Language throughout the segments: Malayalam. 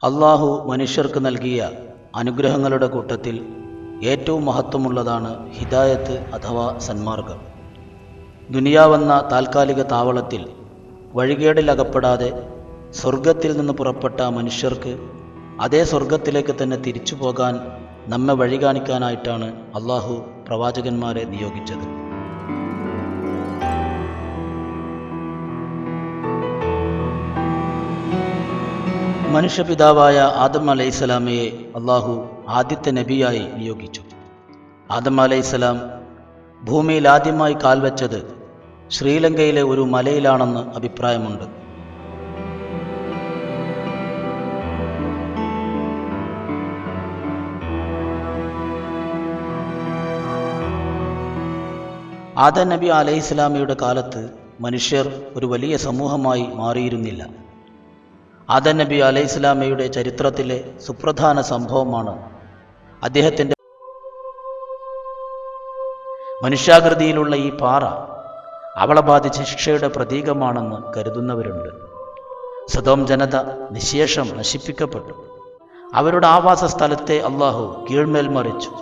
അള്ളാഹു മനുഷ്യർക്ക് നൽകിയ അനുഗ്രഹങ്ങളുടെ കൂട്ടത്തിൽ ഏറ്റവും മഹത്വമുള്ളതാണ് ഹിദായത്ത് അഥവാ സന്മാർഗം. ദുനിയാവെന്ന താൽക്കാലിക താവളത്തിൽ വഴികേടിലകപ്പെടാതെ സ്വർഗത്തിൽ നിന്ന് പുറപ്പെട്ട മനുഷ്യർക്ക് അതേ സ്വർഗത്തിലേക്ക് തന്നെ തിരിച്ചു പോകാൻ നമ്മെ വഴി കാണിക്കാനായിട്ടാണ് അള്ളാഹു പ്രവാചകന്മാരെ നിയോഗിച്ചത്. മനുഷ്യപിതാവായ ആദം അലൈഹിസ്സലാമയെ അള്ളാഹു ആദ്യത്തെ നബിയായി നിയോഗിച്ചു. ആദം അലൈഹിസ്സലാം ഭൂമിയിൽ ആദ്യമായി കാൽവെച്ചത് ശ്രീലങ്കയിലെ ഒരു മലയിലാണെന്ന് അഭിപ്രായമുണ്ട്. ആദം നബി അലൈഹിസ്സലാമയുടെ കാലത്ത് മനുഷ്യർ ഒരു വലിയ സമൂഹമായി മാറിയിരുന്നില്ല. ആദം നബി അലൈഹിസ്സലാമയുടെ ചരിത്രത്തിലെ സുപ്രധാന സംഭവമാണ് അദ്ദേഹത്തിൻ്റെ മനുഷ്യാകൃതിയിലുള്ള ഈ പാറ അവളെ ബാധിച്ച ശിക്ഷയുടെ പ്രതീകമാണെന്ന് കരുതുന്നവരുണ്ട്. സദോം ജനത നിശേഷം നശിപ്പിക്കപ്പെട്ടു. അവരുടെ ആവാസ സ്ഥലത്തെ അള്ളാഹു കീഴ്മേൽ മറിച്ചു.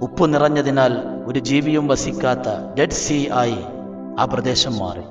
ഉപ്പ് നിറഞ്ഞതിനാൽ ഒരു ജീവിയും വസിക്കാത്ത ഡെഡ് സീ ആയി ആ പ്രദേശം മാറി.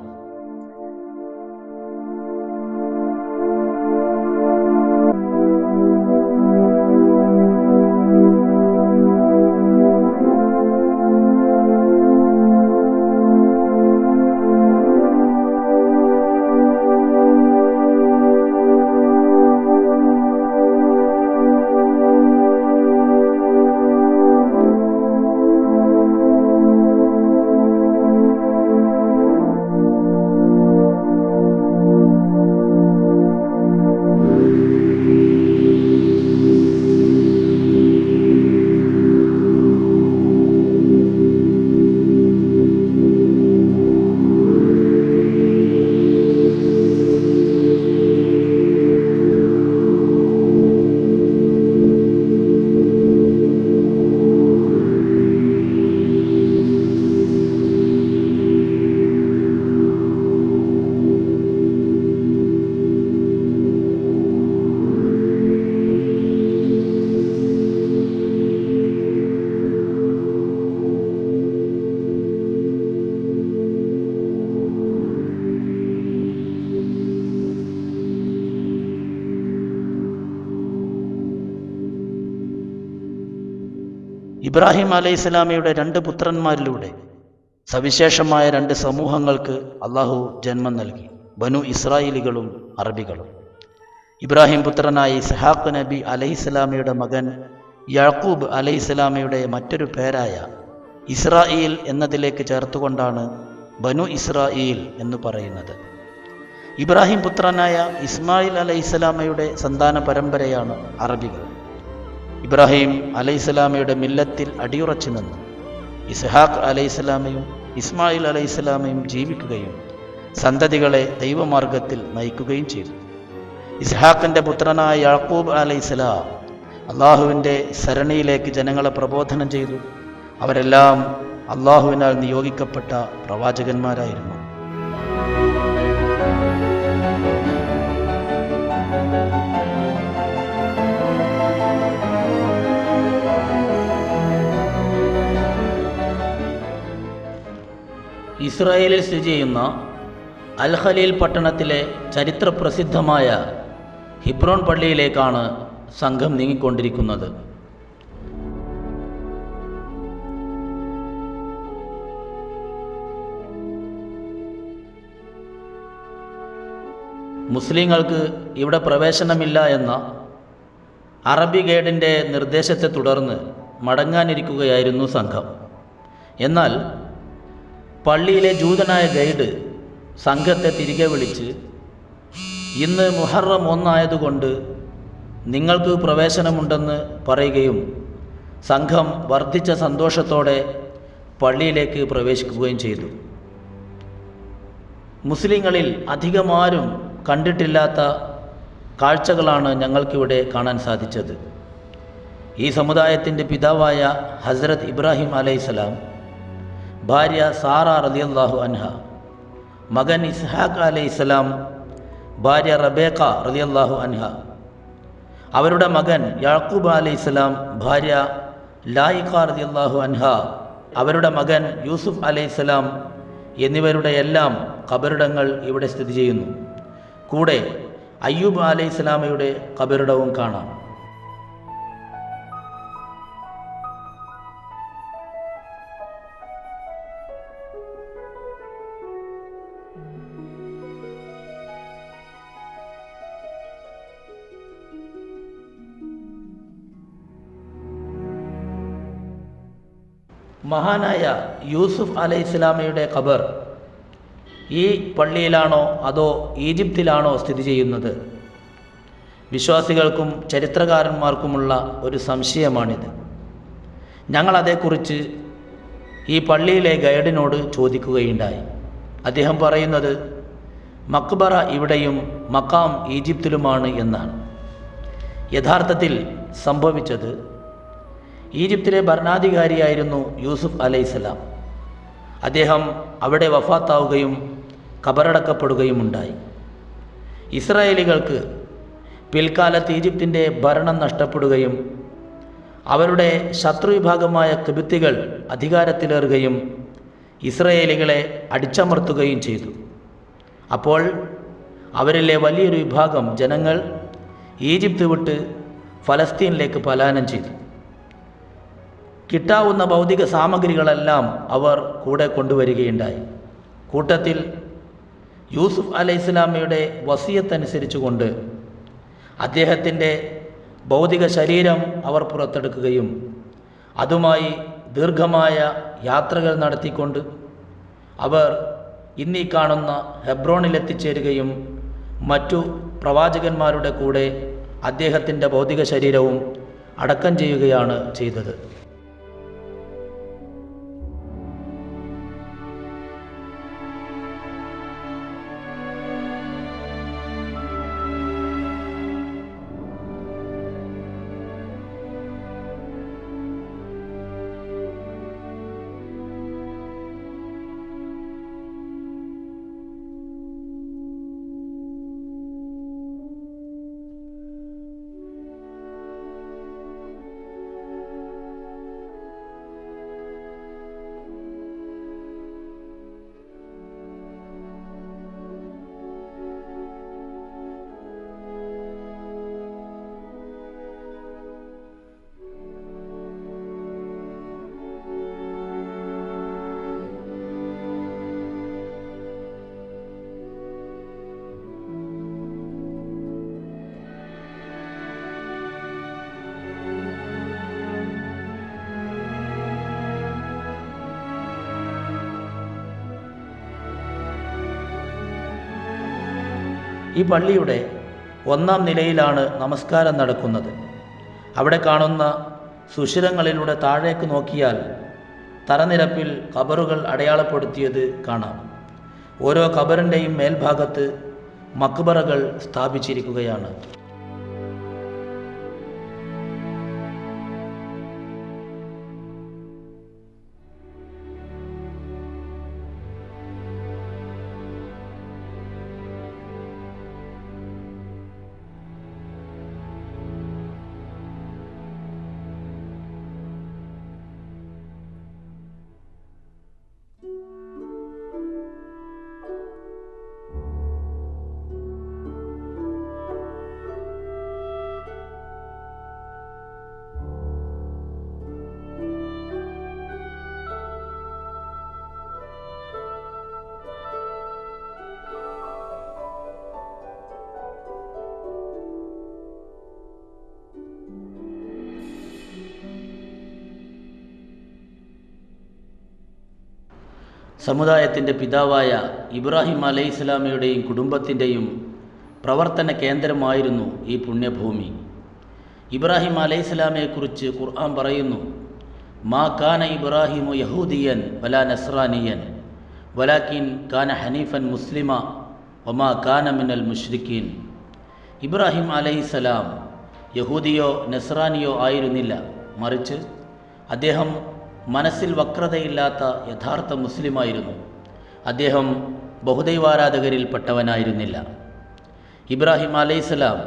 ഇബ്രാഹിം അലൈഹിസ്സലാമയുടെ 2 പുത്രന്മാരിലൂടെ സവിശേഷമായ 2 സമൂഹങ്ങൾക്ക് അള്ളാഹു ജന്മം നൽകി: ബനു ഇസ്രായേലികളും അറബികളും. ഇബ്രാഹിം പുത്രനായ ഇസ്ഹാഖ് നബി അലൈഹിസ്സലാമയുടെ മകൻ യാക്കൂബ് അലൈഹിസ്സലാമയുടെ മറ്റൊരു പേരായ ഇസ്രായേൽ എന്നതിലേക്ക് ചേർത്തുകൊണ്ടാണ് ബനു ഇസ്രായേൽ എന്ന് പറയുന്നത്. ഇബ്രാഹിം പുത്രനായ ഇസ്മായിൽ അലൈഹിസ്സലാമയുടെ സന്താന പരമ്പരയാണ് അറബികൾ. ഇബ്രാഹിം അലൈഹിസ്സലാമയുടെ മില്ലത്തിൽ അടിയുറച്ചു നിന്ന് ഇസ്ഹാഖ് അലൈഹിസ്സലാമയും ഇസ്മായിൽ അലൈഹിസ്സലാമയും ജീവിക്കുകയും സന്തതികളെ ദൈവമാർഗത്തിൽ നയിക്കുകയും ചെയ്തു. ഇസ്ഹാഖിൻ്റെ പുത്രനായ യാക്കൂബ് അലൈഹിസ്സലാം അള്ളാഹുവിൻ്റെ സരണിയിലേക്ക് ജനങ്ങളെ പ്രബോധനം ചെയ്തു. അവരെല്ലാം അള്ളാഹുവിനാൽ നിയോഗിക്കപ്പെട്ട പ്രവാചകന്മാരായിരുന്നു. ഇസ്രായേലിൽ സ്ഥിതി ചെയ്യുന്ന അൽ ഖലീൽ പട്ടണത്തിലെ ചരിത്രപ്രസിദ്ധമായ ഹിബ്രോൺ പള്ളിയിലേക്കാണ് സംഘം നീങ്ങിക്കൊണ്ടിരിക്കുന്നത്. മുസ്ലിങ്ങൾക്ക് ഇവിടെ പ്രവേശനമില്ല എന്ന അറബി ഗൈഡിൻ്റെ നിർദ്ദേശത്തെ തുടർന്ന് മടങ്ങാനിരിക്കുകയായിരുന്നു സംഘം. എന്നാൽ പള്ളിയിലെ ജൂതനായ ഗൈഡ് സംഘത്തെ തിരികെ വിളിച്ച് ഇന്ന് മുഹറം 1 ആയതുകൊണ്ട് നിങ്ങൾക്ക് പ്രവേശനമുണ്ടെന്ന് പറയുകയും സംഘം വർദ്ധിച്ച സന്തോഷത്തോടെ പള്ളിയിലേക്ക് പ്രവേശിക്കുകയും ചെയ്തു. മുസ്ലിങ്ങളിൽ അധികമാരും കണ്ടിട്ടില്ലാത്ത കാഴ്ചകളാണ് ഞങ്ങൾക്കിവിടെ കാണാൻ സാധിച്ചത്. ഈ സമുദായത്തിൻ്റെ പിതാവായ ഹസ്രത്ത് ഇബ്രാഹിം അലൈഹിസ്സലാം, ഭാര്യ സാറ റളിയല്ലാഹു അൻഹ, മകൻ ഇസ്ഹാഖ് അലൈഹിസ്സലാം, ഭാര്യ റബേക്ക റളിയല്ലാഹു അൻഹ, അവരുടെ മകൻ യാക്കൂബ് അലൈഹിസ്സലാം, ഭാര്യ ലായിഖ റളിയല്ലാഹു അൻഹ, അവരുടെ മകൻ യൂസുഫ് അലൈഹിസ്സലാം എന്നിവരുടെ എല്ലാം ഖബറിടങ്ങൾ ഇവിടെ സ്ഥിതി ചെയ്യുന്നു. കൂടെ അയ്യൂബ് അലൈഹിസ്സലാമയുടെ ഖബറിടവും കാണാം. മഹാനായ യൂസുഫ് അലൈഹിസ്സലാമയുടെ ഖബർ ഈ പള്ളിയിലാണോ അതോ ഈജിപ്തിലാണോ സ്ഥിതി ചെയ്യുന്നത്? വിശ്വാസികൾക്കും ചരിത്രകാരന്മാർക്കുമുള്ള ഒരു സംശയമാണിത്. ഞങ്ങളതേക്കുറിച്ച് ഈ പള്ളിയിലെ ഗൈഡിനോട് ചോദിക്കുകയുണ്ടായി. അദ്ദേഹം പറയുന്നത് മക്ബറ ഇവിടെയും മക്കാം ഈജിപ്തിലുമാണ് എന്നാണ്. യഥാർത്ഥത്തിൽ സംഭവിച്ചത്, ഈജിപ്തിലെ ഭരണാധികാരിയായിരുന്നു യൂസുഫ് അലൈഹിസ്സലാം. അദ്ദേഹം അവിടെ വഫാത്താവുകയും ഖബറടക്കപ്പെടുകയും ഉണ്ടായി. ഇസ്രായേലികൾക്ക് പിൽക്കാലത്ത് ഈജിപ്തിൻ്റെ ഭരണം നഷ്ടപ്പെടുകയും അവരുടെ ശത്രുവിഭാഗമായ കിബിത്തികൾ അധികാരത്തിലേറുകയും ഇസ്രായേലികളെ അടിച്ചമർത്തുകയും ചെയ്തു. അപ്പോൾ അവരിലെ വലിയൊരു വിഭാഗം ജനങ്ങൾ ഈജിപ്ത് വിട്ട് ഫലസ്തീനിലേക്ക് പലായനം ചെയ്തു. കിട്ടാവുന്ന ഭൗതിക സാമഗ്രികളെല്ലാം അവർ കൂടെ കൊണ്ടുവരികയുണ്ടായി. കൂട്ടത്തിൽ യൂസുഫ് അലൈഹിസ്സലാമയുടെ വസിയത്തനുസരിച്ചുകൊണ്ട് അദ്ദേഹത്തിൻ്റെ ഭൗതിക ശരീരം അവർ പുറത്തെടുക്കുകയും അതുമായി ദീർഘമായ യാത്രകൾ നടത്തിക്കൊണ്ട് അവർ ഇന്നീ കാണുന്ന ഹെബ്രോണിലെത്തിച്ചേരുകയും മറ്റു പ്രവാചകന്മാരുടെ കൂടെ അദ്ദേഹത്തിൻ്റെ ഭൗതിക ശരീരവും അടക്കം ചെയ്യുകയാണ് ചെയ്തത്. ഈ പള്ളിയുടെ 1-ാം നിലയിലാണ് നമസ്കാരം നടക്കുന്നത്. അവിടെ കാണുന്ന സുഷിരങ്ങളിലൂടെ താഴേക്ക് നോക്കിയാൽ തറനിരപ്പിൽ ഖബറുകൾ അടയാളപ്പെടുത്തിയത് കാണാം. ഓരോ ഖബറിൻ്റെയും മേൽഭാഗത്ത് മക്ബറകൾ സ്ഥാപിച്ചിരിക്കുകയാണ്. സമുദായത്തിൻ്റെ പിതാവായ ഇബ്രാഹിം അലൈഹിസ്സലാമയുടെയും കുടുംബത്തിൻ്റെയും പ്രവർത്തന കേന്ദ്രമായിരുന്നു ഈ പുണ്യഭൂമി. ഇബ്രാഹിം അലൈഹിസ്സലാമയെക്കുറിച്ച് ഖുർആൻ പറയുന്നു, മാ കാന ഇബ്രാഹിമു യഹൂദിയൻ വലാ നസ്രാനിയൻ വലാകിൻ കാന ഹനീഫൻ മുസ്ലിമ വമാ കാന മിനൽ മുശ്രിക്കീൻ. ഇബ്രാഹിം അലൈഹിസ്സലാം യഹൂദിയോ നസ്രാനിയോ ആയിരുന്നില്ല, മറിച്ച് അദ്ദേഹം മനസ്സിൽ വക്രതയില്ലാത്ത യഥാർത്ഥ മുസ്ലിമായിരുന്നു. അദ്ദേഹം ബഹുദൈവാരാധകരിൽപ്പെട്ടവനായിരുന്നില്ല. ഇബ്രാഹിം അലൈഹിസ്സലാം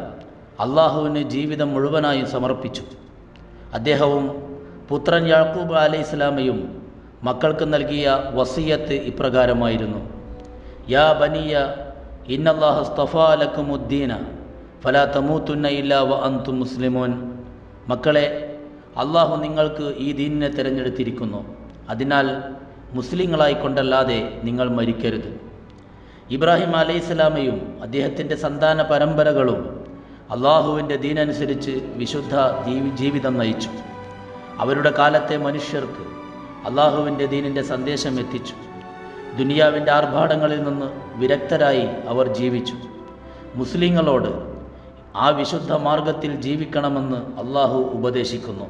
അള്ളാഹുവിന് ജീവിതം മുഴുവനായും സമർപ്പിച്ചു. അദ്ദേഹവും പുത്രൻ യാക്കൂബ് അലൈഹിസ്സലാമയും മക്കൾക്ക് നൽകിയ വസിയത്ത് ഇപ്രകാരമായിരുന്നു, യാ ബനിയ ഇന്നല്ലാഹ സ്തഫാ ലക്കുമുദ്ദീന ഫലാ തമൂതുന്ന ഇല്ലാ വ അൻതും മുസ്ലിമൂൻ. മക്കളെ, അള്ളാഹു നിങ്ങൾക്ക് ഈ ദീനിനെ തിരഞ്ഞെടുത്തിരിക്കുന്നു, അതിനാൽ മുസ്ലിങ്ങളായിക്കൊണ്ടല്ലാതെ നിങ്ങൾ മരിക്കരുത്. ഇബ്രാഹിം അലൈഹിസ്സലാമയും അദ്ദേഹത്തിൻ്റെ സന്താന പരമ്പരകളും അള്ളാഹുവിൻ്റെ ദീനനുസരിച്ച് വിശുദ്ധ ജീവിതം നയിച്ചു. അവരുടെ കാലത്തെ മനുഷ്യർക്ക് അള്ളാഹുവിൻ്റെ ദീനിൻ്റെ സന്ദേശം എത്തിച്ചു. ദുനിയാവിൻ്റെ ആർഭാടങ്ങളിൽ നിന്ന് വിരക്തരായി അവർ ജീവിച്ചു. മുസ്ലിങ്ങളോട് ആ വിശുദ്ധ മാർഗത്തിൽ ജീവിക്കണമെന്ന് അള്ളാഹു ഉപദേശിക്കുന്നു.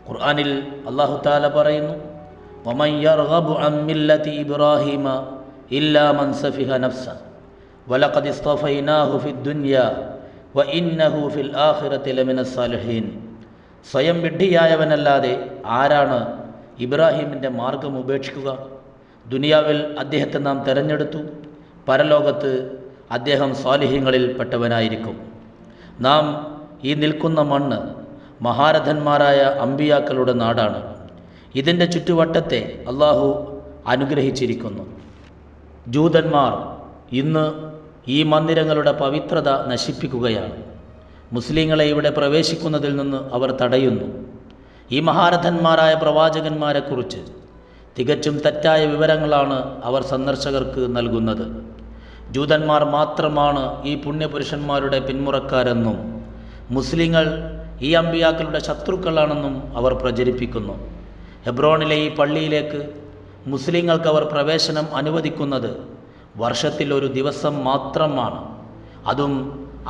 ഖുർആനിൽ അള്ളാഹു തആല പറയുന്നു, വമൻ യർഗബു അൻ മില്ലതി ഇബ്രാഹീമ ഇല്ലാ മൻ സഫിഹ നഫ്സ വലഖദ് ഇസ്തഫൈനാഹു ഫിദ്ദുനിയ വഇന്നഹു ഫിൽ ആഖിറതി ലമിനസ് സാലിഹീൻ. സ്വയം വിഡ്ഢിയായവനല്ലാതെ ആരാണ് ഇബ്രാഹിമിൻ്റെ മാർഗം ഉപേക്ഷിക്കുക? ദുനിയാവിൽ അദ്ദേഹത്തെ നാം തിരഞ്ഞെടുത്തു, പരലോകത്ത് അദ്ദേഹം സ്വാലിഹീങ്ങളിൽ പെട്ടവനായിരിക്കും. നാം ഈ നിൽക്കുന്ന മണ്ണ് മഹാരഥന്മാരായ അമ്പിയാക്കളുടെ നാടാണ്. ഇതിൻ്റെ ചുറ്റുവട്ടത്തെ അള്ളാഹു അനുഗ്രഹിച്ചിരിക്കുന്നു. ജൂതന്മാർ ഇന്ന് ഈ മന്ദിരങ്ങളുടെ പവിത്രത നശിപ്പിക്കുകയാണ്. മുസ്ലിങ്ങളെ ഇവിടെ പ്രവേശിക്കുന്നതിൽ നിന്ന് അവർ തടയുന്നു. ഈ മഹാരഥന്മാരായ പ്രവാചകന്മാരെക്കുറിച്ച് തികച്ചും തെറ്റായ വിവരങ്ങളാണ് അവർ സന്ദർശകർക്ക് നൽകുന്നത്. ജൂതന്മാർ മാത്രമാണ് ഈ പുണ്യപുരുഷന്മാരുടെ പിന്മുറക്കാരെന്നും മുസ്ലിങ്ങൾ ഈ അമ്പിയാക്കളുടെ ശത്രുക്കളാണെന്നും അവർ പ്രചരിപ്പിക്കുന്നു. ഹെബ്രോണിലെ ഈ പള്ളിയിലേക്ക് മുസ്ലിങ്ങൾക്ക് അവർ പ്രവേശനം അനുവദിക്കുന്നത് വർഷത്തിൽ ഒരു ദിവസം മാത്രമാണ്, അതും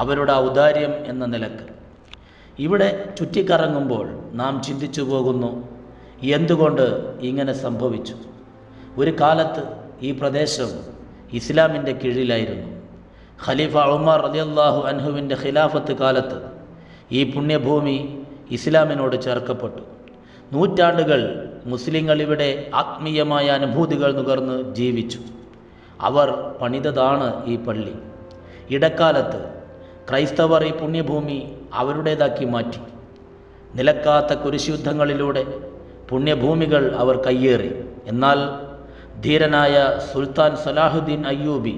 അവരുടെ ഔദാര്യം എന്ന നിലക്ക്. ഇവിടെ ചുറ്റിക്കറങ്ങുമ്പോൾ നാം ചിന്തിച്ചു പോകുന്നു, എന്തുകൊണ്ട് ഇങ്ങനെ സംഭവിച്ചു? ഒരു കാലത്ത് ഈ പ്രദേശം ഇസ്ലാമിൻ്റെ കീഴിലായിരുന്നു. ഖലീഫ ഉമർ റളിയല്ലാഹു അൻഹുവിൻ്റെ ഖിലാഫത്ത് കാലത്ത് ഈ പുണ്യഭൂമി ഇസ്ലാമിനോട് ചേർക്കപ്പെട്ടു. നൂറ്റാണ്ടുകൾ മുസ്ലിങ്ങൾ ഇവിടെ ആത്മീയമായ അനുഭൂതികൾ നുകർന്ന് ജീവിച്ചു. അവർ പണിതതാണ് ഈ പള്ളി. ഇടക്കാലത്ത് ക്രൈസ്തവർ ഈ പുണ്യഭൂമി അവരുടേതാക്കി മാറ്റി. നിലക്കാത്ത കുരിശുയുദ്ധങ്ങളിലൂടെ പുണ്യഭൂമികൾ അവർ കയ്യേറി. എന്നാൽ ധീരനായ സുൽത്താൻ സലാഹുദ്ദീൻ അയ്യൂബി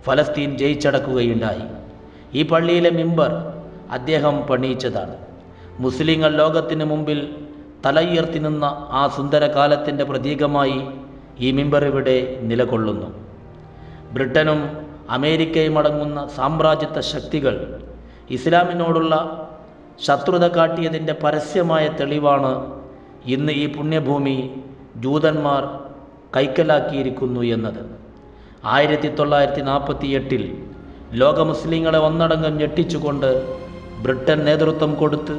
ഫലസ്തീൻ ജയിച്ചടക്കുകയുണ്ടായി. ഈ പള്ളിയിലെ മിമ്പർ അദ്ദേഹം പണിയിച്ചതാണ്. മുസ്ലിങ്ങൾ ലോകത്തിന് മുമ്പിൽ തലയുയർത്തി നിന്ന ആ സുന്ദരകാലത്തിൻ്റെ പ്രതീകമായി ഈ മിമ്പർ ഇവിടെ നിലകൊള്ളുന്നു. ബ്രിട്ടനും അമേരിക്കയും അടങ്ങുന്ന സാമ്രാജ്യത്വ ശക്തികൾ ഇസ്ലാമിനോടുള്ള ശത്രുത കാട്ടിയതിൻ്റെ പരസ്യമായ തെളിവാണ് ഇന്ന് ഈ പുണ്യഭൂമി ജൂതന്മാർ കൈക്കലാക്കിയിരിക്കുന്നു എന്നത്. 1948 ലോക മുസ്ലിങ്ങളെ ഒന്നടങ്കം ഞെട്ടിച്ചുകൊണ്ട് ബ്രിട്ടൻ നേതൃത്വം കൊടുത്ത്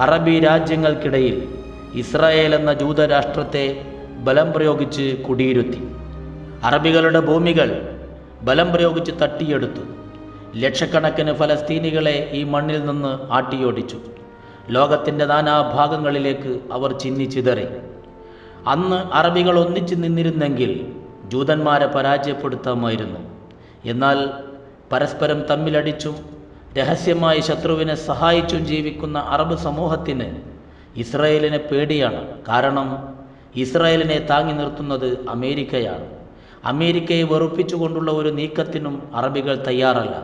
അറബി രാജ്യങ്ങൾക്കിടയിൽ ഇസ്രായേൽ എന്ന ജൂതരാഷ്ട്രത്തെ ബലം പ്രയോഗിച്ച് കുടിയിരുത്തി. അറബികളുടെ ഭൂമികൾ ബലം പ്രയോഗിച്ച് തട്ടിയെടുത്തു. ലക്ഷക്കണക്കിന് ഫലസ്തീനികളെ ഈ മണ്ണിൽ നിന്ന് ആട്ടിയോടിച്ചു. ലോകത്തിൻ്റെ നാനാഭാഗങ്ങളിലേക്ക് അവർ ചിന്നിച്ചിതറി. അന്ന് അറബികൾ ഒന്നിച്ചു നിന്നിരുന്നെങ്കിൽ ജൂതന്മാരെ പരാജയപ്പെടുത്താമായിരുന്നു. എന്നാൽ പരസ്പരം തമ്മിലടിച്ചും രഹസ്യമായി ശത്രുവിനെ സഹായിച്ചും ജീവിക്കുന്ന അറബ് സമൂഹത്തിന് ഇസ്രായേലിനെ പേടിയാണ്. കാരണം ഇസ്രായേലിനെ താങ്ങി നിർത്തുന്നത് അമേരിക്കയാണ്. അമേരിക്കയെ വെറുപ്പിച്ചുകൊണ്ടുള്ള ഒരു നീക്കത്തിനും അറബികൾ തയ്യാറല്ല.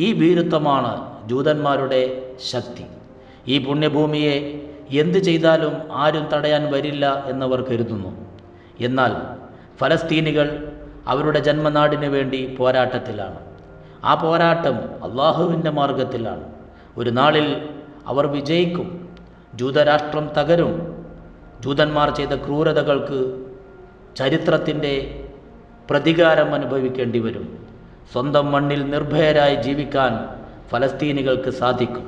ഈ ഭീരുത്വമാണ് ജൂതന്മാരുടെ ശക്തി. ഈ പുണ്യഭൂമിയെ എന്തു ചെയ്താലും ആരും തടയാൻ വരില്ല എന്നവർ കരുതുന്നു. എന്നാൽ ഫലസ്തീനികൾ അവരുടെ ജന്മനാടിന് വേണ്ടി പോരാട്ടത്തിലാണ്. ആ പോരാട്ടം അള്ളാഹുവിൻ്റെ മാർഗത്തിലാണ്. ഒരു നാളിൽ അവർ വിജയിക്കും. ജൂതരാഷ്ട്രം തകരും. ജൂതന്മാർ ചെയ്ത ക്രൂരതകൾക്ക് ചരിത്രത്തിൻ്റെ പ്രതികാരം അനുഭവിക്കേണ്ടി വരും. സ്വന്തം മണ്ണിൽ നിർഭയരായി ജീവിക്കാൻ ഫലസ്തീനികൾക്ക് സാധിക്കും.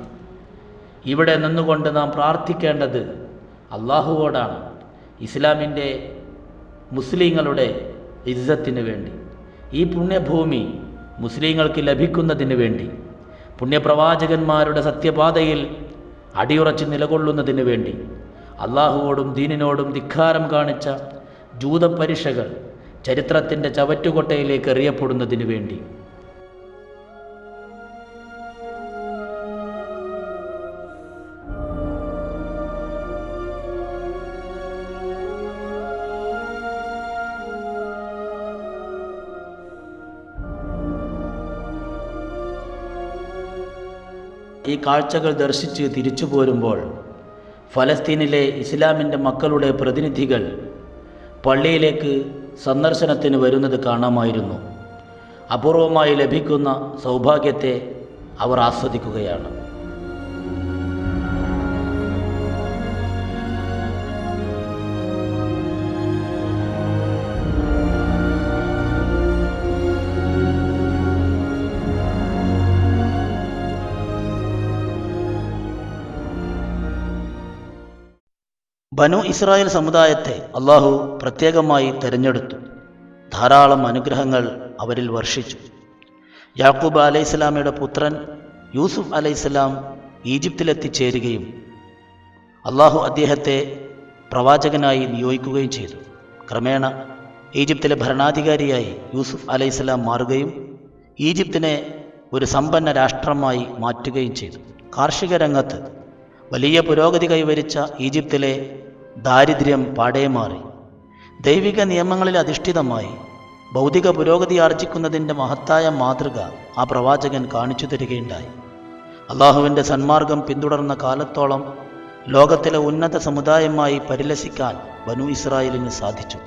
ഇവിടെ നിന്നുകൊണ്ട് നാം പ്രാർത്ഥിക്കേണ്ടത് അള്ളാഹുവോടാണ്, ഇസ്ലാമിൻ്റെ മുസ്ലിങ്ങളുടെ ഇസ്സത്തിന് വേണ്ടി, ഈ പുണ്യഭൂമി മുസ്ലിങ്ങൾക്ക് ലഭിക്കുന്നതിന് വേണ്ടി, പുണ്യപ്രവാചകന്മാരുടെ സത്യപാതയിൽ അടിയുറച്ച് നിലകൊള്ളുന്നതിന് വേണ്ടി, അള്ളാഹുവോടും ദീനിനോടും ധിക്കാരം കാണിച്ച ജൂതപരിഷകൾ ചരിത്രത്തിൻ്റെ ചവറ്റുകൊട്ടയിലേക്ക് എറിയപ്പെടുന്നതിന് വേണ്ടി. ഈ കാഴ്ചകൾ ദർശിച്ച് തിരിച്ചു പോരുമ്പോൾ ഫലസ്തീനിലെ ഇസ്ലാമിൻ്റെ മക്കളുടെ പ്രതിനിധികൾ പള്ളിയിലേക്ക് സന്ദർശനത്തിന് വരുന്നത് കാണാമായിരുന്നു. അപൂർവമായി ലഭിക്കുന്ന സൗഭാഗ്യത്തെ അവർ ആസ്വദിക്കുകയാണ്. ബനു ഇസ്രായേൽ സമുദായത്തെ അള്ളാഹു പ്രത്യേകമായി തിരഞ്ഞെടുത്തു. ധാരാളം അനുഗ്രഹങ്ങൾ അവരിൽ വർഷിച്ചു. യാക്കൂബ് അലൈഹിസ്സലാമയുടെ പുത്രൻ യൂസുഫ് അലൈഹിസ്സലാം ഈജിപ്തിലെത്തിച്ചേരുകയും അള്ളാഹു അദ്ദേഹത്തെ പ്രവാചകനായി നിയോഗിക്കുകയും ചെയ്തു. ക്രമേണ ഈജിപ്തിലെ ഭരണാധികാരിയായി യൂസുഫ് അലൈഹിസ്സലാം മാറുകയും ഈജിപ്തിനെ ഒരു സമ്പന്ന രാഷ്ട്രമായി മാറ്റുകയും ചെയ്തു. കാർഷിക രംഗത്ത് വലിയ പുരോഗതി കൈവരിച്ച ഈജിപ്തിലെ ദാരിദ്ര്യം പാടെ മാറി. ദൈവിക നിയമങ്ങളിൽ അധിഷ്ഠിതമായി ഭൗതിക പുരോഗതി ആർജിക്കുന്നതിൻ്റെ മഹത്തായ മാതൃക ആ പ്രവാചകൻ കാണിച്ചു തരികയുണ്ടായി. അള്ളാഹുവിൻ്റെ സന്മാർഗം പിന്തുടർന്ന കാലത്തോളം ലോകത്തിലെ ഉന്നത സമുദായമായി പരിലസിക്കാൻ ബനു ഇസ്രായേലിന് സാധിച്ചു.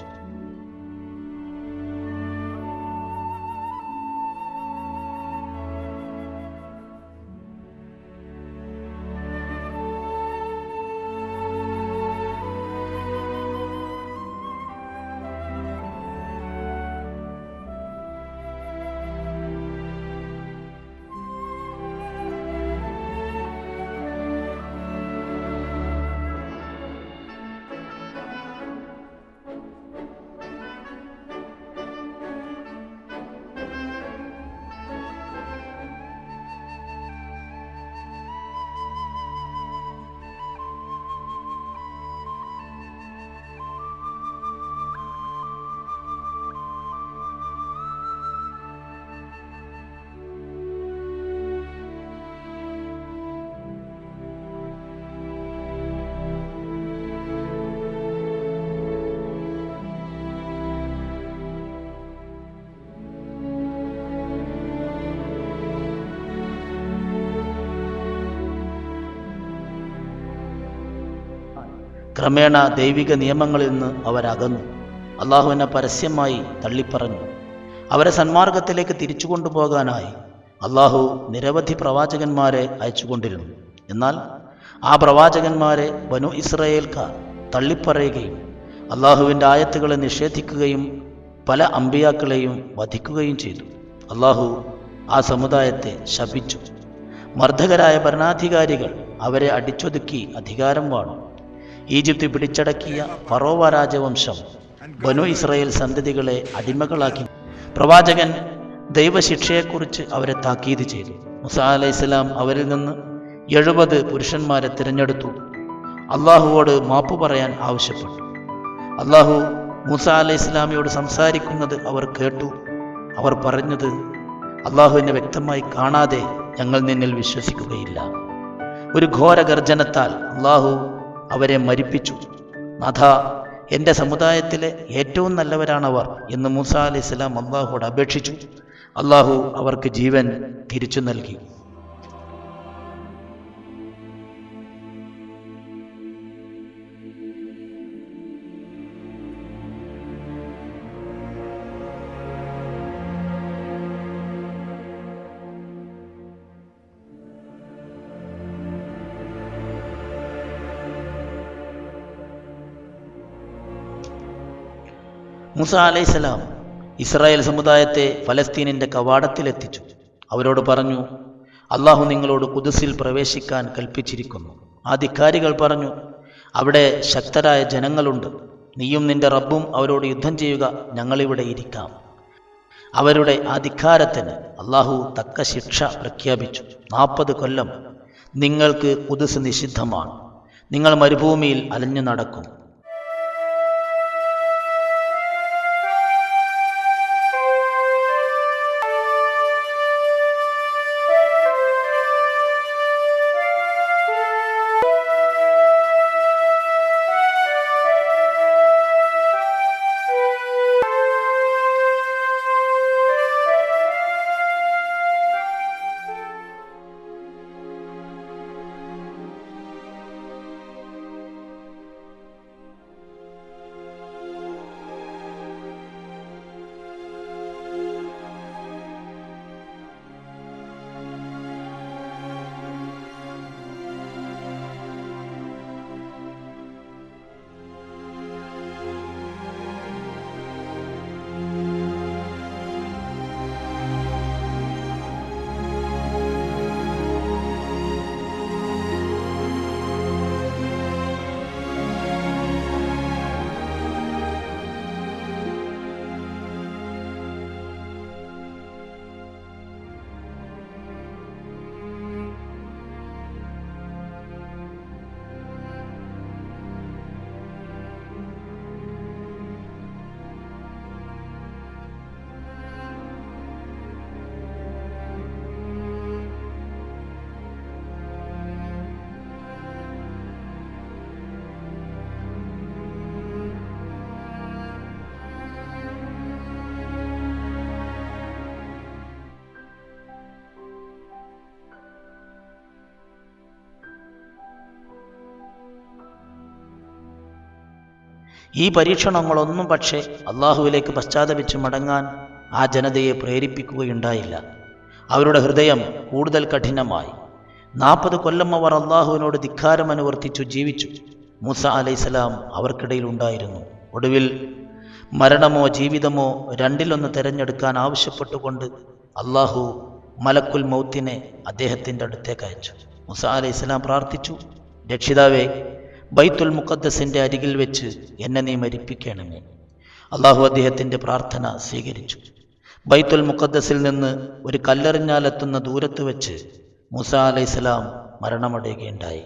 ക്രമേണ ദൈവിക നിയമങ്ങളിൽ നിന്ന് അവരകന്നു. അള്ളാഹുവിനെ പരസ്യമായി തള്ളിപ്പറഞ്ഞു. അവരെ സന്മാർഗത്തിലേക്ക് തിരിച്ചു കൊണ്ടുപോകാനായി അള്ളാഹു നിരവധി പ്രവാചകന്മാരെ അയച്ചുകൊണ്ടിരുന്നു. എന്നാൽ ആ പ്രവാചകന്മാരെ ബനു ഇസ്രായേൽക്കാർ തള്ളിപ്പറയുകയും അള്ളാഹുവിൻ്റെ ആയത്തുകളെ നിഷേധിക്കുകയും പല അമ്പിയാക്കളെയും വധിക്കുകയും ചെയ്തു. അള്ളാഹു ആ സമുദായത്തെ ശപിച്ചു. മർദ്ദകരായ ഭരണാധികാരികൾ അവരെ അടിച്ചൊതുക്കി അധികാരം വാണു. ഈജിപ്ത് പിടിച്ചടക്കിയ ഫറോവ രാജവംശം ബനു ഇസ്രായേൽ സന്തതികളെ അടിമകളാക്കി. പ്രവാചകൻ ദൈവശിക്ഷയെക്കുറിച്ച് അവരെ താക്കീത് ചെയ്തു. മൂസാ അലൈഹിസ്സലാം അവരിൽ നിന്ന് 70 പുരുഷന്മാരെ തിരഞ്ഞെടുത്തു. അള്ളാഹുവോട് മാപ്പു പറയാൻ ആവശ്യപ്പെട്ടു. അള്ളാഹു മൂസാ അലൈഹിസ്സലാമിയോട് സംസാരിക്കുന്നത് അവർ കേട്ടു. അവർ പറഞ്ഞത്, അള്ളാഹുവിനെ വ്യക്തമായി കാണാതെ ഞങ്ങൾ നിന്നിൽ വിശ്വസിക്കുകയില്ല. ഒരു ഘോര ഗർജനത്താൽ അള്ളാഹു അവരെ മരിപ്പിച്ചു. നാഥ, എൻ്റെ സമുദായത്തിലെ ഏറ്റവും നല്ലവരാണവർ എന്ന് മൂസാ അലൈഹിസ്സലാം അള്ളാഹുവോട് അപേക്ഷിച്ചു. അള്ളാഹു അവർക്ക് ജീവൻ തിരിച്ചു നൽകി. മൂസാ അലൈഹിസ്സലാം ഇസ്രായേൽ സമുദായത്തെ ഫലസ്തീനിൻ്റെ കവാടത്തിലെത്തിച്ചു. അവരോട് പറഞ്ഞു, അള്ളാഹു നിങ്ങളോട് ഖുദ്സിൽ പ്രവേശിക്കാൻ കൽപ്പിച്ചിരിക്കുന്നു. ആ ധിക്കാരികൾ പറഞ്ഞു, അവിടെ ശക്തരായ ജനങ്ങളുണ്ട്, നീയും നിന്റെ റബ്ബും അവരോട് യുദ്ധം ചെയ്യുക, ഞങ്ങളിവിടെ ഇരിക്കാം. അവരുടെ ആ ധിക്കാരത്തിന് അള്ളാഹു തക്ക ശിക്ഷ പ്രഖ്യാപിച്ചു. 40 കൊല്ലം നിങ്ങൾക്ക് ഖുദ്സ് നിഷിദ്ധമാണ്, നിങ്ങൾ മരുഭൂമിയിൽ അലഞ്ഞു നടക്കും. ഈ പരീക്ഷണങ്ങളൊന്നും പക്ഷേ അള്ളാഹുവിലേക്ക് പശ്ചാത്തപിച്ച് മടങ്ങാൻ ആ ജനതയെ പ്രേരിപ്പിക്കുകയുണ്ടായില്ല. അവരുടെ ഹൃദയം കൂടുതൽ കഠിനമായി. 40 കൊല്ലം അവർ അള്ളാഹുവിനോട് ധിക്കാരം അനുവർത്തിച്ചു ജീവിച്ചു. മൂസ അലൈഹിസ്സലാം അവർക്കിടയിൽ ഉണ്ടായിരുന്നു. ഒടുവിൽ മരണമോ ജീവിതമോ രണ്ടിലൊന്ന് തിരഞ്ഞെടുക്കാൻ ആവശ്യപ്പെട്ടുകൊണ്ട് അള്ളാഹു മലക്കുൽ മൗത്തിനെ അദ്ദേഹത്തിൻ്റെ അടുത്തേക്ക് അയച്ചു. മൂസ അലൈഹിസ്സലാം പ്രാർത്ഥിച്ചു, രക്ഷിതാവേ, ബൈത്തുൽ മുഖദ്ദസിൻ്റെ അരികിൽ വെച്ച് എന്നെ നീ മരിപ്പിക്കണമേ. അള്ളാഹു അദ്ദേഹത്തിൻ്റെ പ്രാർത്ഥന സ്വീകരിച്ചു. ബൈത്തുൽ മുഖദ്ദസിൽ നിന്ന് ഒരു കല്ലെറിഞ്ഞാലെത്തുന്ന ദൂരത്ത് വെച്ച് മൂസ അലൈഹിസ്സലാം മരണമടയുകയുണ്ടായി.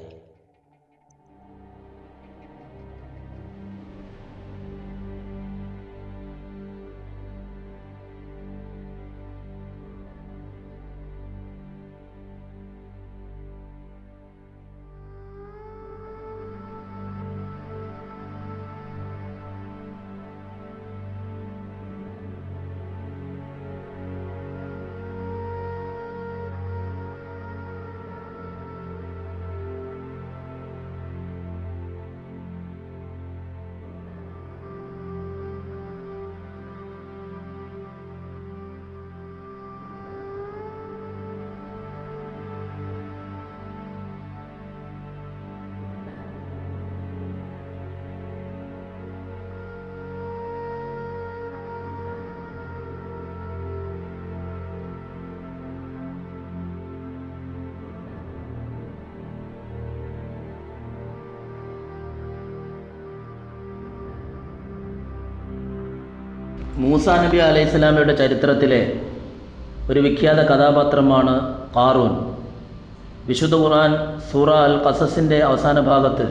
മൂസാ നബി അലൈഹിസ്സലാമയുടെ ചരിത്രത്തിലെ ഒരു വിഖ്യാത കഥാപാത്രമാണ് ഖാറൂൻ. വിശുദ്ധ ഖുർആൻ സൂറ അൽ ഖസസിൻ്റെ അവസാന ഭാഗത്ത്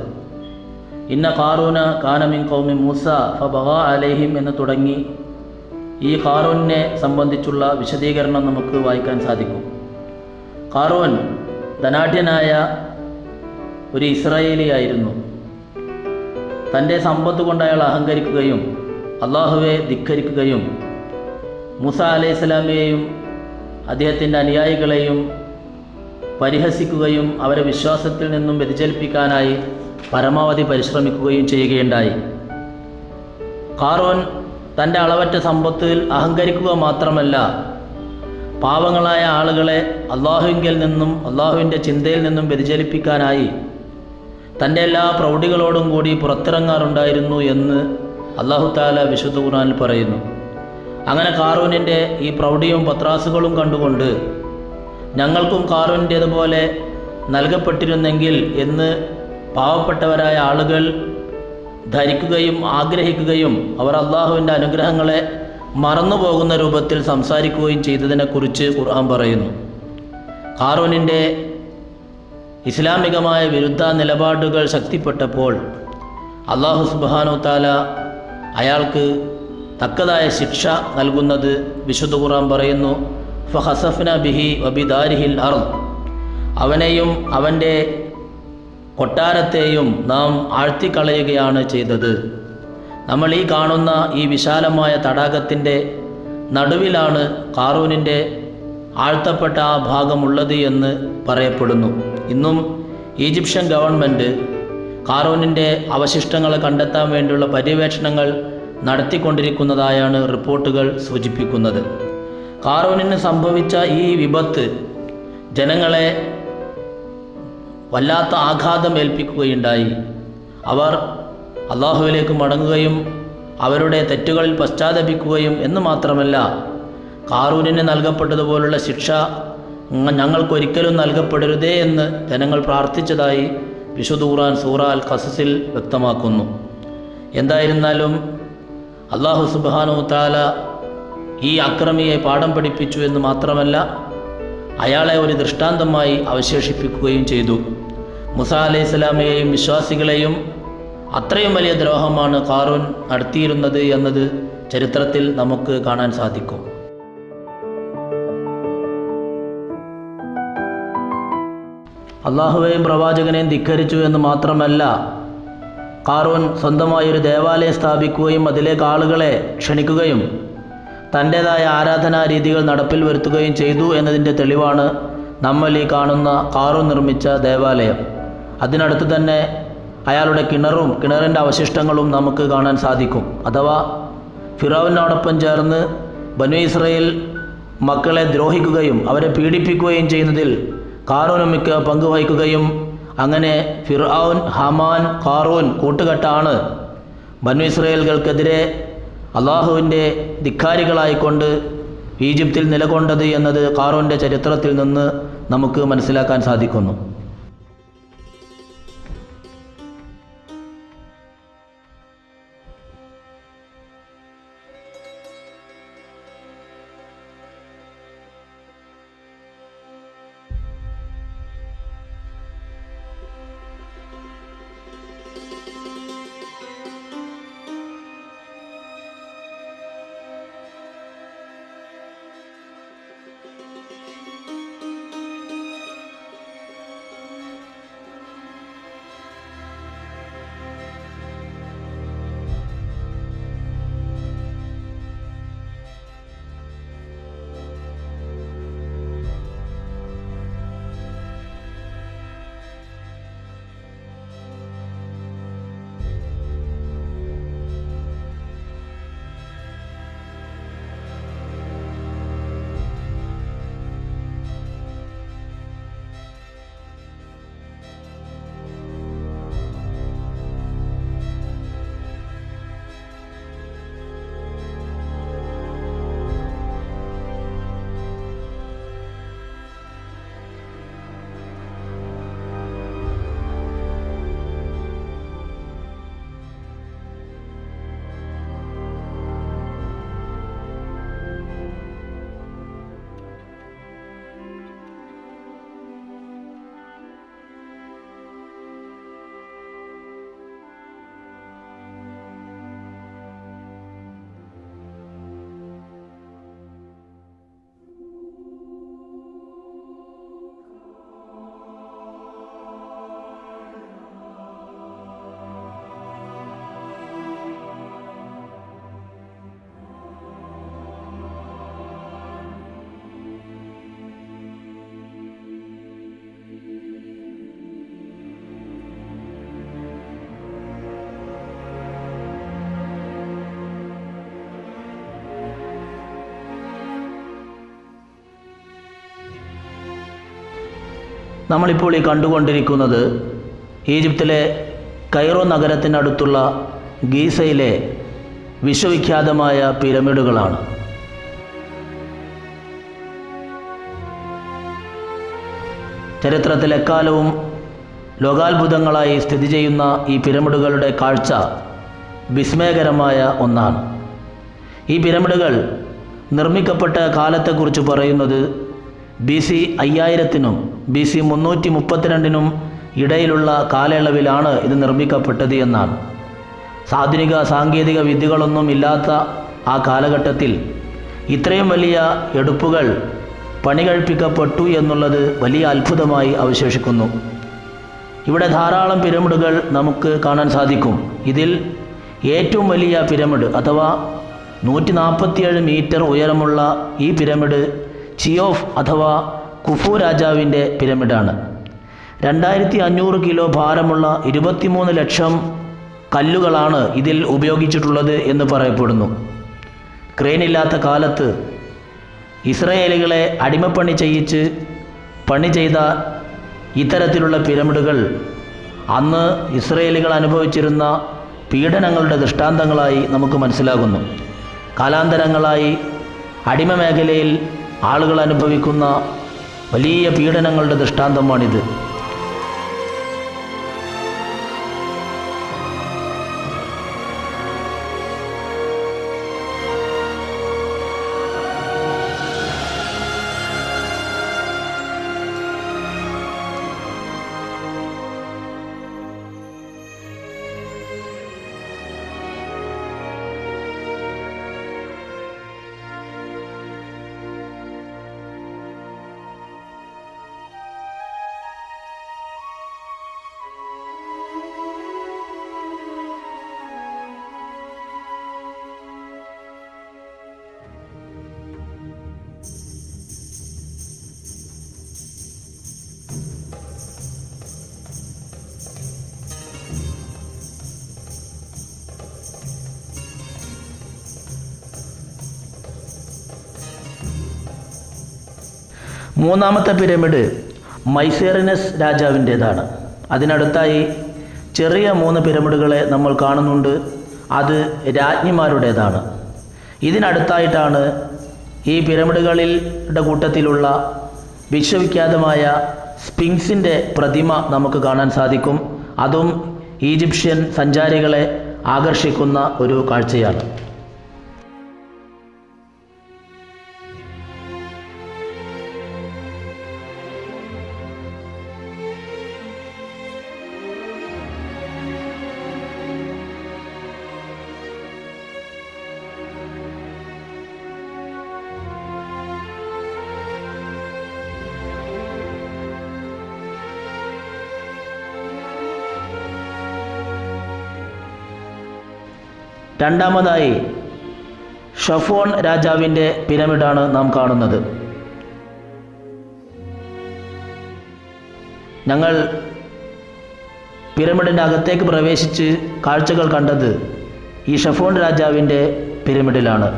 ഇന്ന ഖാറൂന കാന മിൻ ഖൗമി മൂസ ഫബഗാ അലൈഹിം എന്ന് തുടങ്ങി ഈ ഖാറൂനെ സംബന്ധിച്ചുള്ള വിശദീകരണം നമുക്ക് വായിക്കാൻ സാധിക്കും. ഖാറൂൻ ധനാഢ്യനായ ഒരു ഇസ്രായേലിയായിരുന്നു. തൻ്റെ സമ്പത്ത് കൊണ്ട് അയാൾ അഹങ്കരിക്കുകയും അള്ളാഹുവെ ധിക്കരിക്കുകയും മൂസ അലൈഹിസ്സലാമയെയും അദ്ദേഹത്തിൻ്റെ അനുയായികളെയും പരിഹസിക്കുകയും അവരെ വിശ്വാസത്തിൽ നിന്നും വ്യതിചലിപ്പിക്കാനായി പരമാവധി പരിശ്രമിക്കുകയും ചെയ്യുകയുണ്ടായി. ഖാറൂൻ തൻ്റെ അളവറ്റ സമ്പത്തിൽ അഹങ്കരിക്കുക മാത്രമല്ല, പാവങ്ങളായ ആളുകളെ അള്ളാഹുവിങ്കിൽ നിന്നും അള്ളാഹുവിൻ്റെ ചിന്തയിൽ നിന്നും വ്യതിചലിപ്പിക്കാനായി തൻ്റെ എല്ലാ പ്രൗഢികളോടും കൂടി പുറത്തിറങ്ങാറുണ്ടായിരുന്നു എന്ന് അല്ലാഹു തആല വിശുദ്ധ ഖുർആനിൽ പറയുന്നു. അങ്ങനെ ഖാറൂനിൻ്റെ ഈ പ്രൗഢിയും പത്രാസുകളും കണ്ടുകൊണ്ട് ഞങ്ങൾക്കും ഖാറൂനിൻ്റേതുപോലെ നൽകപ്പെട്ടിരുന്നെങ്കിൽ എന്ന് പാവപ്പെട്ടവരായ ആളുകൾ ധരിക്കുകയും ആഗ്രഹിക്കുകയും അവർ അള്ളാഹുവിൻ്റെ അനുഗ്രഹങ്ങളെ മറന്നുപോകുന്ന രൂപത്തിൽ സംസാരിക്കുകയും ചെയ്തതിനെക്കുറിച്ച് ഖുർആൻ പറയുന്നു. ഖാറൂനിൻ്റെ ഇസ്ലാമികമായ വിരുദ്ധ നിലപാടുകൾ ശക്തിപ്പെട്ടപ്പോൾ അള്ളാഹു സുബ്ഹാനഹു തആല അയാൾക്ക് തക്കതായ ശിക്ഷ നൽകുന്നത് വിശുദ്ധ ഖുർആൻ പറയുന്നു. ഫഖസഫ്ന ബിഹി വബിദാരിഹിൽ അർദ്, അവനെയും അവൻ്റെ കൊട്ടാരത്തെയും നാം ആഴ്ത്തിക്കളയുകയാണ് ചെയ്തത്. നമ്മൾ ഈ കാണുന്ന ഈ വിശാലമായ തടാകത്തിൻ്റെ നടുവിലാണ് ഖാറൂനിൻ്റെ ആഴ്ത്തപ്പെട്ട ആ ഭാഗമുള്ളത് എന്ന് പറയപ്പെടുന്നു. ഇന്നും ഈജിപ്ഷ്യൻ ഗവൺമെൻറ് ഖാറൂനിൻ്റെ അവശിഷ്ടങ്ങൾ കണ്ടെത്താൻ വേണ്ടിയുള്ള പര്യവേഷണങ്ങൾ നടത്തിക്കൊണ്ടിരിക്കുന്നതായാണ് റിപ്പോർട്ടുകൾ സൂചിപ്പിക്കുന്നത്. ഖാറൂനിന് സംഭവിച്ച ഈ വിപത്ത് ജനങ്ങളെ വല്ലാത്ത ആഘാതം ഏൽപ്പിക്കുകയുണ്ടായി. അവർ അള്ളാഹുവിലേക്ക് മടങ്ങുകയും അവരുടെ തെറ്റുകളിൽ പശ്ചാത്തപിക്കുകയും എന്ന് മാത്രമല്ല, ഖാറൂനിന് നൽകപ്പെട്ടതുപോലുള്ള ശിക്ഷ ഞങ്ങൾക്കൊരിക്കലും നൽകപ്പെടരുതേ എന്ന് ജനങ്ങൾ പ്രാർത്ഥിച്ചതായി വിശുദ്ധ ഖുർആൻ സൂറ അൽ ഖസസിൽ വ്യക്തമാക്കുന്നു. എന്തായിരുന്നാലും അള്ളാഹു സുബ്ഹാനഹു തആല ഈ അക്രമിയെ പാഠം പഠിപ്പിച്ചു എന്ന് മാത്രമല്ല, അയാളെ ഒരു ദൃഷ്ടാന്തമായി അവശേഷിപ്പിക്കുകയും ചെയ്തു. മൂസാ അലൈഹിസ്സലാമയെയും വിശ്വാസികളെയും അത്രയും വലിയ ദ്രോഹമാണ് ഖാറൂൻ നടത്തിയിരുന്നത് എന്നത് ചരിത്രത്തിൽ നമുക്ക് കാണാൻ സാധിക്കും. അള്ളാഹുവേയും പ്രവാചകനെയും ധിക്കരിച്ചു എന്ന് മാത്രമല്ല, ഖാറൂൻ സ്വന്തമായൊരു ദേവാലയം സ്ഥാപിക്കുകയും അതിലേക്ക് ആളുകളെ ക്ഷണിക്കുകയും തൻ്റേതായ ആരാധനാ രീതികൾ നടപ്പിൽ വരുത്തുകയും ചെയ്തു എന്നതിൻ്റെ തെളിവാണ് നമ്മൾ ഈ കാണുന്ന ഖാറൂൻ നിർമ്മിച്ച ദേവാലയം. അതിനടുത്ത് തന്നെ അയാളുടെ കിണറിൻ്റെ അവശിഷ്ടങ്ങളും നമുക്ക് കാണാൻ സാധിക്കും. അഥവാ ഫിറഔനോടൊപ്പം ചേർന്ന് ബനു ഇസ്രായേൽ മക്കളെ ദ്രോഹിക്കുകയും അവരെ പീഡിപ്പിക്കുകയും ചെയ്യുന്നതിൽ ഖാറൂനും മിക്ക പങ്കുവഹിക്കുകയും അങ്ങനെ ഫിർഔൻ, ഹാമാൻ, ഖാറൂൻ കൂട്ടുകെട്ടാണ് ബനു ഇസ്രായേലുകൾക്കെതിരെ അള്ളാഹുവിൻ്റെ ധിക്കാരികളായിക്കൊണ്ട് ഈജിപ്തിൽ നിലകൊണ്ടത് എന്നത് ഖാറൂൻ്റെ ചരിത്രത്തിൽ നിന്ന് നമുക്ക് മനസ്സിലാക്കാൻ സാധിക്കുന്നു. നമ്മളിപ്പോൾ ഈ കണ്ടുകൊണ്ടിരിക്കുന്നത് ഈജിപ്തിലെ കൈറോ നഗരത്തിനടുത്തുള്ള ഗീസയിലെ വിശ്വവിഖ്യാതമായ പിരമിഡുകളാണ്. ചരിത്രത്തിൽ എക്കാലവും ലോകാത്ഭുതങ്ങളായി സ്ഥിതി ചെയ്യുന്ന ഈ പിരമിഡുകളുടെ കാഴ്ച വിസ്മയകരമായ ഒന്നാണ്. ഈ പിരമിഡുകൾ നിർമ്മിക്കപ്പെട്ട കാലത്തെക്കുറിച്ച് പറയുന്നത് BC 5000-നും BC 332-നും ഇടയിലുള്ള കാലയളവിലാണ് ഇത് നിർമ്മിക്കപ്പെട്ടത് എന്നാണ്. ആധുനിക സാങ്കേതിക വിദ്യകളൊന്നും ഇല്ലാത്ത ആ കാലഘട്ടത്തിൽ ഇത്രയും വലിയ എടുപ്പുകൾ പണി കഴിപ്പിക്കപ്പെട്ടു എന്നുള്ളത് വലിയ അത്ഭുതമായി അവശേഷിക്കുന്നു. ഇവിടെ ധാരാളം പിരമിഡുകൾ നമുക്ക് കാണാൻ സാധിക്കും. ഇതിൽ ഏറ്റവും വലിയ പിരമിഡ് അഥവാ 147 മീറ്റർ ഉയരമുള്ള ഈ പിരമിഡ് ചിയോഫ് അഥവാ കുഫു രാജാവിൻ്റെ പിരമിഡാണ്. 2500 കിലോ ഭാരമുള്ള 23 ലക്ഷം കല്ലുകളാണ് ഇതിൽ ഉപയോഗിച്ചിട്ടുള്ളത് എന്ന് പറയപ്പെടുന്നു. ക്രെയിനില്ലാത്ത കാലത്ത് ഇസ്രയേലികളെ അടിമപ്പണി ചെയ്യിച്ച് പണി ചെയ്ത ഇത്തരത്തിലുള്ള പിരമിഡുകൾ അന്ന് ഇസ്രയേലികൾ അനുഭവിച്ചിരുന്ന പീഡനങ്ങളുടെ ദൃഷ്ടാന്തങ്ങളായി നമുക്ക് മനസ്സിലാകുന്നു. കാലാന്തരങ്ങളായി അടിമ മേഖലയിൽ ആളുകൾ അനുഭവിക്കുന്ന വലിയ പീഡനങ്ങളുടെ ദൃഷ്ടാന്തമാണിത്. മൂന്നാമത്തെ പിരമിഡ് മൈസേറിനസ് രാജാവിൻ്റേതാണ്. അതിനടുത്തായി ചെറിയ 3 പിരമിഡുകളെ നമ്മൾ കാണുന്നുണ്ട്. അത് രാജ്ഞിമാരുടേതാണ്. ഇതിനടുത്തായിട്ടാണ് ഈ പിരമിഡുകളുടെ കൂട്ടത്തിലുള്ള വിശ്വവിഖ്യാതമായ സ്ഫിങ്സിൻ്റെ പ്രതിമ നമുക്ക് കാണാൻ സാധിക്കും. അതും ഈജിപ്ഷ്യൻ സഞ്ചാരികളെ ആകർഷിക്കുന്ന ഒരു കാഴ്ചയാണ്. രണ്ടാമതായി ഷഫോൺ രാജാവിൻ്റെ പിരമിഡാണ് നാം കാണുന്നത്. ഞങ്ങൾ പിരമിഡിൻ്റെ അകത്തേക്ക് പ്രവേശിച്ച് കാഴ്ചകൾ കണ്ടത് ഈ ഷഫോൺ രാജാവിൻ്റെ പിരമിഡിലാണ്.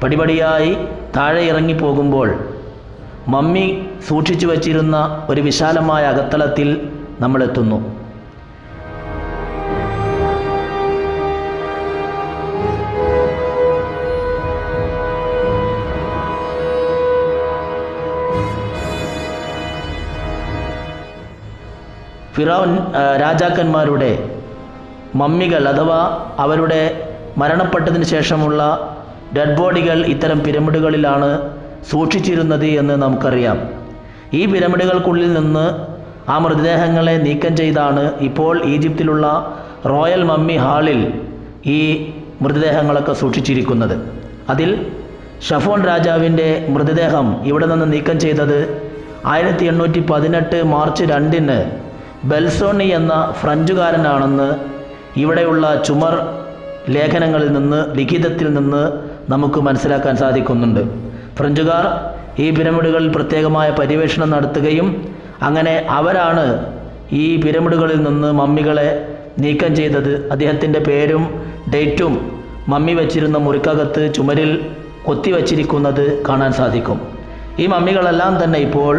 പടിപടിയായി താഴെ ഇറങ്ങി പോകുമ്പോൾ മമ്മി സൂക്ഷിച്ചു വച്ചിരുന്ന ഒരു വിശാലമായ അകത്തളത്തിൽ നമ്മളെത്തുന്നു. ഫിറഔൻ രാജാക്കന്മാരുടെ മമ്മികൾ അഥവാ അവരുടെ മരണപ്പെട്ടതിന് ശേഷമുള്ള ഡെഡ് ബോഡികൾ ഇത്തരം പിരമിഡുകളിലാണ് സൂക്ഷിച്ചിരുന്നത് എന്ന് നമുക്കറിയാം. ഈ പിരമിഡുകൾക്കുള്ളിൽ നിന്ന് ആ മൃതദേഹങ്ങളെ നീക്കം ചെയ്താണ് ഇപ്പോൾ ഈജിപ്തിലുള്ള റോയൽ മമ്മി ഹാളിൽ ഈ മൃതദേഹങ്ങളൊക്കെ സൂക്ഷിച്ചിരിക്കുന്നത്. അതിൽ ഷഫോൺ രാജാവിൻ്റെ മൃതദേഹം ഇവിടെ നിന്ന് നീക്കം ചെയ്തത് 1818 മാർച്ച് 2 ബെൽസോണി എന്ന ഫ്രഞ്ചുകാരനാണെന്ന് ഇവിടെയുള്ള ചുമർ ലേഖനങ്ങളിൽ നിന്ന്, ലിഖിതത്തിൽ നിന്ന് നമുക്ക് മനസ്സിലാക്കാൻ സാധിക്കുന്നുണ്ട്. ഫ്രഞ്ചുകാർ ഈ പിരമിഡുകളിൽ പ്രത്യേകമായ പര്യവേഷണം നടത്തുകയും അങ്ങനെ അവരാണ് ഈ പിരമിഡുകളിൽ നിന്ന് മമ്മികളെ നീക്കം ചെയ്തത്. അദ്ദേഹത്തിൻ്റെ പേരും ഡേറ്റും മമ്മി വച്ചിരുന്ന മുറിക്കകത്ത് ചുമരിൽ കൊത്തിവച്ചിരിക്കുന്നത് കാണാൻ സാധിക്കും. ഈ മമ്മികളെല്ലാം തന്നെ ഇപ്പോൾ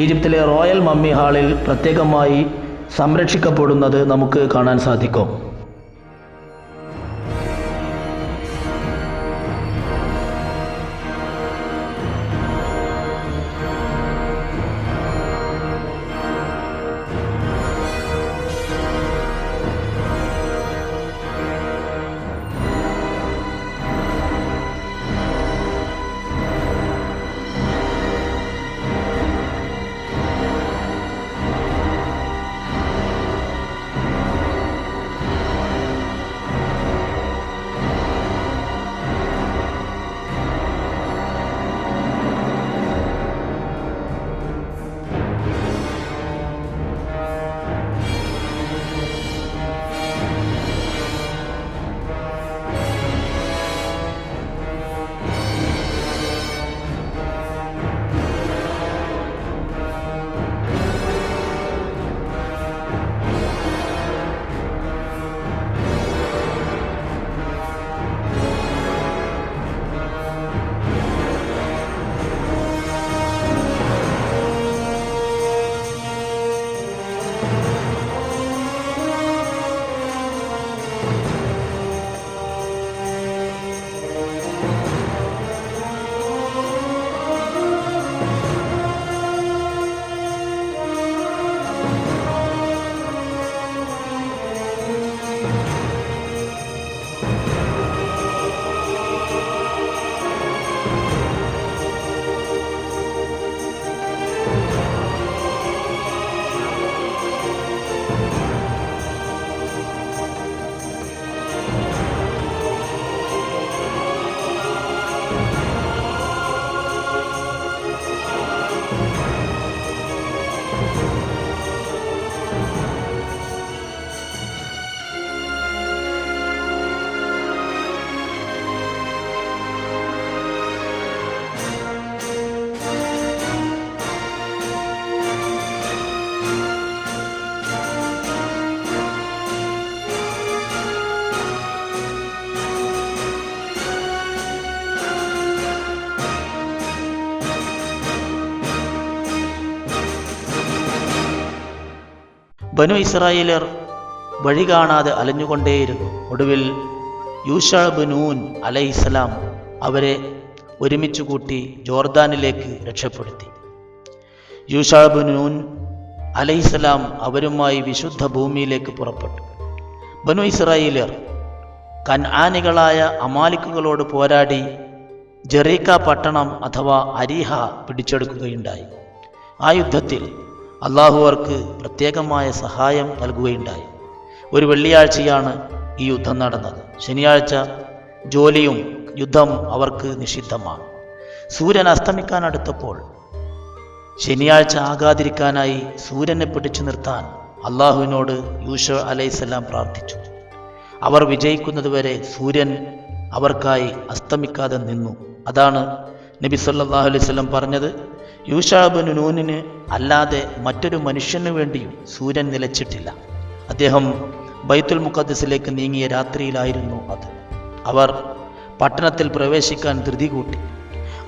ഈജിപ്തിലെ റോയൽ മമ്മി ഹാളിൽ പ്രത്യേകമായി സംരക്ഷിക്കപ്പെടുന്നത് നമുക്ക് കാണാൻ സാധിക്കും. ബനു ഇസ്രായേലർ വഴി കാണാതെ അലഞ്ഞുകൊണ്ടേയിരുന്നു. ഒടുവിൽ യൂശാ ബിൻ നൂൻ അലൈഹിസ്സലാം അവരെ ഒരുമിച്ച് കൂട്ടി ജോർദാനിലേക്ക് രക്ഷപ്പെടുത്തി. യൂശാ ബിൻ നൂൻ അലൈഹിസ്സലാം അവരുമായി വിശുദ്ധ ഭൂമിയിലേക്ക് പുറപ്പെട്ടു. ബനു ഇസ്രായേലർ കൻആനികളായ അമാലിക്കുകളോട് പോരാടി ജെറീക്ക പട്ടണം അഥവാ അരീഹ പിടിച്ചെടുക്കുകയുണ്ടായി. ആ യുദ്ധത്തിൽ അള്ളാഹു അവർക്ക് പ്രത്യേകമായ സഹായം നൽകുകയുണ്ടായി. ഒരു വെള്ളിയാഴ്ചയാണ് ഈ യുദ്ധം നടന്നത്. ശനിയാഴ്ച ജോലിയും യുദ്ധം അവർക്ക് നിഷിദ്ധമാണ്. സൂര്യൻ അസ്തമിക്കാനടുത്തപ്പോൾ ശനിയാഴ്ച ആകാതിരിക്കാനായി സൂര്യനെ പിടിച്ചു നിർത്താൻ അള്ളാഹുവിനോട് യൂശാ അലൈഹിസ്സലാം പ്രാർത്ഥിച്ചു. അവർ വിജയിക്കുന്നതുവരെ സൂര്യൻ അവർക്കായി അസ്തമിക്കാതെ നിന്നു. അതാണ് നബി സല്ലല്ലാഹു അലൈഹി വസല്ലം പറഞ്ഞത്, യൂശാ ബിൻ നൂനിന് അല്ലാതെ മറ്റൊരു മനുഷ്യനു വേണ്ടിയും സൂര്യൻ നിലച്ചിട്ടില്ല. അദ്ദേഹം ബൈത്തുൽ മുഖദ്ദസിലേക്ക് നീങ്ങിയ രാത്രിയിലായിരുന്നു അത്. അവർ പട്ടണത്തിൽ പ്രവേശിക്കാൻ ധൃതി കൂട്ടി.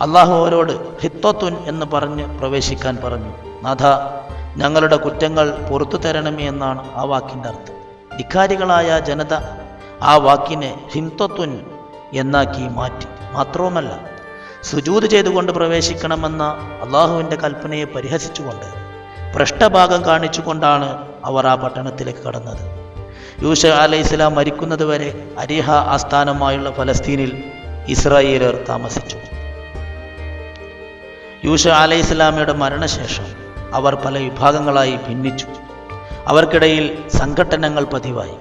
അള്ളാഹു അവരോട് ഹിത്തോത്തുൻ എന്ന് പറഞ്ഞ് പ്രവേശിക്കാൻ പറഞ്ഞു. നാഥ, ഞങ്ങളുടെ കുറ്റങ്ങൾ പുറത്തു തരണമേ എന്നാണ് ആ വാക്കിൻ്റെ അർത്ഥം. ധിക്കാരികളായ ജനത ആ വാക്കിനെ ഹിന്തത്തുൻ എന്നാക്കി മാറ്റി. മാത്രവുമല്ല, സുജൂദ് ചെയ്തുകൊണ്ട് പ്രവേശിക്കണമെന്ന അള്ളാഹുവിൻ്റെ കൽപ്പനയെ പരിഹസിച്ചുകൊണ്ട് പൃഷ്ഠഭാഗം കാണിച്ചുകൊണ്ടാണ് അവർ ആ പട്ടണത്തിലേക്ക് കടന്നത്. യൂശ അലൈഹിസ്സലാം മരിക്കുന്നത് വരെ അരിഹ ആസ്ഥാനമായുള്ള ഫലസ്തീനിൽ ഇസ്രായേലർ താമസിച്ചു. യൂശ അലൈഹിസ്സലാമയുടെ മരണശേഷം അവർ പല വിഭാഗങ്ങളായി ഭിന്നിച്ചു. അവർക്കിടയിൽ സംഘട്ടനങ്ങൾ പതിവായി.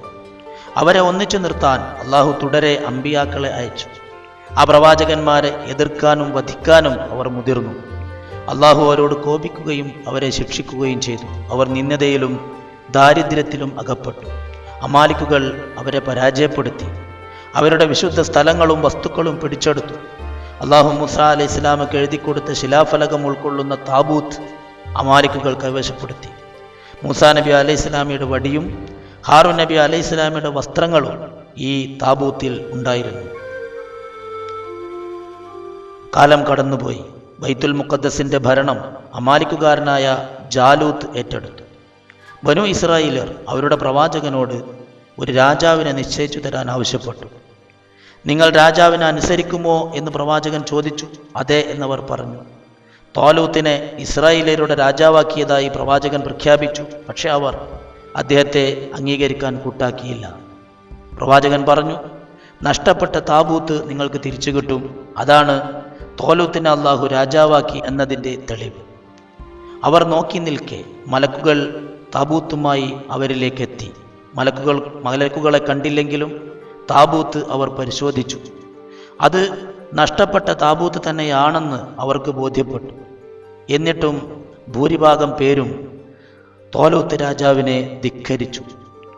അവരെ ഒന്നിച്ചു നിർത്താൻ അള്ളാഹു തുടരെ അമ്പിയാക്കളെ അയച്ചു. ആ പ്രവാചകന്മാരെ എതിർക്കാനും വധിക്കാനും അവർ മുതിർന്നു. അള്ളാഹു അവരോട് കോപിക്കുകയും അവരെ ശിക്ഷിക്കുകയും ചെയ്തു. അവർ നിന്ദതയിലും ദാരിദ്ര്യത്തിലും അകപ്പെട്ടു. അമാലിക്കുകൾ അവരെ പരാജയപ്പെടുത്തി. അവരുടെ വിശുദ്ധ സ്ഥലങ്ങളും വസ്തുക്കളും പിടിച്ചെടുത്തു. അള്ളാഹു മൂസ അലൈഹി ഇസ്ലാമക്ക് എഴുതിക്കൊടുത്ത ശിലാഫലകം ഉൾക്കൊള്ളുന്ന താബൂത്ത് അമാലിക്കുകൾ കൈവശപ്പെടുത്തി. മൂസാ നബി അലൈഹി ഇസ്ലാമിയുടെ വടിയും ഹാറൂൻ നബി അലൈഹി ഇസ്ലാമിയുടെ വസ്ത്രങ്ങളും ഈ താബൂത്തിൽ ഉണ്ടായിരുന്നു. കാലം കടന്നുപോയി. ബൈത്തുൽ മുഖദ്ദസിന്റെ ഭരണം അമാലിക്കുകാരനായ ജാലൂത്ത് ഏറ്റെടുത്തു. ബനു ഇസ്രായേലർ അവരുടെ പ്രവാചകനോട് ഒരു രാജാവിനെ നിശ്ചയിച്ചു തരാൻ ആവശ്യപ്പെട്ടു. നിങ്ങൾ രാജാവിനെ അനുസരിക്കുമോ എന്ന് പ്രവാചകൻ ചോദിച്ചു. അതെ എന്നവർ പറഞ്ഞു. താലൂത്തിനെ ഇസ്രായേലരുടെ രാജാവാക്കിയതായി പ്രവാചകൻ പ്രഖ്യാപിച്ചു. പക്ഷെ അവർ അദ്ദേഹത്തെ അംഗീകരിക്കാൻ കൂട്ടാക്കിയില്ല. പ്രവാചകൻ പറഞ്ഞു, നഷ്ടപ്പെട്ട താബൂത്ത് നിങ്ങൾക്ക് തിരിച്ചു കിട്ടും. അതാണ് താലൂത്തിനെ അള്ളാഹു രാജാവാക്കി എന്നതിൻ്റെ തെളിവ്. അവർ നോക്കി നിൽക്കെ മലക്കുകൾ താബൂത്തുമായി അവരിലേക്ക് എത്തി. മലക്കുകളെ കണ്ടില്ലെങ്കിലും താബൂത്ത് അവർ പരിശോധിച്ചു. അത് നഷ്ടപ്പെട്ട താബൂത്ത് തന്നെയാണെന്ന് അവർക്ക് ബോധ്യപ്പെട്ടു. എന്നിട്ടും ഭൂരിഭാഗം പേരും താലൂത്ത് രാജാവിനെ ധിക്കരിച്ചു.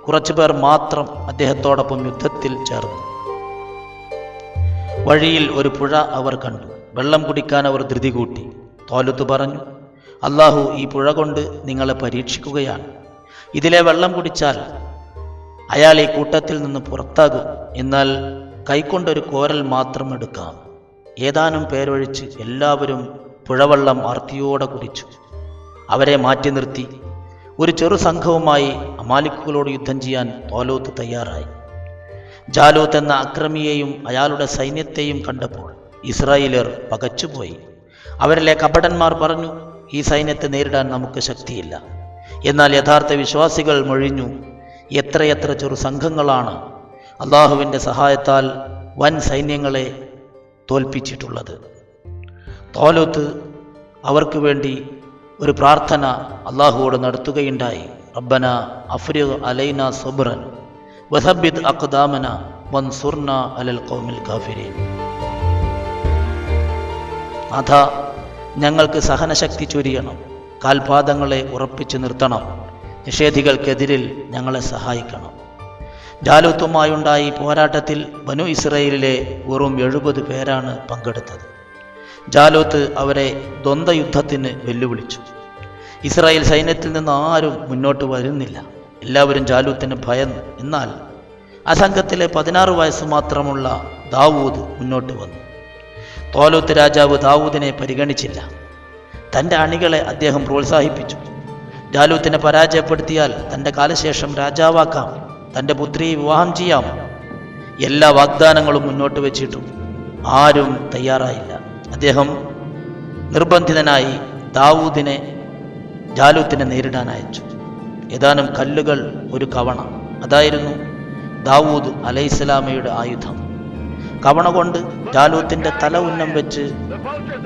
കുറച്ചുപേർ മാത്രം അദ്ദേഹത്തോടൊപ്പം യുദ്ധത്തിൽ ചേർന്നു. വഴിയിൽ ഒരു പുഴ അവർ കണ്ടു. വെള്ളം കുടിക്കാൻ അവർ ധൃതി കൂട്ടി. താലൂത്ത് പറഞ്ഞു, അള്ളാഹു ഈ പുഴ കൊണ്ട് നിങ്ങളെ പരീക്ഷിക്കുകയാണ്. ഇതിലെ വെള്ളം കുടിച്ചാൽ അയാൾ ഈ കൂട്ടത്തിൽ നിന്ന് പുറത്താകും. എന്നാൽ കൈക്കൊണ്ടൊരു കോരൽ മാത്രം എടുക്കാം. ഏതാനും പേരൊഴിച്ച് എല്ലാവരും പുഴവെള്ളം ആർത്തിയോടെ കുടിച്ചു. അവരെ മാറ്റി നിർത്തി ഒരു ചെറു സംഘവുമായി അമാലിക്കുകളോട് യുദ്ധം ചെയ്യാൻ താലൂത്ത് തയ്യാറായി. ജാലൂത്ത് എന്ന അക്രമിയെയും അയാളുടെ സൈന്യത്തെയും കണ്ടപ്പോൾ ഇസ്രായേലർ പകച്ചുപോയി. അവരിലെ കപടന്മാർ പറഞ്ഞു, ഈ സൈന്യത്തെ നേരിടാൻ നമുക്ക് ശക്തിയില്ല. എന്നാൽ യഥാർത്ഥ വിശ്വാസികൾ മൊഴിഞ്ഞു, എത്രയെത്ര ചെറു സംഘങ്ങളാണ് അള്ളാഹുവിൻ്റെ സഹായത്താൽ വൻ സൈന്യങ്ങളെ തോൽപ്പിച്ചിട്ടുള്ളത്. താലൂത്ത് അവർക്ക് വേണ്ടി ഒരു പ്രാർത്ഥന അള്ളാഹുവോട് നടത്തുകയുണ്ടായി. റബ്ബന അഫ്രിഗ് അലൈന സബ്റൻ വസബ്ബിത് അഖ്ദാമന വൻസുർന അലൽ ഖൗമിൽ കാഫിരീൻ. നാഥ, ഞങ്ങൾക്ക് സഹനശക്തി ചൊരിയണം. കാൽപാദങ്ങളെ ഉറപ്പിച്ചു നിർത്തണം. നിഷേധികൾക്കെതിരിൽ ഞങ്ങളെ സഹായിക്കണം. ജാലൂത്തുമായുണ്ടായ ഈ പോരാട്ടത്തിൽ ബനു ഇസ്രായേലിലെ വെറും 70 പേരാണ് പങ്കെടുത്തത്. ജാലൂത്ത് അവരെ ദ്വന്ദ്വയുദ്ധത്തിന് വെല്ലുവിളിച്ചു. ഇസ്രായേൽ സൈന്യത്തിൽ നിന്ന് ആരും മുന്നോട്ട് വരുന്നില്ല. എല്ലാവരും ജാലൂത്തിന് ഭയന്നു. എന്നാൽ ആ സംഘത്തിലെ 16 വയസ്സ് മാത്രമുള്ള ദാവൂദ് മുന്നോട്ട് വന്നു. താലൂത്ത് രാജാവ് ദാവൂദിനെ പരിഗണിച്ചില്ല. തൻ്റെ അണികളെ അദ്ദേഹം പ്രോത്സാഹിപ്പിച്ചു. ജാലൂത്തിനെ പരാജയപ്പെടുത്തിയാൽ തൻ്റെ കാലശേഷം രാജാവാക്കാം, തൻ്റെ പുത്രിയെ വിവാഹം ചെയ്യാം. എല്ലാ വാഗ്ദാനങ്ങളും മുന്നോട്ട് വെച്ചിട്ടും ആരും തയ്യാറായില്ല. അദ്ദേഹം നിർബന്ധിതനായി ദാവൂദിനെ ജാലൂത്തിനെ നേരിടാൻ അയച്ചു. ഏതാനും കല്ലുകൾ, ഒരു കവണ, അതായിരുന്നു ദാവൂദ് അലൈഹിസ്സലാമയുടെ ആയുധം. കവണ കൊണ്ട് ജാലൂത്തിൻ്റെ തല ഉന്നം വെച്ച്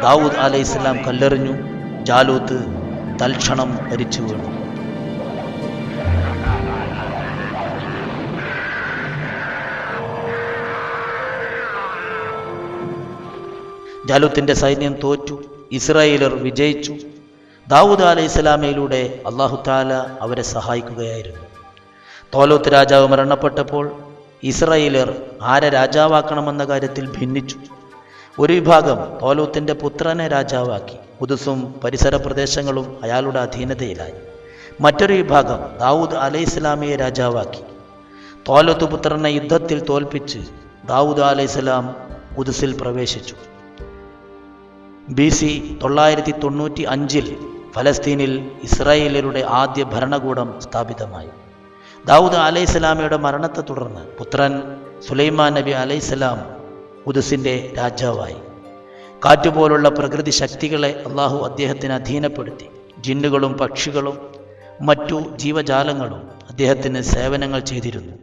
ദാവൂദ് അലൈഹിസ്സലാം കല്ലെറിഞ്ഞു. ജാലൂത്ത് തൽക്ഷണം മരിച്ചു വീണു. ജാലൂത്തിൻ്റെ സൈന്യം തോറ്റു. ഇസ്രായേലർ വിജയിച്ചു. ദാവൂദ് അലൈഹിസ്സലാമയിലൂടെ അല്ലാഹു തആല അവരെ സഹായിക്കുകയായിരുന്നു. താലൂത്ത് രാജാവ് മരണപ്പെട്ടപ്പോൾ ഇസ്രായേലർ ആരെ രാജാവാക്കണമെന്ന കാര്യത്തിൽ ഭിന്നിച്ചു. ഒരു വിഭാഗം താലൂത്തിൻ്റെ പുത്രനെ രാജാവാക്കി. ഖുദ്സും പരിസര പ്രദേശങ്ങളും അയാളുടെ അധീനതയിലായി. മറ്റൊരു വിഭാഗം ദാവൂദ് അലൈഹിസ്സലാമയെ രാജാവാക്കി. താലൂത്ത് പുത്രനെ യുദ്ധത്തിൽ തോൽപ്പിച്ച് ദാവൂദ് അലൈഹിസ്സലാം ഖുദ്സിൽ പ്രവേശിച്ചു. BC 995 ഫലസ്തീനിൽ ഇസ്രായേലരുടെ ആദ്യ ഭരണകൂടം സ്ഥാപിതമായി. ദാവൂദ് അലൈഹിസ്സലാമയുടെ മരണത്തെ തുടർന്ന് പുത്രൻ സുലൈമാൻ നബി അലൈഹിസ്സലാം ഖുദ്സിൻ്റെ രാജാവായി. കാറ്റുപോലുള്ള പ്രകൃതി ശക്തികളെ അള്ളാഹു അദ്ദേഹത്തിന് അധീനപ്പെടുത്തി. ജിന്നുകളും പക്ഷികളും മറ്റു ജീവജാലങ്ങളും അദ്ദേഹത്തിന് സേവനങ്ങൾ ചെയ്തിരുന്നു.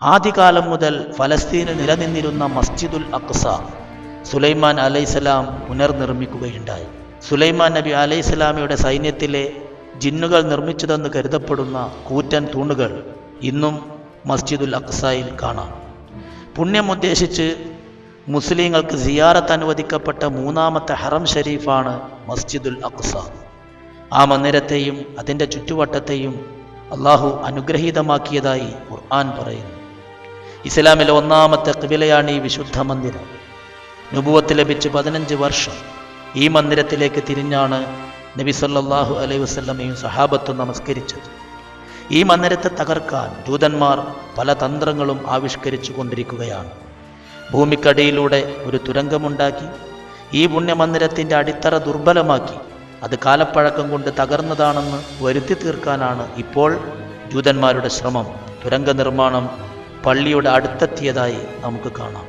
ആദ്യകാലം മുതൽ ഫലസ്തീനിൽ നിലനിന്നിരുന്ന മസ്ജിദുൽ അഖ്സ സുലൈമാൻ അലൈഹിസ്സലാം പുനർനിർമ്മിക്കുകയുണ്ടായി. സുലൈമാൻ നബി അലൈഹിസ്സലാമയുടെ സൈന്യത്തിലെ ജിന്നുകൾ നിർമ്മിച്ചതെന്ന് കരുതപ്പെടുന്ന കൂറ്റൻ തൂണുകൾ ഇന്നും മസ്ജിദുൽ അഖ്സയിൽ കാണാം. പുണ്യമുദ്ദേശിച്ച് മുസ്ലിങ്ങൾക്ക് സിയാറത്ത് അനുവദിക്കപ്പെട്ട മൂന്നാമത്തെ ഹറം ഷരീഫാണ് മസ്ജിദുൽ അഖ്സ. ആ മന്ദിരത്തെയും അതിൻ്റെ ചുറ്റുവട്ടത്തെയും അള്ളാഹു അനുഗ്രഹീതമാക്കിയതായി ഖുർആൻ പറയുന്നു. ഇസ്ലാമിലെ ഒന്നാമത്തെ ഖിബിലയാണ് ഈ വിശുദ്ധ മന്ദിരം. നുബുവത്ത് ലഭിച്ച് 15 വർഷം ഈ മന്ദിരത്തിലേക്ക് തിരിഞ്ഞാണ് നബി സല്ലല്ലാഹു അലൈഹി വസല്ലമയും സഹാബത്തും നമസ്കരിച്ചത്. ഈ മന്ദിരത്തെ തകർക്കാൻ ജൂതന്മാർ പല തന്ത്രങ്ങളും ആവിഷ്കരിച്ചു കൊണ്ടിരിക്കുകയാണ്. ഭൂമിക്കടിയിലൂടെ ഒരു തുരങ്കമുണ്ടാക്കി ഈ പുണ്യമന്ദിരത്തിൻ്റെ അടിത്തറ ദുർബലമാക്കി അത് കാലപ്പഴക്കം കൊണ്ട് തകർന്നതാണെന്ന് വരുത്തി തീർക്കാനാണ് ഇപ്പോൾ ജൂതന്മാരുടെ ശ്രമം. തുരങ്ക നിർമ്മാണം പള്ളിയുടെ അടുത്തെത്തിയതായി നമുക്ക് കാണാം.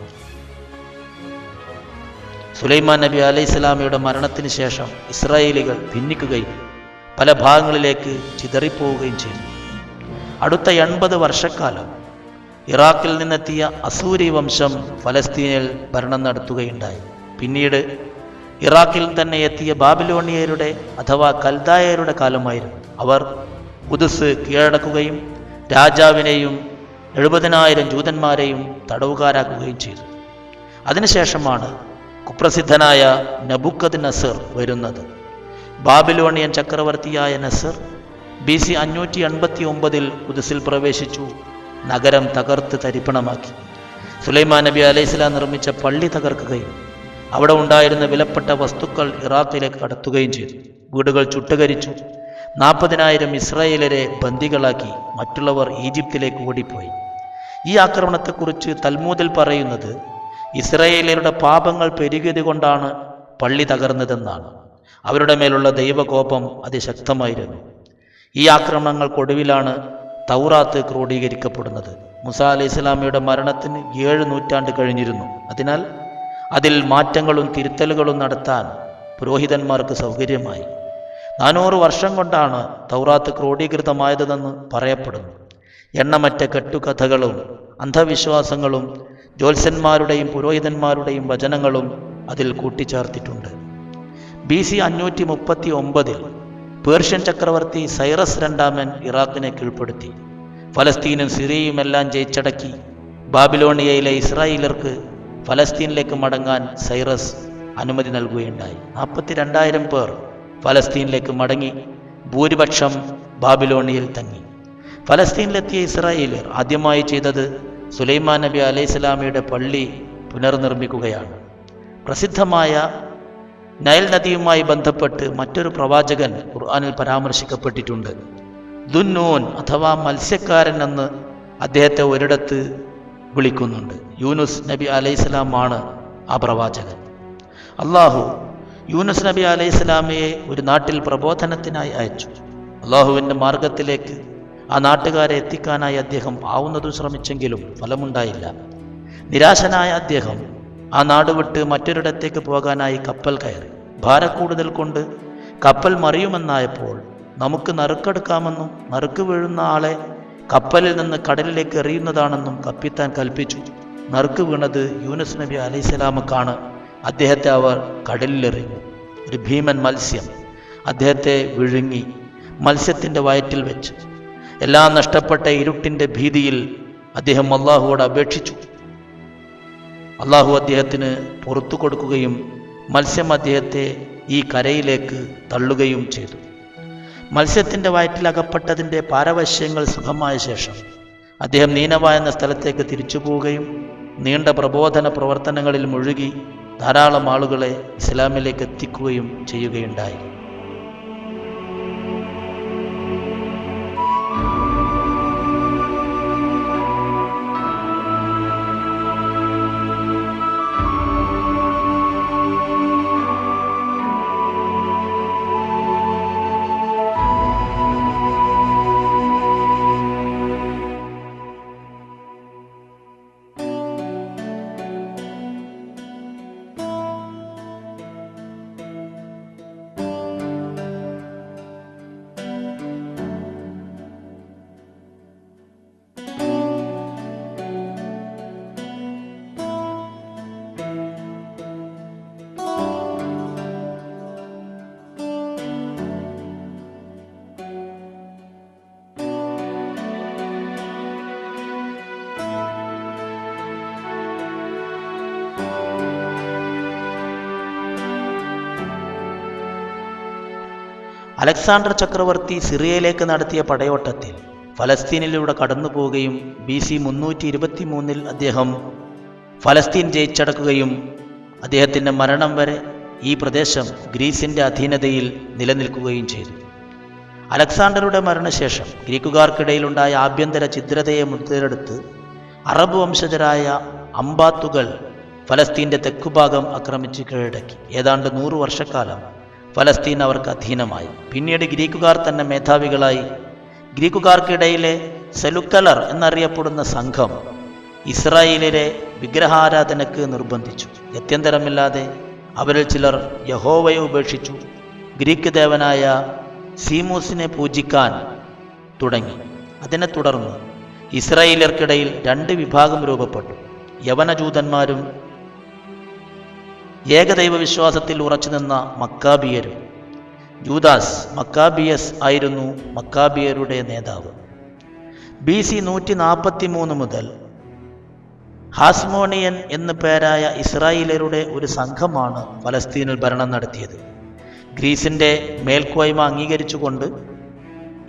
സുലൈമാൻ നബി അലൈഹിസ്സലാമയുടെ മരണത്തിന് ശേഷം ഇസ്രായേലികൾ ഭിന്നിക്കുകയും പല ഭാഗങ്ങളിലേക്ക് ചിതറിപ്പോവുകയും ചെയ്തു. അടുത്ത 80 വർഷക്കാലം ഇറാഖിൽ നിന്നെത്തിയ അസൂരി വംശം ഫലസ്തീനിൽ ഭരണം നടത്തുകയുണ്ടായി. പിന്നീട് ഇറാഖിൽ തന്നെ എത്തിയ ബാബിലോണിയരുടെ അഥവാ കൽദായരുടെ കാലമായിരുന്നു. അവർ ഖുദ്സ് കീഴടക്കുകയും രാജാവിനെയും 70,000 ജൂതന്മാരെയും തടവുകാരാക്കുകയും ചെയ്തു. അതിനുശേഷമാണ് കുപ്രസിദ്ധനായ നബുക്കദ്നസർ വരുന്നത്. ബാബിലോണിയൻ ചക്രവർത്തിയായ നസർ BC 589 ഖുദ്സിൽ പ്രവേശിച്ചു. നഗരം തകർത്ത് തരിപ്പണമാക്കി. സുലൈമാൻ നബി അലൈഹിസ്സലാം നിർമ്മിച്ച പള്ളി തകർക്കുകയും അവിടെ ഉണ്ടായിരുന്ന വിലപ്പെട്ട വസ്തുക്കൾ ഇറാഖിലേക്ക് കടത്തുകയും ചെയ്തു. വീടുകൾ ചുട്ടുകരിച്ചു. 40,000 ഇസ്രായേലരെ ബന്ദികളാക്കി. മറ്റുള്ളവർ ഈജിപ്തിലേക്ക് ഓടിപ്പോയി. ഈ ആക്രമണത്തെക്കുറിച്ച് തൽമൂദിൽ പറയുന്നത് ഇസ്രായേലരുടെ പാപങ്ങൾ പെരുകിയത് കൊണ്ടാണ് പള്ളി തകർന്നതെന്നാണ്. അവരുടെ മേലുള്ള ദൈവകോപം അതിശക്തമായിരുന്നു. ഈ ആക്രമണങ്ങൾക്കൊടുവിലാണ് തൗറാത്ത് ക്രോഡീകരിക്കപ്പെടുന്നത്. മൂസാ അലൈഹി സ്വലാമയുടെ മരണത്തിന് 7 നൂറ്റാണ്ട് കഴിഞ്ഞിരുന്നു. അതിനാൽ അതിൽ മാറ്റങ്ങളും തിരുത്തലുകളും നടത്താൻ പുരോഹിതന്മാർക്ക് സൗകര്യമായി. 400 വർഷം കൊണ്ടാണ് തൗറാത്ത് ക്രോഡീകൃതമായതെന്ന് പറയപ്പെടുന്നു. എണ്ണമറ്റ കെട്ടുകഥകളും അന്ധവിശ്വാസങ്ങളും ജ്യോത്സ്യന്മാരുടെയും പുരോഹിതന്മാരുടെയും വചനങ്ങളും അതിൽ കൂട്ടിച്ചേർത്തിട്ടുണ്ട്. BC 539 പേർഷ്യൻ ചക്രവർത്തി സൈറസ് രണ്ടാമൻ ഇറാഖിനെ കീഴ്പ്പെടുത്തി. ഫലസ്തീനും സിറിയയുമെല്ലാം ജയിച്ചടക്കി. ബാബിലോണിയയിലെ ഇസ്രായേലർക്ക് ഫലസ്തീനിലേക്ക് മടങ്ങാൻ സൈറസ് അനുമതി നൽകുകയുണ്ടായി. 42,000 പേർ ഫലസ്തീനിലേക്ക് മടങ്ങി. ഭൂരിപക്ഷം ബാബിലോണിയയിൽ തങ്ങി. ഫലസ്തീനിലെത്തിയ ഇസ്രായേലർ ആദ്യമായി ചെയ്തത് സുലൈമാൻ നബി അലൈഹിസ്സലാമയുടെ പള്ളി പുനർനിർമ്മിക്കുകയാണ്. പ്രസിദ്ധമായ നൈൽ നദിയുമായി ബന്ധപ്പെട്ട് മറ്റൊരു പ്രവാചകൻ ഖുർആനിൽ പരാമർശിക്കപ്പെട്ടിട്ടുണ്ട്. ദുന്നൂൻ അഥവാ മത്സ്യക്കാരൻ എന്ന് അദ്ദേഹത്തെ ഒരിടത്ത് വിളിക്കുന്നുണ്ട്. യൂനുസ് നബി അലൈഹിസ്സലാമാണ് ആ പ്രവാചകൻ. അള്ളാഹു യൂനുസ് നബി അലൈഹിസ്സലാമയെ ഒരു നാട്ടിൽ പ്രബോധനത്തിനായി അയച്ചു. അള്ളാഹുവിൻ്റെ മാർഗത്തിലേക്ക് ആ നാട്ടുകാരെ എത്തിക്കാനായി അദ്ദേഹം ആവുന്നതും ശ്രമിച്ചെങ്കിലും ഫലമുണ്ടായില്ല. നിരാശനായ അദ്ദേഹം ആ നാട് വിട്ട് മറ്റൊരിടത്തേക്ക് പോകാനായി കപ്പൽ കയറി. ഭാരക്കൂടുതൽ കൊണ്ട് കപ്പൽ മറിയുമെന്നായപ്പോൾ നമുക്ക് നറുക്കെടുക്കാമെന്നും നറുക്ക് വീഴുന്ന ആളെ കപ്പലിൽ നിന്ന് കടലിലേക്ക് എറിയുന്നതാണെന്നും കപ്പിത്താൻ കൽപ്പിച്ചു. നറുക്ക് വീണത് യൂനുസ് നബി അലൈഹിസ്സലാമക്കാണ്. അദ്ദേഹത്തെ അവർ കടലിലെറിഞ്ഞു. ഒരു ഭീമൻ മത്സ്യം അദ്ദേഹത്തെ വിഴുങ്ങി മത്സ്യത്തിൻ്റെ വയറ്റിൽ വെച്ച്. എല്ലാം നഷ്ടപ്പെട്ട ഇരുട്ടിൻ്റെ ഭീതിയിൽ അദ്ദേഹം അള്ളാഹുവോട് അപേക്ഷിച്ചു. അള്ളാഹു അദ്ദേഹത്തിന് പുറത്തു കൊടുക്കുകയും മത്സ്യം അദ്ദേഹത്തെ ഈ കരയിലേക്ക് തള്ളുകയും ചെയ്തു. മത്സ്യത്തിൻ്റെ വയറ്റിൽ അകപ്പെട്ടതിൻ്റെ പാരവശ്യങ്ങൾ സുഖമായ ശേഷം അദ്ദേഹം നീനവ എന്ന സ്ഥലത്തേക്ക് തിരിച്ചു പോവുകയും നീണ്ട പ്രബോധന പ്രവർത്തനങ്ങളിൽ മുഴുകി ധാരാളം ആളുകളെ ഇസ്ലാമിലേക്ക് എത്തിക്കുകയും ചെയ്യുകയുണ്ടായി. അലക്സാണ്ടർ ചക്രവർത്തി സിറിയയിലേക്ക് നടത്തിയ പടയോട്ടത്തിൽ ഫലസ്തീനിലൂടെ കടന്നു പോവുകയും BC 323 അദ്ദേഹം ഫലസ്തീൻ ജയിച്ചടക്കുകയും അദ്ദേഹത്തിൻ്റെ മരണം വരെ ഈ പ്രദേശം ഗ്രീസിൻ്റെ അധീനതയിൽ നിലനിൽക്കുകയും ചെയ്തു. അലക്സാണ്ടറുടെ മരണശേഷം ഗ്രീക്കുകാർക്കിടയിലുണ്ടായ ആഭ്യന്തര ഛിദ്രതയെ മുതലെടുത്ത് അറബ് വംശജരായ അമ്പാത്തുകൾ ഫലസ്തീൻ്റെ തെക്കുഭാഗം ആക്രമിച്ച് കീഴടക്കി. ഏതാണ്ട് 100 വർഷക്കാലം ഫലസ്തീൻ അവർക്ക് അധീനമായി. പിന്നീട് ഗ്രീക്കുകാർ തന്നെ മേധാവികളായി. ഗ്രീക്കുകാർക്കിടയിലെ സെലുക്കലർ എന്നറിയപ്പെടുന്ന സംഘം ഇസ്രായേലിലെ വിഗ്രഹാരാധനയ്ക്ക് നിർബന്ധിച്ചു. ഗത്യന്തരമില്ലാതെ അവരിൽ ചിലർ യഹോവയെ ഉപേക്ഷിച്ചു ഗ്രീക്ക് ദേവനായ സീമൂസിനെ പൂജിക്കാൻ തുടങ്ങി. അതിനെ തുടർന്ന് ഇസ്രായേലിയർക്കിടയിൽ 2 വിഭാഗം രൂപപ്പെട്ടു. യവനജൂതന്മാരും ഏകദൈവ വിശ്വാസത്തിൽ ഉറച്ചുനിന്ന മക്കാബിയരും. ജൂദാസ് മക്കാബിയസ് ആയിരുന്നു മക്കാബിയരുടെ നേതാവ്. BC 143 മുതൽ ഹാസ്മോണിയൻ എന്നു പേരായ ഇസ്രായേലിയരുടെ ഒരു സംഘമാണ് ഫലസ്തീനിൽ ഭരണം നടത്തിയത്. ഗ്രീസിൻ്റെ മേൽക്കോയ്മ അംഗീകരിച്ചുകൊണ്ട്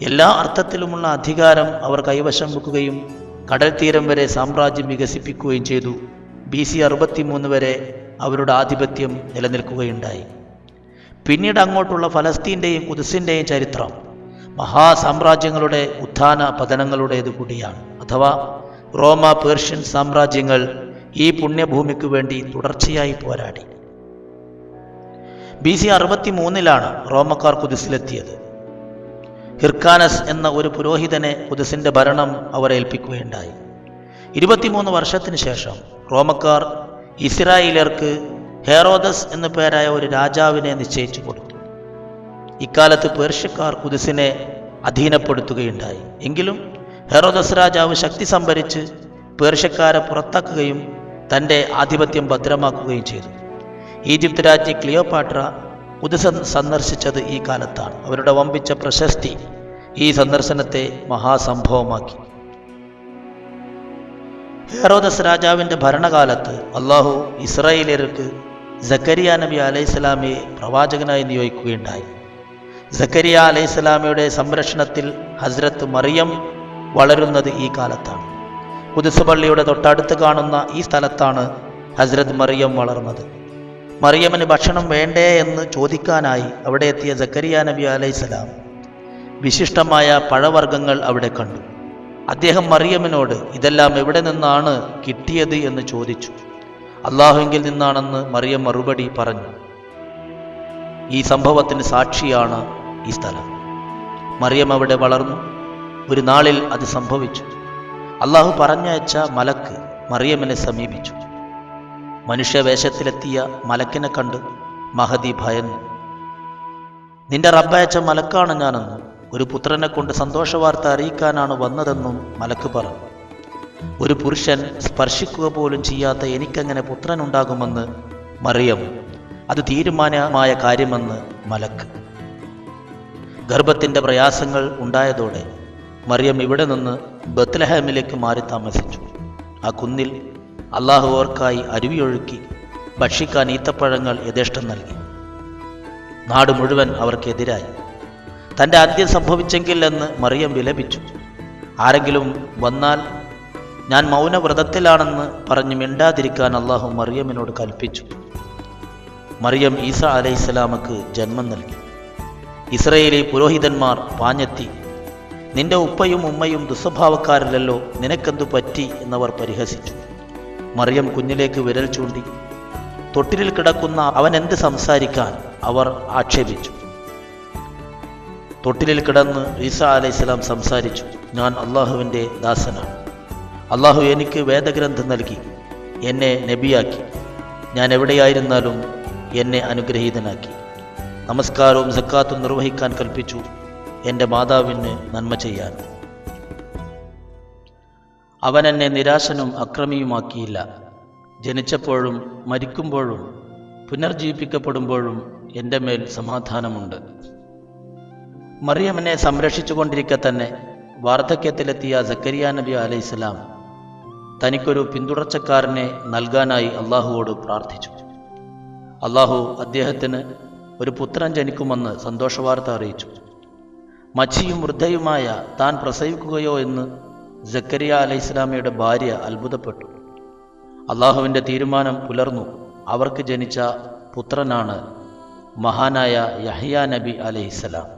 എല്ലാ അർത്ഥത്തിലുമുള്ള അധികാരം അവർ കൈവശം വെക്കുകയും കടൽ തീരം വരെ സാമ്രാജ്യം വികസിപ്പിക്കുകയും ചെയ്തു. BC 63 വരെ അവരുടെ ആധിപത്യം നിലനിൽക്കുകയുണ്ടായി. പിന്നീട് അങ്ങോട്ടുള്ള ഫലസ്തീൻ്റെയും ഖുദ്സിൻ്റെയും ചരിത്രം മഹാസാമ്രാജ്യങ്ങളുടെ ഉത്ഥാന പതനങ്ങളുടേത് കൂടിയാണ്. അഥവാ റോമ പേർഷ്യൻ സാമ്രാജ്യങ്ങൾ ഈ പുണ്യഭൂമിക്ക് വേണ്ടി തുടർച്ചയായി പോരാടി. BC 63 റോമക്കാർ ഖുദ്സിലെത്തിയത്. ഹിർക്കാനസ് എന്ന ഒരു പുരോഹിതനെ ഖുദ്സിൻ്റെ ഭരണം അവർ ഏൽപ്പിക്കുകയുണ്ടായി. 23 വർഷത്തിന് ശേഷം റോമക്കാർ ഇസ്രായേലിയർക്ക് ഹെറോദസ് എന്നു പേരായ ഒരു രാജാവിനെ നിശ്ചയിച്ചു കൊടുത്തു. ഇക്കാലത്ത് പേർഷ്യക്കാർ ഖുദ്സിനെ അധീനപ്പെടുത്തുകയുണ്ടായി. എങ്കിലും ഹെറോദസ് രാജാവ് ശക്തി സംഭരിച്ച് പേർഷ്യക്കാരെ പുറത്താക്കുകയും തൻ്റെ ആധിപത്യം ഭദ്രമാക്കുകയും ചെയ്തു. ഈജിപ്ത് രാജ്ഞി ക്ലിയോപാട്ര ഖുദ്സ് സന്ദർശിച്ചത് ഈ കാലത്താണ്. അവരുടെ വമ്പിച്ച പ്രശസ്തി ഈ സന്ദർശനത്തെ മഹാസംഭവമാക്കി. ഹെറോദസ് രാജാവിൻ്റെ ഭരണകാലത്ത് അള്ളാഹു ഇസ്രായേലിയർക്ക് സക്കരിയ നബി അലൈഹിസ്സലാമയെ പ്രവാചകനായി നിയോഗിക്കുകയുണ്ടായി. സക്കരിയ അലൈഹിസ്സലാമയുടെ സംരക്ഷണത്തിൽ ഹസ്രത്ത് മറിയം വളരുന്നത് ഈ കാലത്താണ്. ഖുദ്സ് പള്ളിയുടെ തൊട്ടടുത്ത് കാണുന്ന ഈ സ്ഥലത്താണ് ഹസ്രത്ത് മറിയം വളർന്നത്. മറിയമിന് ഭക്ഷണം വേണ്ടേ എന്ന് ചോദിക്കാനായി അവിടെ എത്തിയ സക്കരിയ നബി അലൈഹിസ്സലാം വിശിഷ്ടമായ പഴവർഗ്ഗങ്ങൾ അവിടെ കണ്ടു. അദ്ദേഹം മറിയമിനോട് ഇതെല്ലാം എവിടെ നിന്നാണ് കിട്ടിയത് എന്ന് ചോദിച്ചു. അള്ളാഹുവിങ്കിൽ നിന്നാണെന്ന് മറിയം മറുപടി പറഞ്ഞു. ഈ സംഭവത്തിന് സാക്ഷിയാണ് ഈ സ്ഥലം. മറിയം അവിടെ വളർന്നു. ഒരു നാളിൽ അത് സംഭവിച്ചു. അള്ളാഹു പറഞ്ഞയച്ച മലക്ക് മറിയമിനെ സമീപിച്ചു. മനുഷ്യവേഷത്തിലെത്തിയ മലക്കിനെ കണ്ട് മഹദി ഭയന്നു. നിന്റെ റബ്ബയച്ച മലക്കാണ് ഞാനെന്നും ഒരു പുത്രനെ കൊണ്ട് സന്തോഷവാർത്ത അറിയിക്കാനാണ് വന്നതെന്നും മലക്ക് പറഞ്ഞു. ഒരു പുരുഷൻ സ്പർശിക്കുക പോലും ചെയ്യാത്ത എനിക്കെങ്ങനെ പുത്രനുണ്ടാകുമെന്ന് മറിയം. അത് തീരുമാനമായ കാര്യമെന്ന് മലക്ക്. ഗർഭത്തിൻ്റെ പ്രയാസങ്ങൾ ഉണ്ടായതോടെ മറിയം ഇവിടെ നിന്ന് ബത്ലഹേമിലേക്ക് മാറി താമസിച്ചു. ആ കുന്നിൽ അള്ളാഹു അവർക്കായി അരുവിയൊഴുക്കി ഭക്ഷിക്കാൻ ഈത്തപ്പഴങ്ങൾ യഥേഷ്ടം നൽകി. നാട് മുഴുവൻ അവർക്കെതിരായി. തൻ്റെ അന്ത്യം സംഭവിച്ചെങ്കിൽ എന്ന് മറിയം വിലപിച്ചു. ആരെങ്കിലും വന്നാൽ ഞാൻ മൗനവ്രതത്തിലാണെന്ന് പറഞ്ഞ് മിണ്ടാതിരിക്കാൻ അള്ളാഹു മറിയമിനോട് കൽപ്പിച്ചു. മറിയം ഈസ അലൈഹിസ്സലാമക്ക് ജന്മം നൽകി. ഇസ്രായേലി പുരോഹിതന്മാർ പാഞ്ഞെത്തി, നിന്റെ ഉപ്പയും ഉമ്മയും ദുസ്വഭാവക്കാരല്ലോ, നിനക്കെന്തു പറ്റി എന്നവർ പരിഹസിച്ചു. മറിയം കുഞ്ഞിലേക്ക് വിരൽ ചൂണ്ടി. തൊട്ടിലിൽ കിടക്കുന്ന അവൻ എന്ത് സംസാരിക്കാൻ അവർ ആക്ഷേപിച്ചു. തൊട്ടിലിൽ കിടന്ന് ഈസ അലൈഹിസ്സലാം സംസാരിച്ചു. ഞാൻ അള്ളാഹുവിൻ്റെ ദാസനാണ്. അള്ളാഹു എനിക്ക് വേദഗ്രന്ഥം നൽകി എന്നെ നബിയാക്കി. ഞാൻ എവിടെയായിരുന്നാലും എന്നെ അനുഗ്രഹീതനാക്കി. നമസ്കാരവും സക്കാത്തും നിർവഹിക്കാൻ കൽപ്പിച്ചു, എൻ്റെ മാതാവിന് നന്മ ചെയ്യാൻ. അവൻ എന്നെ നിരാശനും അക്രമിയുമാക്കിയില്ല. ജനിച്ചപ്പോഴും മരിക്കുമ്പോഴും പുനർജീവിപ്പിക്കപ്പെടുമ്പോഴും എൻ്റെ മേൽ സമാധാനമുണ്ട്. മറിയമിനെ സംരക്ഷിച്ചു കൊണ്ടിരിക്കെ തന്നെ വാർദ്ധക്യത്തിലെത്തിയ സക്കരിയ നബി അലൈഹിസ്സലാം തനിക്കൊരു പിന്തുടർച്ചക്കാരനെ നൽകാനായി അള്ളാഹുവോട് പ്രാർത്ഥിച്ചു. അള്ളാഹു അദ്ദേഹത്തിന് ഒരു പുത്രൻ ജനിക്കുമെന്ന് സന്തോഷവാർത്ത അറിയിച്ചു. മച്ചിയും വൃദ്ധയുമായ താൻ പ്രസവിക്കുകയോ എന്ന് സക്കരിയ അലൈഹിസ്സലാമയുടെ ഭാര്യ അത്ഭുതപ്പെട്ടു. അള്ളാഹുവിൻ്റെ തീരുമാനം പുലർന്നു. അവർക്ക് ജനിച്ച പുത്രനാണ് മഹാനായ യഹ്യാ നബി അലൈഹിസ്സലാം.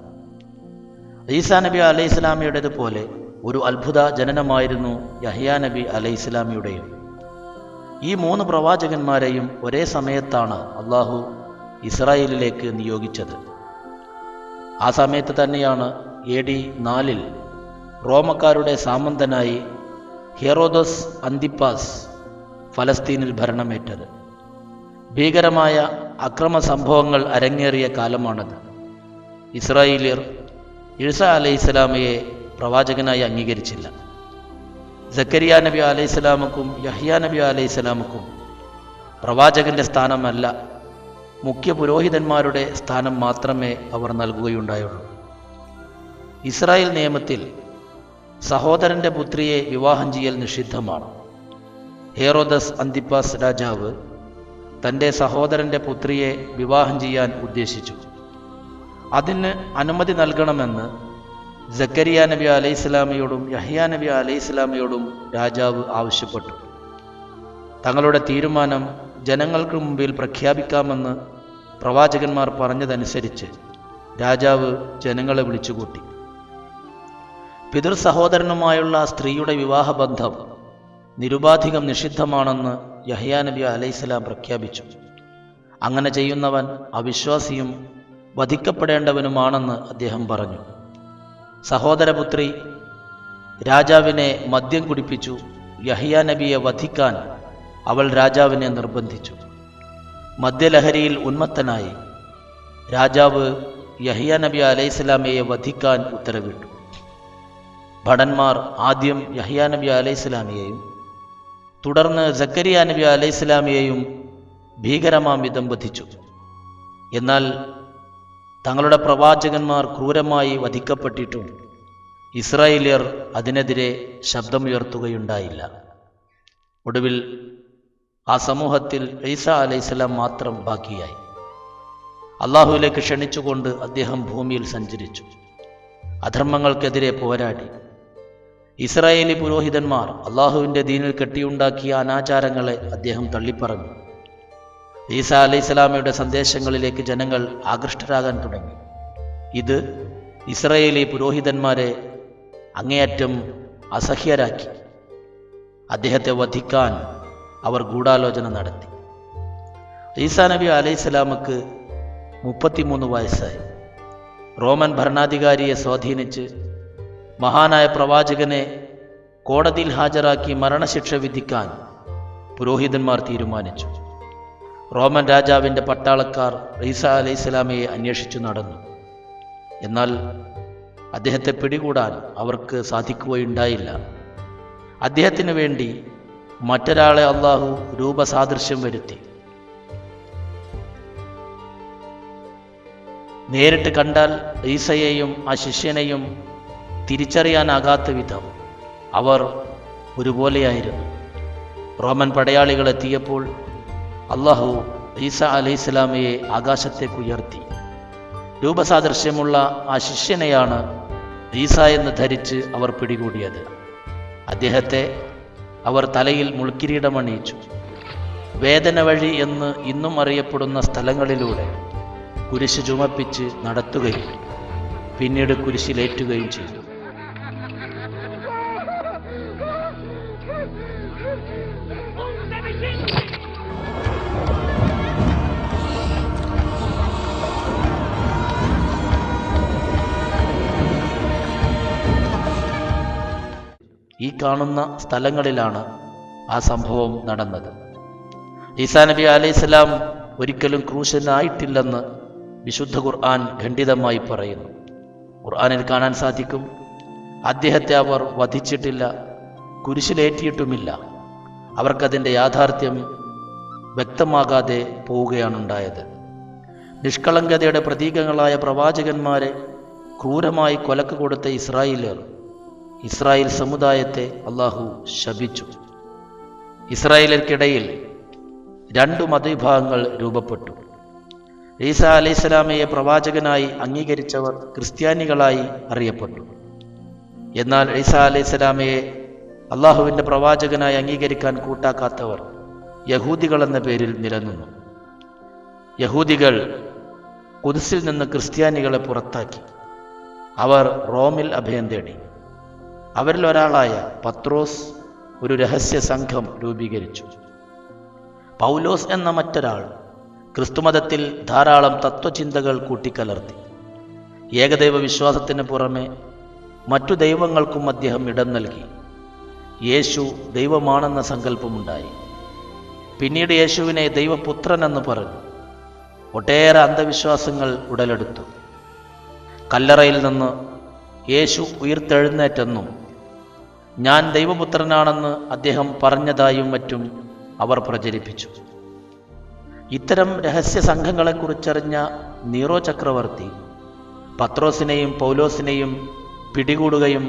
ഈസാ നബി അലൈഹിസ്സലാമയുടേതുപോലെ ഒരു അത്ഭുത ജനനമായിരുന്നു യഹ്യാ നബി അലൈഹിസ്സലാമയുടെയും. ഈ 3 പ്രവാചകന്മാരെയും ഒരേ സമയത്താണ് അള്ളാഹു ഇസ്രായേലിലേക്ക് നിയോഗിച്ചത്. ആ സമയത്ത് തന്നെയാണ് AD 4 റോമക്കാരുടെ സാമന്തനായി ഹെറോദസ് അന്തിപ്പാസ് ഫലസ്തീനിൽ ഭരണമേറ്റത്. ഭീകരമായ അക്രമ സംഭവങ്ങൾ അരങ്ങേറിയ കാലമാണത്. ഇസ്രായേലിയർ ഈസാ അലൈഹിസ്സലാമയെ പ്രവാചകനായി അംഗീകരിച്ചില്ല. സക്കരിയ നബി അലൈഹിസ്സലാമക്കും യഹ്യാ നബി അലൈഹിസ്സലാമക്കും പ്രവാചകന്റെ സ്ഥാനമല്ല, മുഖ്യ പുരോഹിതന്മാരുടെ സ്ഥാനം മാത്രമേ അവർ നൽകുകയുണ്ടായുള്ളൂ. ഇസ്രായേൽ നിയമത്തിൽ സഹോദരൻ്റെ പുത്രിയെ വിവാഹം ചെയ്യൽ നിഷിദ്ധമാണ്. ഹെറോദസ് അന്തിപ്പാസ് രാജാവ് തൻ്റെ സഹോദരൻ്റെ പുത്രിയെ വിവാഹം ചെയ്യാൻ ഉദ്ദേശിച്ചു. അതിന് അനുമതി നൽകണമെന്ന് സക്കരിയ നബി അലൈഹിസ്സലാമയോടും യഹ്യാ നബി അലൈഹിസ്സലാമയോടും രാജാവ് ആവശ്യപ്പെട്ടു. തങ്ങളുടെ തീരുമാനം ജനങ്ങൾക്ക് മുമ്പിൽ പ്രഖ്യാപിക്കാമെന്ന് പ്രവാചകന്മാർ പറഞ്ഞതനുസരിച്ച് രാജാവ് ജനങ്ങളെ വിളിച്ചുകൂട്ടി. പിതൃ സഹോദരനുമായുള്ള സ്ത്രീയുടെ വിവാഹബന്ധം നിരുപാധികം നിഷിദ്ധമാണെന്ന് യഹ്യാ നബി അലൈഹിസ്സലാം പ്രഖ്യാപിച്ചു. അങ്ങനെ ചെയ്യുന്നവൻ അവിശ്വാസിയും വധിക്കപ്പെടേണ്ടവനുമാണെന്ന് അദ്ദേഹം പറഞ്ഞു. സഹോദരപുത്രി രാജാവിനെ മദ്യം കുടിപ്പിച്ചു. യഹ്യാ നബിയെ വധിക്കാൻ അവൾ രാജാവിനെ നിർബന്ധിച്ചു. മദ്യലഹരിയിൽ ഉന്മത്തനായി രാജാവ് യഹ്യാ നബി അലൈഹിസ്സലാമയെ വധിക്കാൻ ഉത്തരവിട്ടു. ഭടന്മാർ ആദ്യം യഹ്യാ നബി അലൈഹിസ്സലാമയെയും തുടർന്ന് സക്കരിയ നബി അലൈഹിസ്സലാമയെയും ഭീകരമാം വിധം വധിച്ചു. എന്നാൽ തങ്ങളുടെ പ്രവാചകന്മാർ ക്രൂരമായി വധിക്കപ്പെട്ടിട്ടും ഇസ്രായേലിയർ അതിനെതിരെ ശബ്ദമുയർത്തുകയുണ്ടായില്ല. ഒടുവിൽ ആ സമൂഹത്തിൽ ഈസാ അലൈഹിസ്സലാം മാത്രം ബാക്കിയായി. അള്ളാഹുവിലേക്ക് ക്ഷണിച്ചുകൊണ്ട് അദ്ദേഹം ഭൂമിയിൽ സഞ്ചരിച്ചു. അധർമ്മങ്ങൾക്കെതിരെ പോരാടി. ഇസ്രായേലി പുരോഹിതന്മാർ അള്ളാഹുവിൻ്റെ ദീനിൽ കെട്ടിയുണ്ടാക്കിയ അനാചാരങ്ങളെ അദ്ദേഹം തള്ളിപ്പറഞ്ഞു. ഈസാ അലൈഹിസ്സലാമയുടെ സന്ദേശങ്ങളിലേക്ക് ജനങ്ങൾ ആകൃഷ്ടരാകാൻ തുടങ്ങി. ഇത് ഇസ്രായേലി പുരോഹിതന്മാരെ അങ്ങേയറ്റം അസഹ്യരാക്കി. അദ്ദേഹത്തെ വധിക്കാൻ അവർ ഗൂഢാലോചന നടത്തി. ഈസാ നബി അലൈഹിസ്സലാമക്ക് 33 വയസ്സായി. റോമൻ ഭരണാധികാരിയെ സ്വാധീനിച്ച് മഹാനായ പ്രവാചകനെ കോടതിയിൽ ഹാജരാക്കി മരണശിക്ഷ വിധിക്കാൻ പുരോഹിതന്മാർ തീരുമാനിച്ചു. റോമൻ രാജാവിൻ്റെ പട്ടാളക്കാർ ഈസാ അലൈഹിസ്സലാമയെ അന്വേഷിച്ചു നടന്നു. എന്നാൽ അദ്ദേഹത്തെ പിടികൂടാൻ അവർക്ക് സാധിക്കുകയുണ്ടായില്ല. അദ്ദേഹത്തിന് വേണ്ടി മറ്റൊരാളെ അള്ളാഹു രൂപസാദൃശ്യം വരുത്തി. നേരിട്ട് കണ്ടാൽ ഈസയെയും ആ ശിഷ്യനെയും തിരിച്ചറിയാനാകാത്ത വിധം അവർ ഒരുപോലെയായിരുന്നു. റോമൻ പടയാളികൾ എത്തിയപ്പോൾ അള്ളാഹു ഈസാ അലൈഹിസ്സലാമയെ ആകാശത്തേക്ക് ഉയർത്തി. രൂപസാദൃശ്യമുള്ള ആ ശിഷ്യനെയാണ് ഈസ എന്ന് ധരിച്ച് അവർ പിടികൂടിയത്. അദ്ദേഹത്തെ അവർ തലയിൽ മുൾക്കിരീടമണിയിച്ചു. വേദന വഴി എന്ന് ഇന്നും അറിയപ്പെടുന്ന സ്ഥലങ്ങളിലൂടെ കുരിശ് ചുമപ്പിച്ച് നടത്തുകയും പിന്നീട് കുരിശിലേറ്റുകയും ചെയ്തു. ഈ കാണുന്ന സ്ഥലങ്ങളിലാണ് ആ സംഭവം നടന്നത്. ഈസാ നബി അലൈഹിസ്സലാം ഒരിക്കലും ക്രൂശനായിട്ടില്ലെന്ന് വിശുദ്ധ ഖുർആൻ ഖണ്ഡിതമായി പറയുന്നു. ഖുർആനിൽ കാണാൻ സാധിക്കും, അദ്ദേഹത്തെ അവർ വധിച്ചിട്ടില്ല, കുരിശിലേറ്റിയിട്ടുമില്ല. അവർക്കതിൻ്റെ യാഥാർത്ഥ്യം വ്യക്തമാകാതെ പോവുകയാണുണ്ടായത്. നിഷ്കളങ്കതയുടെ പ്രതീകങ്ങളായ പ്രവാചകന്മാരെ ക്രൂരമായി കൊലക്ക് കൊടുത്ത ഇസ്രായേൽ സമുദായത്തെ അള്ളാഹു ശപിച്ചു. ഇസ്രായേലിയർക്കിടയിൽ 2 മതവിഭാഗങ്ങൾ രൂപപ്പെട്ടു. ഈസാ അലൈഹിസ്സലാമയെ പ്രവാചകനായി അംഗീകരിച്ചവർ ക്രിസ്ത്യാനികളായി അറിയപ്പെട്ടു. എന്നാൽ ഈസാ അലൈഹിസ്സലാമയെ അള്ളാഹുവിൻ്റെ പ്രവാചകനായി അംഗീകരിക്കാൻ കൂട്ടാക്കാത്തവർ യഹൂദികളെന്ന പേരിൽ നിലനിന്നു. യഹൂദികൾ ഖുദ്സിൽ നിന്ന് ക്രിസ്ത്യാനികളെ പുറത്താക്കി. അവർ റോമിൽ അഭയം തേടി. അവരിൽ ഒരാളായ പത്രോസ് ഒരു രഹസ്യ സംഘം രൂപീകരിച്ചു. പൗലോസ് എന്ന മറ്റൊരാൾ ക്രിസ്തുമതത്തിൽ ധാരാളം തത്വചിന്തകൾ കൂട്ടിക്കലർത്തി. ഏകദൈവ വിശ്വാസത്തിന് പുറമെ മറ്റു ദൈവങ്ങൾക്കും അദ്ദേഹം ഇടം നൽകി. യേശു ദൈവമാണെന്ന സങ്കല്പമുണ്ടായി. പിന്നീട് യേശുവിനെ ദൈവപുത്രനെന്ന് പറഞ്ഞു. ഒട്ടേറെ അന്ധവിശ്വാസങ്ങൾ ഉടലെടുത്തു. കല്ലറയിൽ നിന്ന് യേശു ഉയിർത്തെഴുന്നേറ്റെന്നും ഞാൻ ദൈവപുത്രനാണെന്ന് അദ്ദേഹം പറഞ്ഞതായും മറ്റും അവർ പ്രചരിപ്പിച്ചു. ഇത്തരം രഹസ്യ സംഘങ്ങളെക്കുറിച്ചറിഞ്ഞ നീറോ ചക്രവർത്തി പത്രോസിനെയും പൗലോസിനെയും പിടികൂടുകയും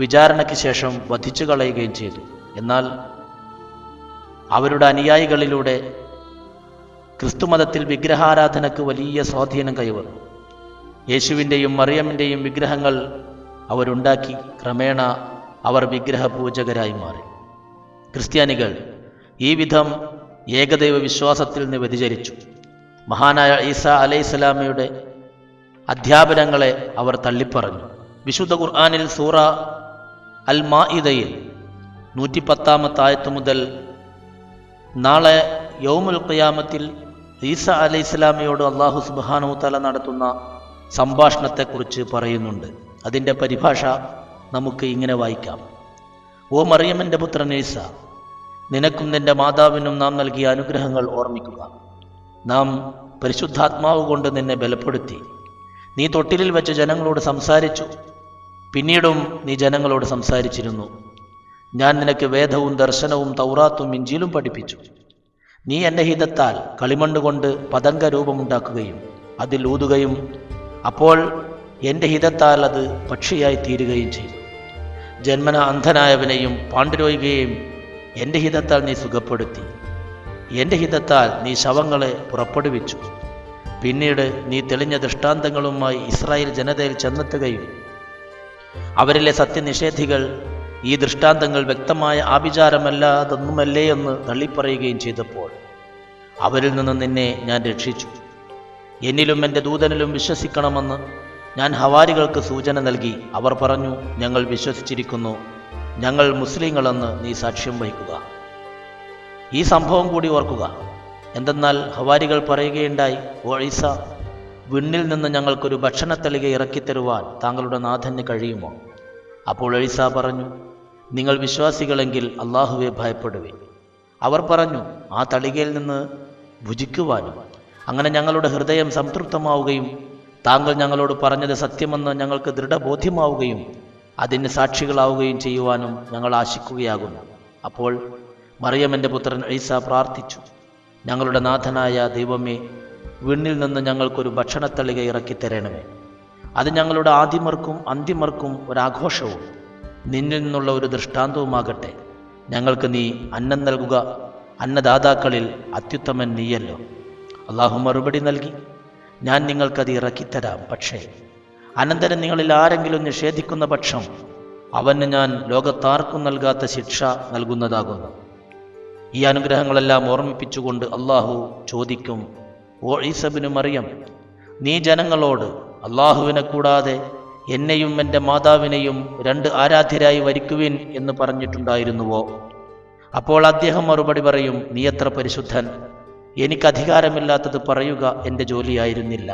വിചാരണയ്ക്ക് ശേഷം വധിച്ചു കളയുകയും ചെയ്തു. എന്നാൽ അവരുടെ അനുയായികളിലൂടെ ക്രിസ്തുമതത്തിൽ വിഗ്രഹാരാധനയ്ക്ക് വലിയ സ്വാധീനം കൈവന്നു. യേശുവിൻ്റെയും മറിയമിൻ്റെയും വിഗ്രഹങ്ങൾ അവരുണ്ടാക്കി. ക്രമേണ അവർ വിഗ്രഹപൂജകരായി മാറി. ക്രിസ്ത്യാനികൾ ഈ വിധം ഏകദൈവ വിശ്വാസത്തിൽ നിന്ന് വ്യതിചരിച്ചു. മഹാനായ ഈസാ അലൈഹിസ്സലാമയുടെ അധ്യാപനങ്ങളെ അവർ തള്ളിപ്പറഞ്ഞു. വിശുദ്ധ ഖുർആനിൽ സൂറ അൽ മാഇദയിൽ 110 ആയത്ത് മുതൽ നാളെ യൗമുൽ ഖിയാമത്തിൽ ഈസാ അലൈഹിസ്സലാമയോട് അല്ലാഹു സുബ്ഹാനഹു തആല നടത്തുന്ന സംഭാഷണത്തെക്കുറിച്ച് പറയുന്നുണ്ട്. അതിൻ്റെ പരിഭാഷ നമുക്ക് ഇങ്ങനെ വായിക്കാം. ഓ മറിയമിൻ്റെ പുത്രൻ ഈസ, നിനക്കും നിന്റെ മാതാവിനും നാം നൽകിയ അനുഗ്രഹങ്ങൾ ഓർമ്മിക്കുക. നാം പരിശുദ്ധാത്മാവ് കൊണ്ട് നിന്നെ ബലപ്പെടുത്തി. നീ തൊട്ടിലിൽ വെച്ച് ജനങ്ങളോട് സംസാരിച്ചു. പിന്നീടും നീ ജനങ്ങളോട് സംസാരിച്ചിരുന്നു. ഞാൻ നിനക്ക് വേദവും ദർശനവും തൗറാത്തും ഇഞ്ചീലും പഠിപ്പിച്ചു. നീ എൻ്റെ ഹിതത്താൽ കളിമണ്ണ് കൊണ്ട് പതംഗ രൂപമുണ്ടാക്കുകയും അതിൽ ഊതുകയും അപ്പോൾ എൻ്റെ ഹിതത്താൽ അത് പക്ഷിയായി തീരുകയും ചെയ്തു. ജന്മന അന്ധനായവനെയും പാണ്ഡുരോഗിയെയും എൻ്റെ ഹിതത്താൽ നീ സുഖപ്പെടുത്തി. എൻ്റെ ഹിതത്താൽ നീ ശവങ്ങളെ പുറപ്പെടുവിച്ചു. പിന്നീട് നീ തെളിഞ്ഞ ദൃഷ്ടാന്തങ്ങളുമായി ഇസ്രായേൽ ജനതയിൽ ചെന്നെത്തുകയും അവരിലെ സത്യനിഷേധികൾ ഈ ദൃഷ്ടാന്തങ്ങൾ വ്യക്തമായ ആഭിചാരമല്ലാതൊന്നുമല്ലേ എന്ന് തള്ളിപ്പറയുകയും ചെയ്തപ്പോൾ അവരിൽ നിന്ന് നിന്നെ ഞാൻ രക്ഷിച്ചു. എന്നിലും എൻ്റെ ദൂതനിലും വിശ്വസിക്കണമെന്ന് ഞാൻ ഹവാരികൾക്ക് സൂചന നൽകി. അവർ പറഞ്ഞു, ഞങ്ങൾ വിശ്വസിച്ചിരിക്കുന്നു, ഞങ്ങൾ മുസ്ലിങ്ങളെന്ന് നീ സാക്ഷ്യം വഹിക്കുക. ഈ സംഭവം കൂടി ഓർക്കുക. എന്തെന്നാൽ ഹവാരികൾ പറയുകയുണ്ടായി, ഓ ഈസ, വിണ്ണിൽ നിന്ന് ഞങ്ങൾക്കൊരു ഭക്ഷണത്തളിക ഇറക്കിത്തരുവാൻ താങ്കളുടെ നാഥന് കഴിയുമോ? അപ്പോൾ ഈസ പറഞ്ഞു, നിങ്ങൾ വിശ്വാസികളെങ്കിൽ അള്ളാഹുവെ ഭയപ്പെടുവേ. അവർ പറഞ്ഞു, ആ തളികയിൽ നിന്ന് ഭുജിക്കുവാനും. അങ്ങനെ ഞങ്ങളുടെ ഹൃദയം സംതൃപ്തമാവുകയും താങ്കൾ ഞങ്ങളോട് പറഞ്ഞത് സത്യമെന്ന് ഞങ്ങൾക്ക് ദൃഢബോധ്യമാവുകയും അതിന് സാക്ഷികളാവുകയും ചെയ്യുവാനും ഞങ്ങൾ ആശിക്കുകയാകുന്നു. അപ്പോൾ മറിയമിൻ്റെ പുത്രൻ ഈസ പ്രാർത്ഥിച്ചു, ഞങ്ങളുടെ നാഥനായ ദൈവമേ, വിണ്ണിൽ നിന്ന് ഞങ്ങൾക്കൊരു ഭക്ഷണത്തളിക ഇറക്കിത്തരണമേ. അത് ഞങ്ങളുടെ ആദിമർക്കും അന്തിമർക്കും ഒരാഘോഷവും നിന്നിൽ നിന്നുള്ള ഒരു ദൃഷ്ടാന്തവുമാകട്ടെ. ഞങ്ങൾക്ക് നീ അന്നം നൽകുക, അന്നദാതാക്കളിൽ അത്യുത്തമൻ നീയല്ലോ. അള്ളാഹു മറുപടി നൽകി, ഞാൻ നിങ്ങൾക്കത് ഇറക്കിത്തരാം. പക്ഷേ അനന്തരം നിങ്ങളിൽ ആരെങ്കിലും നിഷേധിക്കുന്ന പക്ഷം അവന് ഞാൻ ലോകത്താർക്കും നൽകാത്ത ശിക്ഷ നൽകുന്നതാകുന്നു. ഈ അനുഗ്രഹങ്ങളെല്ലാം ഓർമ്മിപ്പിച്ചുകൊണ്ട് അള്ളാഹു ചോദിക്കും, ഓ ഈസ ഇബ്നു മറിയം, നീ ജനങ്ങളോട് അള്ളാഹുവിനെ കൂടാതെ എന്നെയും എൻ്റെ മാതാവിനെയും 2 ആരാധ്യരായി വരിക്കുവിൻ എന്ന് പറഞ്ഞിട്ടുണ്ടായിരുന്നുവോ? അപ്പോൾ അദ്ദേഹം മറുപടി പറയും, നീ എത്ര പരിശുദ്ധൻ, എനിക്ക് അധികാരമില്ലാത്തത് പറയുക എൻ്റെ ജോലിയായിരുന്നില്ല.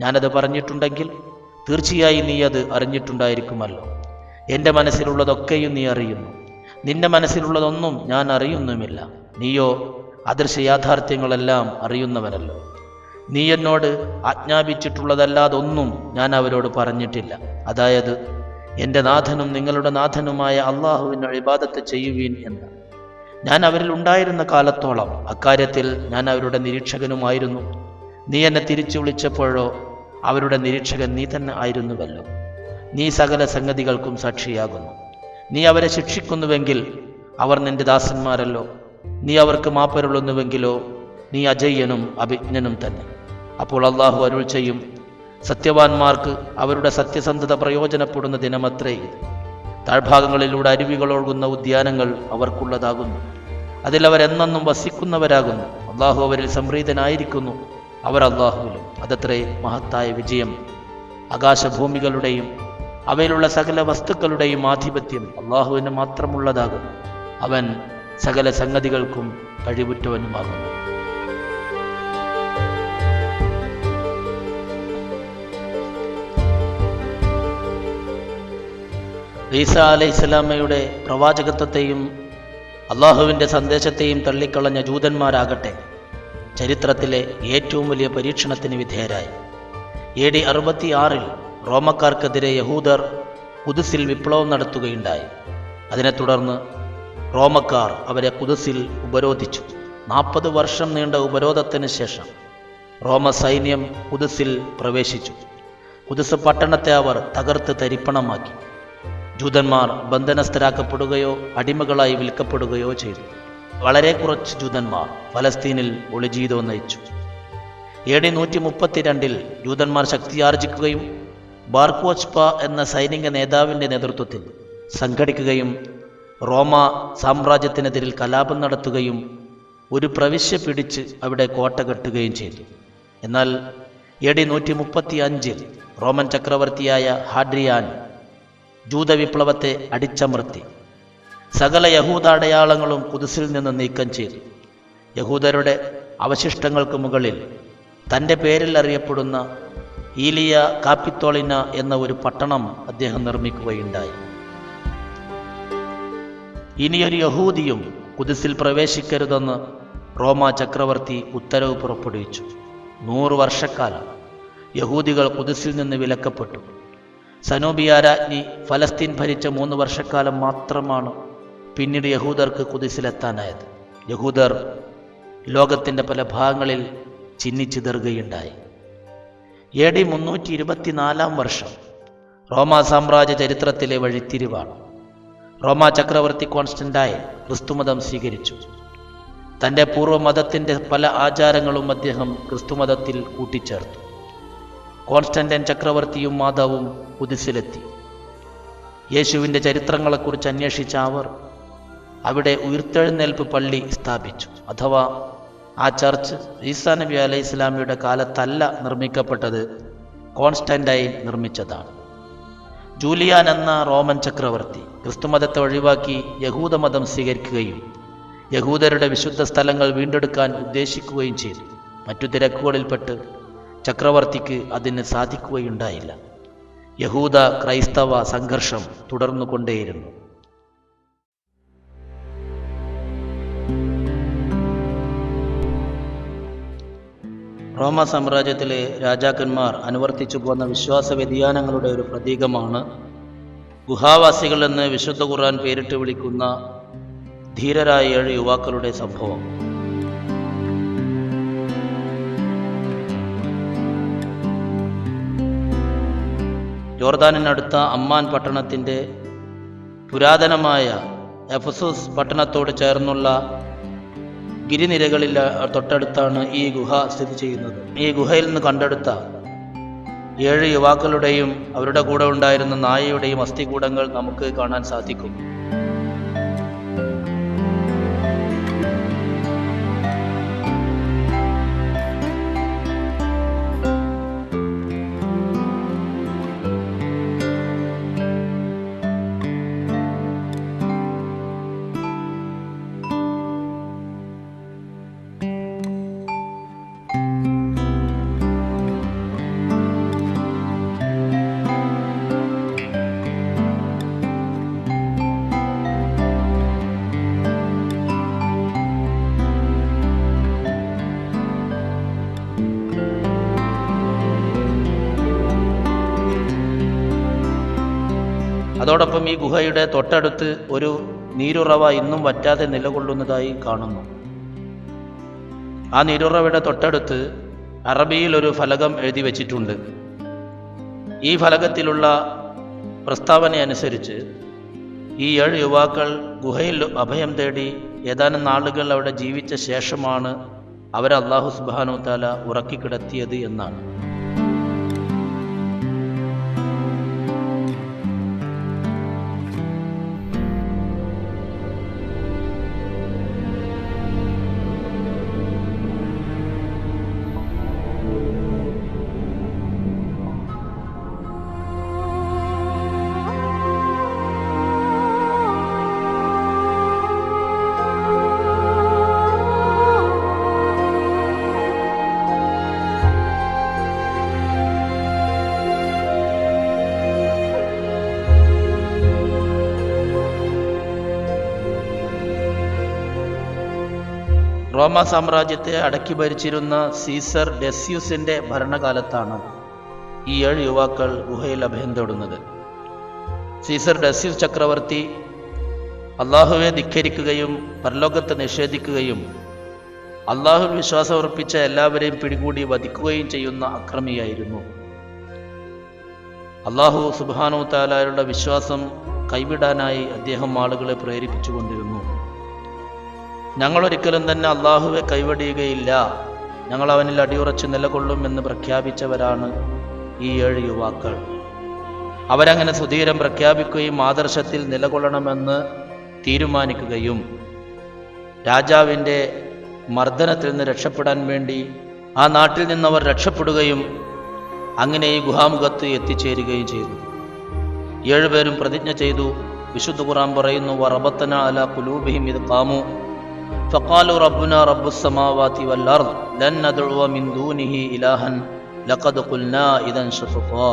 ഞാനത് പറഞ്ഞിട്ടുണ്ടെങ്കിൽ തീർച്ചയായും നീ അത് അറിഞ്ഞിട്ടുണ്ടായിരിക്കുമല്ലോ. എൻ്റെ മനസ്സിലുള്ളതൊക്കെയും നീ അറിയുന്നു, നിന്റെ മനസ്സിലുള്ളതൊന്നും ഞാൻ അറിയുന്നുമില്ല. നീയോ അദൃശ്യ യാഥാർത്ഥ്യങ്ങളെല്ലാം അറിയുന്നവനല്ലോ. നീ എന്നോട് ആജ്ഞാപിച്ചിട്ടുള്ളതല്ലാതൊന്നും ഞാൻ അവരോട് പറഞ്ഞിട്ടില്ല. അതായത് എൻ്റെ നാഥനും നിങ്ങളുടെ നാഥനുമായ അള്ളാഹുവിന് ഇബാദത്ത് ചെയ്യുവീൻ എന്ന്. ഞാൻ അവരിൽ ഉണ്ടായിരുന്ന കാലത്തോളം അക്കാര്യത്തിൽ ഞാൻ അവരുടെ നിരീക്ഷകനുമായിരുന്നു. നീ എന്നെ തിരിച്ചു വിളിച്ചപ്പോഴോ അവരുടെ നിരീക്ഷകൻ നീ തന്നെ ആയിരുന്നുവല്ലോ. നീ സകല സംഗതികൾക്കും സാക്ഷിയാകുന്നു. നീ അവരെ ശിക്ഷിക്കുന്നുവെങ്കിൽ അവർ നിന്റെ ദാസന്മാരല്ലോ. നീ അവർക്ക് മാപ്പരുള്ളുന്നുവെങ്കിലോ നീ അജയ്യനും അഭിജ്ഞനും തന്നെ. അപ്പോൾ അള്ളാഹു അരുൾ ചെയ്യും, സത്യവാന്മാർക്ക് അവരുടെ സത്യസന്ധത പ്രയോജനപ്പെടുന്ന ദിനമത്രേ. താഴ്ഭാഗങ്ങളിലൂടെ അരുവികൾ ഒഴുകുന്ന ഉദ്യാനങ്ങൾ അവർക്കുള്ളതാകുന്നു. അതിലവരെന്നും വസിക്കുന്നവരാകുന്നു. അള്ളാഹു അവരിൽ സംപ്രീതനായിരിക്കുന്നു, അവർ അള്ളാഹുവിലും. അതത്രേ മഹത്തായ വിജയം. ആകാശഭൂമികളുടെയും അവയിലുള്ള സകല വസ്തുക്കളുടെയും ആധിപത്യം അള്ളാഹുവിന് മാത്രമുള്ളതാകുന്നു. അവൻ സകല സംഗതികൾക്കും കഴിവുറ്റവനുമാകുന്നു. ഈസാ അലൈഹിസ്സലാമയുടെ പ്രവാചകത്വത്തെയും അള്ളാഹുവിൻ്റെ സന്ദേശത്തെയും തള്ളിക്കളഞ്ഞ ജൂതന്മാരാകട്ടെ ചരിത്രത്തിലെ ഏറ്റവും വലിയ പരീക്ഷണത്തിന് വിധേയരായി. AD 66 റോമക്കാർക്കെതിരെ യഹൂദർ ഖുദ്സിൽ വിപ്ലവം നടത്തുകയുണ്ടായി. അതിനെ തുടർന്ന് റോമക്കാർ അവരെ ഖുദ്സിൽ ഉപരോധിച്ചു. 40 വർഷം നീണ്ട ഉപരോധത്തിന് ശേഷം റോമ സൈന്യം ഖുദ്സിൽ പ്രവേശിച്ചു. ഖുദ്സ് പട്ടണത്തെ അവർ തകർത്ത് തരിപ്പണമാക്കി. ജൂതന്മാർ ബന്ധനസ്ഥരാക്കപ്പെടുകയോ അടിമകളായി വിൽക്കപ്പെടുകയോ ചെയ്തു. വളരെ കുറച്ച് ജൂതന്മാർ ഫലസ്തീനിൽ ഒളിജീവിതം നയിച്ചു. AD 132 ജൂതന്മാർ ശക്തിയാർജിക്കുകയും ബാർക്കോച്പ എന്ന സൈനിക നേതാവിൻ്റെ നേതൃത്വത്തിൽ സംഘടിക്കുകയും റോമ സാമ്രാജ്യത്തിനെതിരിൽ കലാപം നടത്തുകയും ഒരു പ്രവിശ്യ പിടിച്ച് അവിടെ കോട്ട കെട്ടുകയും ചെയ്തു. എന്നാൽ AD 135 റോമൻ ചക്രവർത്തിയായ ഹാഡ്രിയാൻ ജൂതവിപ്ലവത്തെ അടിച്ചമർത്തി സകല യഹൂദ അടയാളങ്ങളും ഖുദ്സിൽ നിന്ന് നീക്കം ചെയ്തു. യഹൂദരുടെ അവശിഷ്ടങ്ങൾക്ക് മുകളിൽ തൻ്റെ പേരിൽ അറിയപ്പെടുന്ന ഈലിയ കാപ്പിത്തോളിന എന്ന ഒരു പട്ടണം അദ്ദേഹം നിർമ്മിക്കുകയുണ്ടായി. ഇനിയൊരു യഹൂദിയും ഖുദ്സിൽ പ്രവേശിക്കരുതെന്ന് റോമ ചക്രവർത്തി ഉത്തരവ് പുറപ്പെടുവിച്ചു. 100 വർഷക്കാലം യഹൂദികൾ ഖുദ്സിൽ നിന്ന് വിലക്കപ്പെട്ടു. സനോബിയ രാജ്ഞി ഫലസ്തീൻ ഭരിച്ച 3 വർഷക്കാലം മാത്രമാണ് പിന്നീട് യഹൂദർക്ക് ഖുദ്സിലെത്താനായത്. യഹൂദർ ലോകത്തിൻ്റെ പല ഭാഗങ്ങളിൽ ചിന്നിച്ചിതറുകയുണ്ടായി. AD 324 വർഷം റോമാ സാമ്രാജ്യ ചരിത്രത്തിലെ വഴിത്തിരിവാണ്. റോമാ ചക്രവർത്തി കോൺസ്റ്റന്റൈൻ ക്രിസ്തുമതം സ്വീകരിച്ചു. തൻ്റെ പൂർവ്വമതത്തിൻ്റെ പല ആചാരങ്ങളും അദ്ദേഹം ക്രിസ്തുമതത്തിൽ കൂട്ടിച്ചേർത്തു. കോൺസ്റ്റന്റൈൻ ചക്രവർത്തിയും മാതാവും ഖുദ്സിലെത്തി. യേശുവിൻ്റെ ചരിത്രങ്ങളെക്കുറിച്ച് അന്വേഷിച്ച അവർ അവിടെ ഉയിർത്തെഴുന്നേൽപ്പ് പള്ളി സ്ഥാപിച്ചു. അഥവാ ആ ചർച്ച് ഈസാ നബി അലൈഹി സ്വലാമിയുടെ കാലത്തല്ല നിർമ്മിക്കപ്പെട്ടത്, കോൺസ്റ്റന്റൈൻ നിർമ്മിച്ചതാണ്. ജൂലിയാൻ എന്ന റോമൻ ചക്രവർത്തി ക്രിസ്തുമതത്തെ ഒഴിവാക്കി യഹൂദമതം സ്വീകരിക്കുകയും യഹൂദരുടെ വിശുദ്ധ സ്ഥലങ്ങൾ വീണ്ടെടുക്കാൻ ഉദ്ദേശിക്കുകയും ചെയ്തു. മറ്റു തിരക്കുകളിൽപ്പെട്ട് ചക്രവർത്തിക്ക് അതിന് സാധിക്കുകയുണ്ടായില്ല. യഹൂദ ക്രൈസ്തവ സംഘർഷം തുടർന്നുകൊണ്ടേയിരുന്നു. റോമ സാമ്രാജ്യത്തിലെ രാജാക്കന്മാർ അനുവർത്തിച്ചു പോന്ന വിശ്വാസ വ്യതിയാനങ്ങളുടെ ഒരു പ്രതീകമാണ് ഗുഹാവാസികൾ എന്ന് വിശുദ്ധ ഖുർആൻ പേരിട്ട് വിളിക്കുന്ന ധീരരായ 7 യുവാക്കളുടെ സംഭവം. ജോർദാനിനടുത്ത അമ്മാൻ പട്ടണത്തിൻ്റെ പുരാതനമായ എഫസോസ് പട്ടണത്തോട് ചേർന്നുള്ള ഗിരിനിരകളിൽ തൊട്ടടുത്താണ് ഈ ഗുഹ സ്ഥിതി ചെയ്യുന്നത്. ഈ ഗുഹയിൽ നിന്ന് കണ്ടെടുത്ത 7 യുവാക്കളുടെയും അവരുടെ കൂടെ ഉണ്ടായിരുന്ന നായയുടെയും അസ്ഥികൂടങ്ങൾ നമുക്ക് കാണാൻ സാധിക്കും. അതോടൊപ്പം ഈ ഗുഹയുടെ തൊട്ടടുത്ത് ഒരു നീരുറവ ഇന്നും വറ്റാതെ നിലകൊള്ളുന്നതായി കാണുന്നു. ആ നീരുറവയുടെ തൊട്ടടുത്ത് അറബിയിൽ ഒരു ഫലകം എഴുതി വച്ചിട്ടുണ്ട്. ഈ ഫലകത്തിലുള്ള പ്രസ്താവന അനുസരിച്ച് ഈ 7 യുവാക്കൾ ഗുഹയിൽ അഭയം തേടി ഏതാനും നാളുകൾ അവിടെ ജീവിച്ച ശേഷമാണ് അവരെ അല്ലാഹു സുബ്ഹാനഹു വ തആല ഉറക്കിക്കിടത്തിയത് എന്നാണ്. റോമ സാമ്രാജ്യത്തെ അടക്കി ഭരിച്ചിരുന്ന സീസർ ഡെസ്യൂസിൻ്റെ ഭരണകാലത്താണ് ഈ 7 യുവാക്കൾ ഗുഹയിൽ അഭയം തേടുന്നത്. സീസർ ഡെസ്യൂസ് ചക്രവർത്തി അള്ളാഹുവെ ധിക്കരിക്കുകയും പരലോകത്തെ നിഷേധിക്കുകയും അള്ളാഹുവിൽ വിശ്വാസം ഉറപ്പിച്ച എല്ലാവരെയും പിടികൂടി വധിക്കുകയും ചെയ്യുന്ന അക്രമിയായിരുന്നു. അള്ളാഹു സുബ്ഹാനഹു വ തആലയുടെ വിശ്വാസം കൈവിടാനായി അദ്ദേഹം ആളുകളെ പ്രേരിപ്പിച്ചുകൊണ്ടിരുന്നു. ഞങ്ങളൊരിക്കലും തന്നെ അള്ളാഹുവെ കൈവടിയുകയില്ല, ഞങ്ങൾ അവനിൽ അടിയുറച്ച് നിലകൊള്ളുമെന്ന് പ്രഖ്യാപിച്ചവരാണ് ഈ 7 യുവാക്കൾ. അവരങ്ങനെ സുധീരം പ്രഖ്യാപിക്കുകയും ആദർശത്തിൽ നിലകൊള്ളണമെന്ന് തീരുമാനിക്കുകയും രാജാവിൻ്റെ മർദ്ദനത്തിൽ നിന്ന് രക്ഷപ്പെടാൻ വേണ്ടി ആ നാട്ടിൽ നിന്നവർ രക്ഷപ്പെടുകയും അങ്ങനെ ഈ ഗുഹാമുഖത്ത് എത്തിച്ചേരുകയും ചെയ്തു. 7 പേരും പ്രതിജ്ഞ ചെയ്തു. വിശുദ്ധ ഖുർആൻ പറയുന്നു, വറബത്തന അലാ ഖുലൂബിഹിം ഇദ് ഖാമു ഫഖാലു റബ്ബുനാ റബ്ബുസ് സമാവാതി വൽ അർദ് ലൻ നദ്ഉവ മിൻ ദൂനിഹി ഇലാഹൻ ലഖദ് ഖുൽനാ ഇദൻ ശഫഖാ.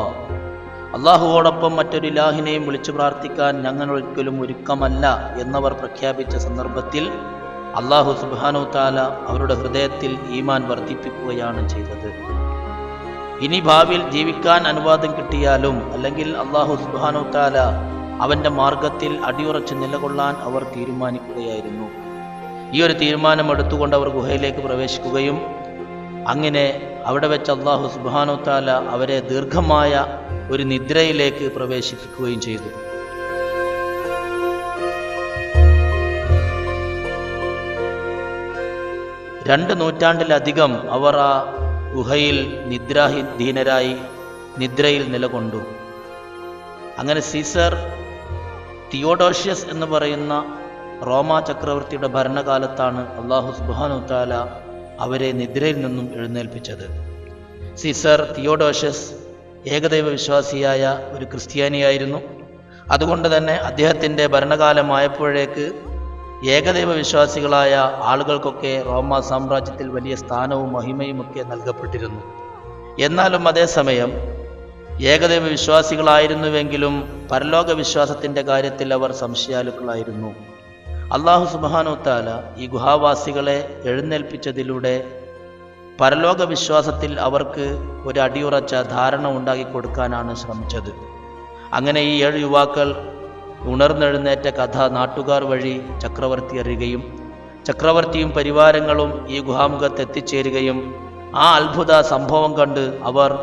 അള്ളാഹുവോടൊപ്പം മറ്റൊരു ഇലാഹിനെയും വിളിച്ചു പ്രാർത്ഥിക്കാൻ ഞങ്ങൾ ഒരിക്കലും ഒരുക്കമല്ല എന്നവർ പ്രഖ്യാപിച്ച സന്ദർഭത്തിൽ അള്ളാഹു സുബ്ഹാനഹു വ തആല അവരുടെ ഹൃദയത്തിൽ ഈമാൻ വർദ്ധിപ്പിക്കുകയാണ് ചെയ്തത്. ഇനി ഭാവിയിൽ ജീവിക്കാൻ അനുവാദം കിട്ടിയാലും അല്ലെങ്കിൽ അള്ളാഹു സുബ്ഹാനഹു വ തആല അവൻ്റെ മാർഗത്തിൽ അടിയുറച്ച് നിലകൊള്ളാൻ അവർ തീരുമാനിക്കുകയായിരുന്നു. ഈ ഒരു തീരുമാനം എടുത്തുകൊണ്ട് അവർ ഗുഹയിലേക്ക് പ്രവേശിക്കുകയും അങ്ങനെ അവിടെ വെച്ച് അള്ളാഹു സുബ്ഹാനഹു വ തആല അവരെ ദീർഘമായ ഒരു നിദ്രയിലേക്ക് പ്രവേശിപ്പിക്കുകയും ചെയ്തു. രണ്ട് നൂറ്റാണ്ടിലധികം അവർ ആ ഗുഹയിൽ നിദ്രാഹീനരായി നിദ്രയിൽ നിലകൊണ്ടു. അങ്ങനെ സീസർ തിയോഡോഷ്യസ് എന്ന് പറയുന്ന റോമ ചക്രവർത്തിയുടെ ഭരണകാലത്താണ് അള്ളാഹു സുബ്ഹാനഹു വ തആല അവരെ നിദ്രയിൽ നിന്നും എഴുന്നേൽപ്പിച്ചത്. സീസർ തിയോഡോഷ്യസ് ഏകദൈവ വിശ്വാസിയായ ഒരു ക്രിസ്ത്യാനിയായിരുന്നു. അതുകൊണ്ട് തന്നെ അദ്ദേഹത്തിൻ്റെ ഭരണകാലമായപ്പോഴേക്ക് ഏകദൈവ വിശ്വാസികളായ ആളുകൾക്കൊക്കെ റോമ സാമ്രാജ്യത്തിൽ വലിയ സ്ഥാനവും മഹിമയുമൊക്കെ നൽകപ്പെട്ടിരുന്നു. എന്നാലും അതേസമയം ഏകദൈവ വിശ്വാസികളായിരുന്നുവെങ്കിലും പരലോക വിശ്വാസത്തിൻ്റെ കാര്യത്തിൽ അവർ സംശയാലുക്കളായിരുന്നു. അള്ളാഹു സുബ്ഹാനഹു വ തആല ഈ ഗുഹാവാസികളെ എഴുന്നേൽപ്പിച്ചതിലൂടെ പരലോക വിശ്വാസത്തിൽ അവർക്ക് ഒരു അടിയുറച്ച ധാരണ ഉണ്ടാക്കി കൊടുക്കാനാണ് ശ്രമിച്ചത്. അങ്ങനെ ഈ 7 യുവാക്കൾ ഉണർന്നെഴുന്നേറ്റ കഥ നാട്ടുകാർ വഴി ചക്രവർത്തി അറിയുകയും ചക്രവർത്തിയും പരിവാരങ്ങളും ഈ ഗുഹാമുഖത്ത് എത്തിച്ചേരുകയും ആ അത്ഭുത സംഭവം കണ്ട് അവർ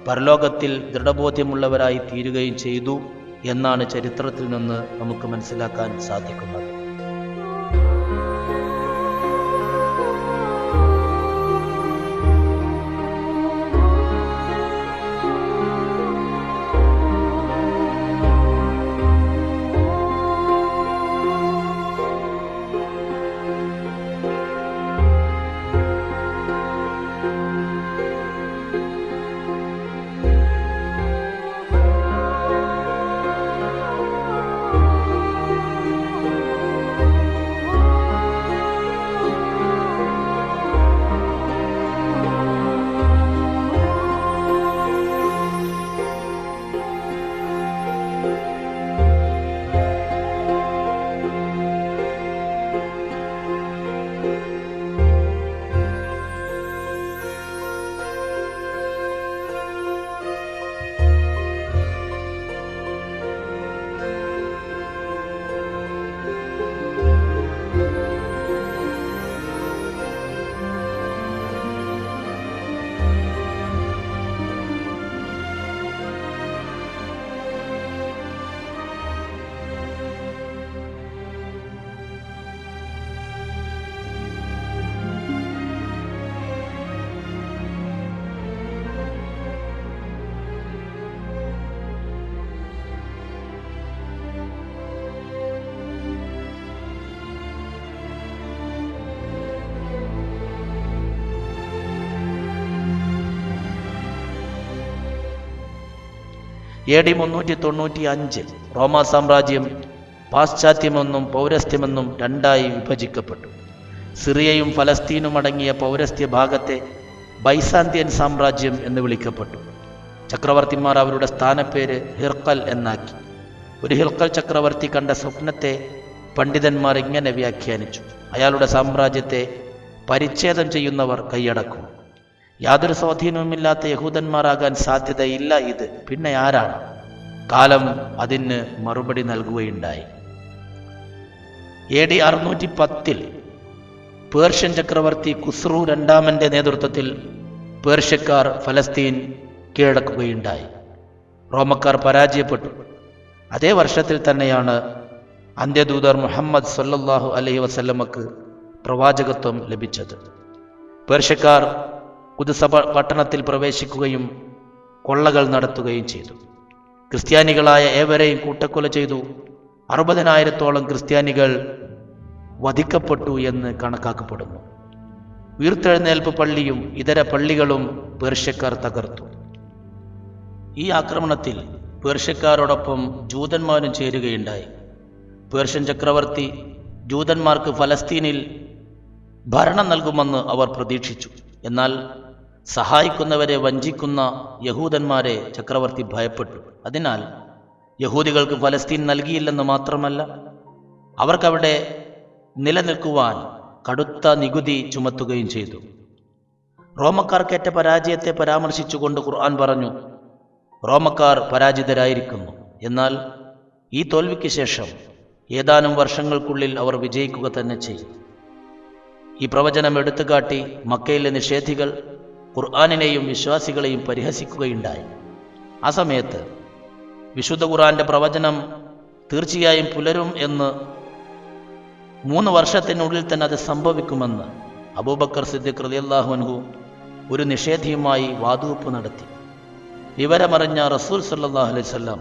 പരലോകത്തിൽ ദൃഢബോധ്യമുള്ളവരായി തീരുകയും ചെയ്തു എന്നാണ് ചരിത്രത്തിൽ നിന്ന് നമുക്ക് മനസ്സിലാക്കാൻ സാധിക്കുന്നത്. AD 395 റോമാ സാമ്രാജ്യം പാശ്ചാത്യമെന്നും പൗരസ്ത്യമെന്നും രണ്ടായി വിഭജിക്കപ്പെട്ടു. സിറിയയും ഫലസ്തീനും അടങ്ങിയ പൗരസ്ത്യ ഭാഗത്തെ ബൈസാന്തിയൻ സാമ്രാജ്യം എന്ന് വിളിക്കപ്പെട്ടു. ചക്രവർത്തിമാർ അവരുടെ സ്ഥാനപ്പേര് ഹിർക്കൽ എന്നാക്കി. ഒരു ഹിർക്കൽ ചക്രവർത്തി കണ്ട സ്വപ്നത്തെ പണ്ഡിതന്മാർ ഇങ്ങനെ വ്യാഖ്യാനിച്ചു: അയാളുടെ സാമ്രാജ്യത്തെ പരിച്ഛേദം ചെയ്യുന്നവർ കൈയടക്കും. യാതൊരു സ്വാധീനവുമില്ലാത്ത യഹൂദന്മാരാകാൻ സാധ്യതയില്ല ഇത്, പിന്നെ ആരാണ്? കാലം അതിന് മറുപടി നൽകുകയുണ്ടായി. AD 610 പേർഷ്യൻ ചക്രവർത്തി ഖുസ്രു രണ്ടാമന്റെ നേതൃത്വത്തിൽ പേർഷ്യക്കാർ ഫലസ്തീൻ കീഴടക്കുകയുണ്ടായി. റോമക്കാർ പരാജയപ്പെട്ടു. അതേ വർഷത്തിൽ തന്നെയാണ് അന്ത്യദൂതർ മുഹമ്മദ് സല്ലല്ലാഹു അലൈഹി വസല്ലമക്ക് പ്രവാചകത്വം ലഭിച്ചത്. പേർഷ്യക്കാർ ഖുദ്സ് പട്ടണത്തിൽ പ്രവേശിക്കുകയും കൊള്ളകൾ നടത്തുകയും ചെയ്തു. ക്രിസ്ത്യാനികളായ ഏവരെയും കൂട്ടക്കൊല ചെയ്തു. 60,000-ഓളം ക്രിസ്ത്യാനികൾ വധിക്കപ്പെട്ടു എന്ന് കണക്കാക്കപ്പെടുന്നു. ഉയിർത്തെഴുന്നേൽപ്പ് പള്ളിയും ഇതര പള്ളികളും പേർഷ്യക്കാർ തകർത്തു. ഈ ആക്രമണത്തിൽ പേർഷ്യക്കാരോടൊപ്പം ജൂതന്മാരും ചേരുകയുണ്ടായി. പേർഷ്യൻ ചക്രവർത്തി ജൂതന്മാർക്ക് ഫലസ്തീനിൽ ഭരണം നൽകുമെന്ന് അവർ പ്രതീക്ഷിച്ചു. എന്നാൽ സഹായിക്കുന്നവരെ വഞ്ചിക്കുന്ന യഹൂദന്മാരെ ചക്രവർത്തി ഭയപ്പെട്ടു. അതിനാൽ യഹൂദികൾക്ക് ഫലസ്തീൻ നൽകിയില്ലെന്ന് മാത്രമല്ല, അവർക്കവിടെ നിലനിൽക്കുവാൻ കടുത്ത നികുതി ചുമത്തുകയും ചെയ്തു. റോമക്കാർക്കേറ്റ പരാജയത്തെ പരാമർശിച്ചുകൊണ്ട് ഖുർആൻ പറഞ്ഞു: റോമക്കാർ പരാജിതരായിരിക്കുന്നു, എന്നാൽ ഈ തോൽവിക്ക് ശേഷം ഏതാനും വർഷങ്ങൾക്കുള്ളിൽ അവർ വിജയിക്കുക തന്നെ ചെയ്യും. ഈ പ്രവചനം എടുത്തുകാട്ടി മക്കയിലെ നിഷേധികൾ ഖുർആനിനെയും വിശ്വാസികളെയും പരിഹസിക്കുകയുണ്ടായി. ആ സമയത്ത് വിശുദ്ധ ഖുർആന്റെ പ്രവചനം തീർച്ചയായും പുലരും എന്ന്, 3 വർഷത്തിനുള്ളിൽ തന്നെ അത് സംഭവിക്കുമെന്ന് അബൂബക്കർ സിദ്ദീഖ് റളിയല്ലാഹു അൻഹു ഒരു നിഷേധിയുമായി വാതുവെപ്പ് നടത്തി. വിവരമറിഞ്ഞ റസൂൽ സല്ലല്ലാഹു അലൈഹി വസല്ലം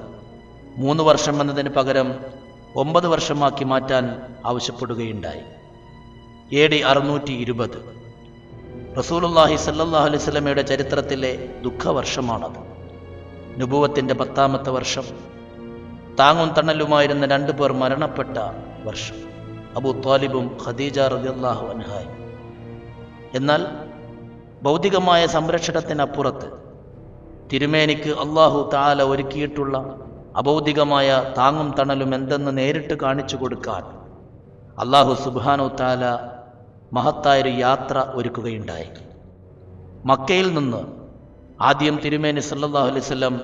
3 വർഷം എന്നതിന് പകരം 9 വർഷമാക്കി മാറ്റാൻ ആവശ്യപ്പെടുകയുണ്ടായി. AD 620 റസൂലുള്ളാഹി സല്ലല്ലാഹു അലൈഹി വസല്ലമയുടെ ചരിത്രത്തിലെ ദുഃഖവർഷമാണത്. നുബുവത്തിൻ്റെ 10ാമത്തെ വർഷം. താങ്ങും തണലുമായിരുന്ന 2 പേർ മരണപ്പെട്ട വർഷം, അബൂ ത്വാലിബും ഖദീജ റളിയല്ലാഹു അൻഹായും. എന്നാൽ ഭൗതികമായ സംരക്ഷണത്തിനപ്പുറത്ത് തിരുമേനിക്ക് അല്ലാഹു തആല ഒരുക്കിയിട്ടുള്ള അഭൗതികമായ താങ്ങും തണലും എന്തെന്ന് നേരിട്ട് കാണിച്ചു കൊടുക്കാൻ അല്ലാഹു സുബ്ഹാനഹു തആല മഹത്തായൊരു യാത്ര ഒരുക്കുകയുണ്ടായി. മക്കയിൽ നിന്ന് ആദ്യം തിരുമേനി സല്ലല്ലാഹു അലൈഹി വസല്ലം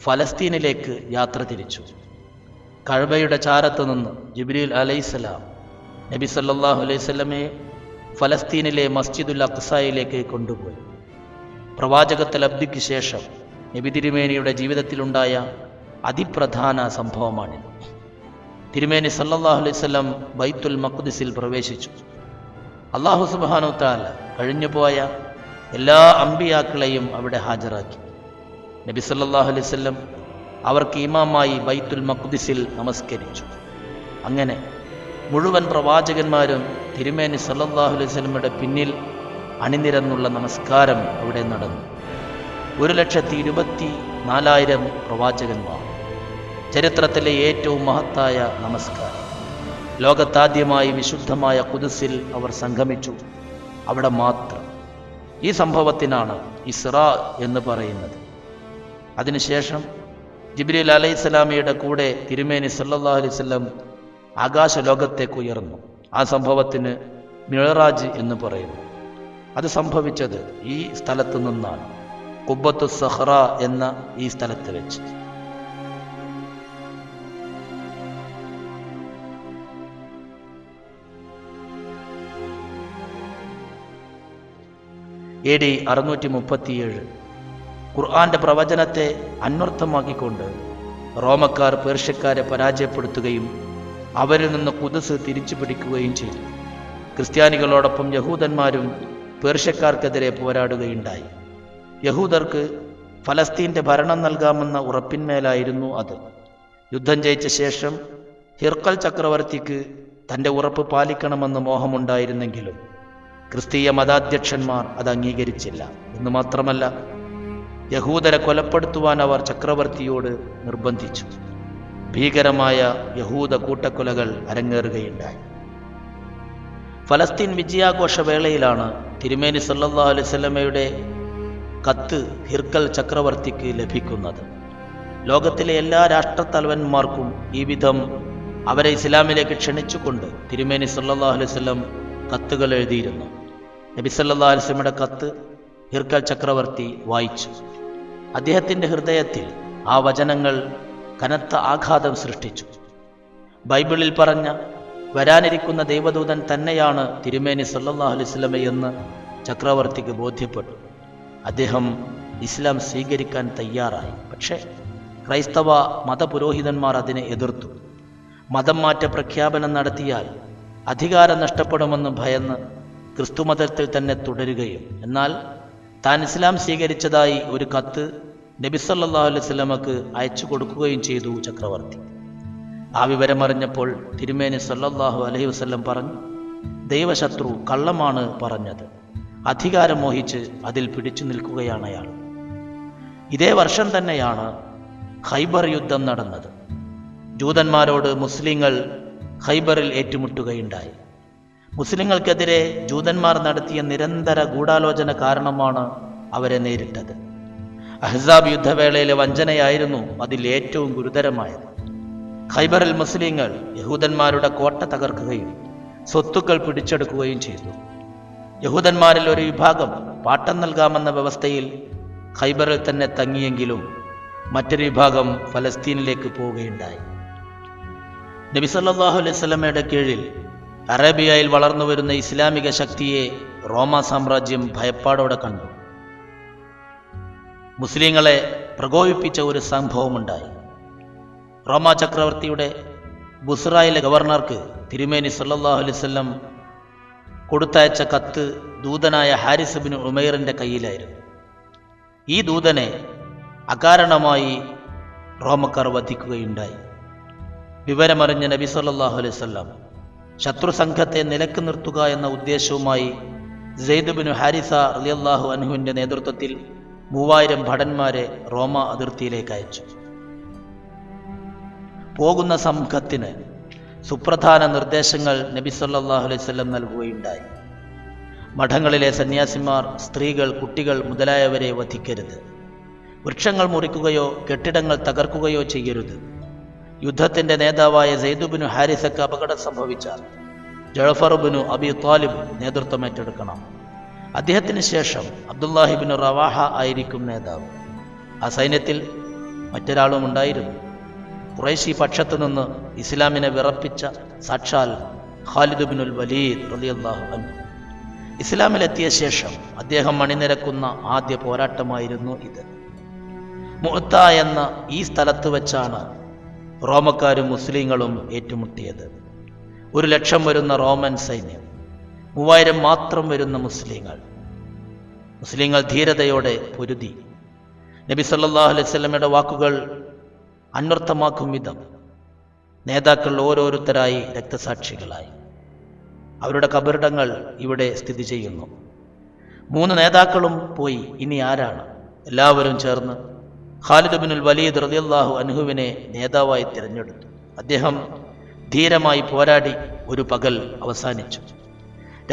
ഫലസ്തീനിലേക്ക് യാത്ര തിരിച്ചു. കഅബയുടെ ചാരത്ത് നിന്ന് ജിബ്രീൽ അലൈഹിസ്സലാം നബി സല്ലല്ലാഹു അലൈഹി വസല്ലമയെ ഫലസ്തീനിലെ മസ്ജിദുൽ അഖ്സയിലേക്ക് കൊണ്ടുപോയി. പ്രവാചകത്വ ലബ്ധിക്ക് ശേഷം നബി തിരുമേനിയുടെ ജീവിതത്തിലുണ്ടായ അതിപ്രധാന സംഭവമാണിത്. തിരുമേനി സല്ലല്ലാഹു അലൈഹി വസല്ലം ബൈത്തുൽ മഖ്ദിസിൽ പ്രവേശിച്ചു. അല്ലാഹു സുബ്ഹാനഹു തആല കഴിഞ്ഞുപോയ എല്ലാ അമ്പിയാക്കളെയും അവിടെ ഹാജരാക്കി. നബി സല്ലല്ലാഹു അലൈഹി വസല്ലം അവർക്ക് ഇമാമായി ബൈത്തുൽ മഖ്ദിസിൽ നമസ്കരിച്ചു. അങ്ങനെ മുഴുവൻ പ്രവാചകന്മാരും തിരുമേനി സല്ലല്ലാഹു അലൈഹി വസല്ലമയുടെ പിന്നിൽ അണിനിരന്നുള്ള നമസ്കാരം അവിടെ നടന്നു. 1,24,000 പ്രവാചകന്മാർ. ചരിത്രത്തിലെ ഏറ്റവും മഹത്തായ നമസ്കാരം. ലോകത്താദ്യമായി വിശുദ്ധമായ ഖുദ്സിൽ അവർ സംഗമിച്ചു. അവിടെ മാത്രം. ഈ സംഭവത്തിനാണ് ഇസ്രാ എന്ന് പറയുന്നത്. അതിനുശേഷം ജിബ്രീൽ അലൈഹിസ്സലാമയുടെ കൂടെ തിരുമേനി സല്ലല്ലാഹു അലൈഹി വസല്ലം ആകാശലോകത്തേക്ക് ഉയർന്നു. ആ സംഭവത്തിന് മിഅ്റാജ് എന്ന് പറയുന്നു. അത് സംഭവിച്ചത് ഈ സ്ഥലത്ത് നിന്നാണ്, ഖുബ്ബത്തു സഖറ എന്ന ഈ സ്ഥലത്ത് വെച്ച്. AD 637 ഖുർആന്റെ പ്രവചനത്തെ അന്വർത്ഥമാക്കിക്കൊണ്ട് റോമക്കാർ പേർഷ്യക്കാരെ പരാജയപ്പെടുത്തുകയും അവരിൽ നിന്ന് ഖുദ്സ് തിരിച്ചു പിടിക്കുകയും ചെയ്തു. ക്രിസ്ത്യാനികളോടൊപ്പം യഹൂദന്മാരും പേർഷ്യക്കാർക്കെതിരെ പോരാടുകയുണ്ടായി. യഹൂദർക്ക് ഫലസ്തീൻ്റെ ഭരണം നൽകാമെന്ന ഉറപ്പിന്മേലായിരുന്നു അത്. യുദ്ധം ജയിച്ച ശേഷം ഹിർക്കൽ ചക്രവർത്തിക്ക് തൻ്റെ ഉറപ്പ് പാലിക്കണമെന്ന് മോഹമുണ്ടായിരുന്നെങ്കിലും ക്രിസ്തീയ മതാധ്യക്ഷന്മാർ അത് അംഗീകരിച്ചില്ല. എന്ന് മാത്രമല്ല, യഹൂദരെ കൊലപ്പെടുത്തുവാൻ അവർ ചക്രവർത്തിയോട് നിർബന്ധിച്ചു. ഭീകരമായ യഹൂദ കൂട്ടക്കൊലകൾ അരങ്ങേറുകയുണ്ടായി. ഫലസ്തീൻ വിജയാഘോഷ വേളയിലാണ് തിരുമേനി സല്ലല്ലാഹു അലൈഹി വസല്ലമയുടെ കത്ത് ഹിർക്കൽ ചക്രവർത്തിക്ക് ലഭിക്കുന്നത്. ലോകത്തിലെ എല്ലാ രാഷ്ട്രത്തലവന്മാർക്കും ഈ വിധം അവരെ ഇസ്ലാമിലേക്ക് ക്ഷണിച്ചുകൊണ്ട് തിരുമേനി സല്ലല്ലാഹു അലൈഹി വസല്ലം കത്തുകൾ എഴുതിയിരുന്നു. നബി സല്ലല്ലാഹു അലൈഹി വസല്ലമയുടെ കത്ത് ഹിർക്കൽ ചക്രവർത്തി വായിച്ചു. അദ്ദേഹത്തിൻ്റെ ഹൃദയത്തിൽ ആ വചനങ്ങൾ കനത്ത ആഘാതം സൃഷ്ടിച്ചു. ബൈബിളിൽ പറഞ്ഞ വരാനിരിക്കുന്ന ദൈവദൂതൻ തന്നെയാണ് തിരുമേനി സല്ലല്ലാഹു അലൈഹി വസല്ലമയെന്ന് ചക്രവർത്തിക്ക് ബോധ്യപ്പെട്ടു. അദ്ദേഹം ഇസ്ലാം സ്വീകരിക്കാൻ തയ്യാറായി. പക്ഷേ ക്രൈസ്തവ മതപുരോഹിതന്മാർ അതിനെ എതിർത്തു. മതം മാറ്റ പ്രഖ്യാപനം നടത്തിയാൽ അധികാരം നഷ്ടപ്പെടുമെന്ന് ഭയന്ന് ക്രിസ്തുമതത്തിൽ തന്നെ തുടരുകയും എന്നാൽ താൻ ഇസ്ലാം സ്വീകരിച്ചതായി ഒരു കത്ത് നബി സല്ലല്ലാഹു അലൈഹി വസല്ലമക്ക് അയച്ചു കൊടുക്കുകയും ചെയ്തു ചക്രവർത്തി. ആ വിവരമറിഞ്ഞപ്പോൾ തിരുമേനി സല്ലല്ലാഹു അലൈഹി വസല്ലം പറഞ്ഞു, ദൈവശത്രു കള്ളമാണ് പറഞ്ഞത്. അധികാരം മോഹിച്ച് അതിൽ പിടിച്ചു നിൽക്കുകയാണ് അയാൾ. ഇതേ വർഷം തന്നെയാണ് ഖൈബർ യുദ്ധം നടന്നത്. ജൂതന്മാരോട് മുസ്ലിങ്ങൾ ഖൈബറിൽ ഏറ്റുമുട്ടുകയുണ്ടായി. മുസ്ലിങ്ങൾക്കെതിരെ ജൂതന്മാർ നടത്തിയ നിരന്തര ഗൂഢാലോചന കാരണമാണ് അവരെ നേരിട്ടത്. അഹ്സാബ് യുദ്ധവേളയിലെ വഞ്ചനയായിരുന്നു അതിൽ ഏറ്റവും ഗുരുതരമായത്. ഖൈബറിൽ മുസ്ലിങ്ങൾ യഹൂദന്മാരുടെ കോട്ട തകർക്കുകയും സ്വത്തുക്കൾ പിടിച്ചെടുക്കുകയും ചെയ്തു. യഹൂദന്മാരിൽ ഒരു വിഭാഗം പാട്ടം നൽകാമെന്ന വ്യവസ്ഥയിൽ ഖൈബറിൽ തന്നെ തങ്ങിയെങ്കിലും മറ്റൊരു വിഭാഗം ഫലസ്തീനിലേക്ക് പോവുകയുണ്ടായി. നബി സല്ലല്ലാഹു അലൈഹി വസല്ലമയുടെ കീഴിൽ അറേബ്യയിൽ വളർന്നു വരുന്ന ഇസ്ലാമിക ശക്തിയെ റോമ സാമ്രാജ്യം ഭയപ്പാടോടെ കണ്ടു. മുസ്ലിങ്ങളെ പ്രകോപിപ്പിച്ച ഒരു സംഭവമുണ്ടായി. റോമ ചക്രവർത്തിയുടെ ബുസ്രയിലെ ഗവർണർക്ക് തിരുമേനി സല്ലല്ലാഹു അലൈഹി വസല്ലം കൊടുത്തയച്ച കത്ത് ദൂതനായ ഹാരിസ് ഇബ്നു ഉമൈറിൻ്റെ കയ്യിലായിരുന്നു. ഈ ദൂതനെ അകാരണമായി റോമക്കാർ വധിക്കുകയുണ്ടായി. വിവരമറിഞ്ഞ നബി സല്ലല്ലാഹു അലൈഹി വസല്ലം ശത്രു സംഘത്തെ നിലക്ക് നിർത്തുക എന്ന ഉദ്ദേശവുമായി സെയ്ദ് ഇബ്നു ഹാരിസ റളിയല്ലാഹു അൻഹുവിൻ്റെ നേതൃത്വത്തിൽ 3000 ഭടന്മാരെ റോമ അതിർത്തിയിലേക്ക് അയച്ചു. പോകുന്ന സംഘത്തിന് സുപ്രധാന നിർദ്ദേശങ്ങൾ നബി സല്ലല്ലാഹു അലൈഹി വസല്ലം നൽകുകയുണ്ടായി. മഠങ്ങളിലെ സന്യാസിമാർ, സ്ത്രീകൾ, കുട്ടികൾ മുതലായവരെ വധിക്കരുത്. വൃക്ഷങ്ങൾ മുറിക്കുകയോ കെട്ടിടങ്ങൾ തകർക്കുകയോ ചെയ്യരുത്. യുദ്ധത്തിൻ്റെ നേതാവായ സെയ്ദ് ഇബ്നു ഹാരിസക്ക് അപകടം സംഭവിച്ചാൽ ജഅഫർ ഇബ്നു അബി ത്വാലിബ് നേതൃത്വം ഏറ്റെടുക്കണം. അദ്ദേഹത്തിന് ശേഷം അബ്ദുല്ലാഹി ഇബ്നു റവാഹ ആയിരിക്കും നേതാവ്. ആ സൈന്യത്തിൽ മറ്റൊരാളും ഉണ്ടായിരുന്നു. ഖുറൈശി പക്ഷത്തു നിന്ന് ഇസ്ലാമിനെ വിറപ്പിച്ച സാക്ഷാൽ ഖാലിദ് ഇബ്നുൽ വലീദ് റളിയല്ലാഹു അൻഹു. ഇസ്ലാമിലെത്തിയ ശേഷം അദ്ദേഹം അണിനിരക്കുന്ന ആദ്യ പോരാട്ടമായിരുന്നു ഇത്. മുഅത്ത എന്ന ഈ സ്ഥലത്ത് വെച്ചാണ് റോമക്കാരും മുസ്ലിങ്ങളും ഏറ്റുമുട്ടിയത്. 100,000 വരുന്ന റോമൻ സൈന്യം, 3000 മാത്രം വരുന്ന മുസ്ലിങ്ങൾ ധീരതയോടെ പൊരുതി. നബി സല്ലല്ലാഹു അലൈഹി വസല്ലമയുടെ വാക്കുകൾ അന്വർത്ഥമാക്കും വിധം നേതാക്കൾ ഓരോരുത്തരായി രക്തസാക്ഷികളായി. അവരുടെ കബറിടങ്ങൾ ഇവിടെ സ്ഥിതി ചെയ്യുന്നു. 3 നേതാക്കളും പോയി. ഇനി ആരാണ്? എല്ലാവരും ചേർന്ന് ഖാലിദ് ഇബ്നുൽ വലീദ് റളിയല്ലാഹു അൻഹുവിനെ നേതാവായി തിരഞ്ഞെടുത്തു. അദ്ദേഹം ധീരമായി പോരാടി ഒരു പകൽ അവസാനിച്ചു.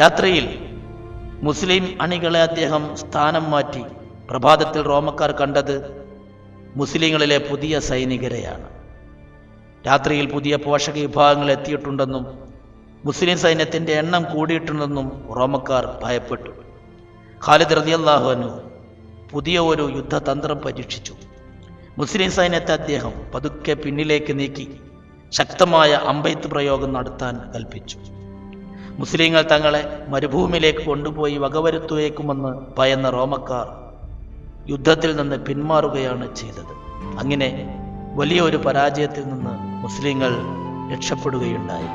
രാത്രിയിൽ മുസ്ലിം അണികളെ അദ്ദേഹം സ്ഥാനം മാറ്റി. പ്രഭാതത്തിൽ റോമക്കാർ കണ്ടത് മുസ്ലിങ്ങളിലെ പുതിയ സൈനികരെയാണ്. രാത്രിയിൽ പുതിയ പോഷക വിഭാഗങ്ങൾ എത്തിയിട്ടുണ്ടെന്നും മുസ്ലിം സൈന്യത്തിൻ്റെ എണ്ണം കൂടിയിട്ടുണ്ടെന്നും റോമക്കാർ ഭയപ്പെട്ടു. ഖാലിദ് റളിയല്ലാഹു അൻഹു പുതിയ ഒരു യുദ്ധതന്ത്രം പരീക്ഷിച്ചു. മുസ്ലിം സൈന്യത്തെ അദ്ദേഹം പതുക്കെ പിന്നിലേക്ക് നീക്കി ശക്തമായ അമ്പെയ്ത്ത് പ്രയോഗം നടത്താൻ കൽപ്പിച്ചു. മുസ്ലിങ്ങൾ തങ്ങളെ മരുഭൂമിയിലേക്ക് കൊണ്ടുപോയി വകവരുത്തുവേക്കുമെന്ന് ഭയന്ന റോമക്കാർ യുദ്ധത്തിൽ നിന്ന് പിന്മാറുകയാണ് ചെയ്തത്. അങ്ങനെ വലിയ ഒരു പരാജയത്തിൽ നിന്ന് മുസ്ലിങ്ങൾ രക്ഷപ്പെടുകയുണ്ടായി.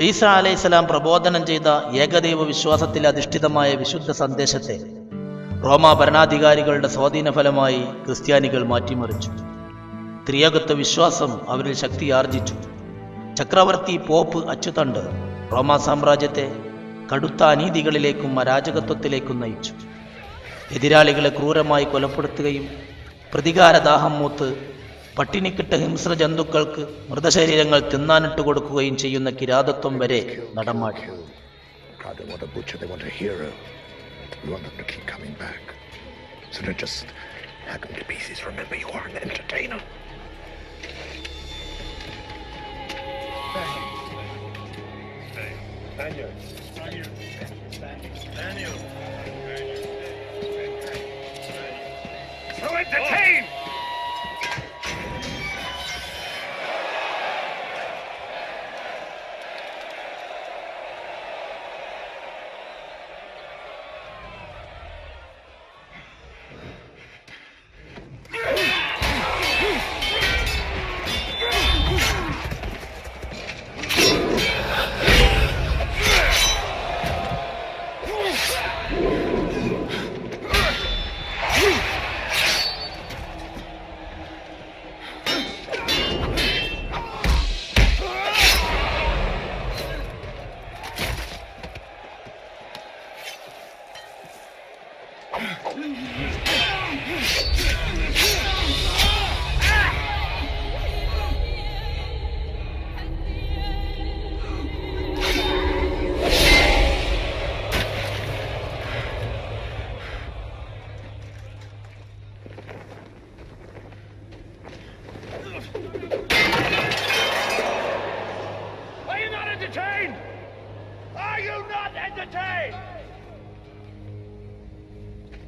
ഈസാ അലൈഹിസ്സലാം പ്രബോധനം ചെയ്ത ഏകദൈവ വിശ്വാസത്തിൽ അധിഷ്ഠിതമായ വിശുദ്ധ സന്ദേശത്തെ റോമാ ഭരണാധികാരികളുടെ സ്വാധീന ഫലമായി ക്രിസ്ത്യാനികൾ മാറ്റിമറിച്ചു. ത്രിയേകത്വ വിശ്വാസം അവരിൽ ശക്തി ആർജിച്ചു. ചക്രവർത്തി, പോപ്പ്, അച്ചുതണ്ട് റോമാ സാമ്രാജ്യത്തെ കടുത്ത അനീതികളിലേക്കും അരാജകത്വത്തിലേക്കും നയിച്ചു. എതിരാളികളെ ക്രൂരമായി കൊലപ്പെടുത്തുകയും പ്രതികാരദാഹം മൂത്ത് പട്ടിണിക്കിട്ട ഹിംസ്ര ജന്തുക്കൾക്ക് മൃതശരീരങ്ങൾ തിന്നാനിട്ട് കൊടുക്കുകയും ചെയ്യുന്ന കിരാതത്വം വരെ നടമാടി.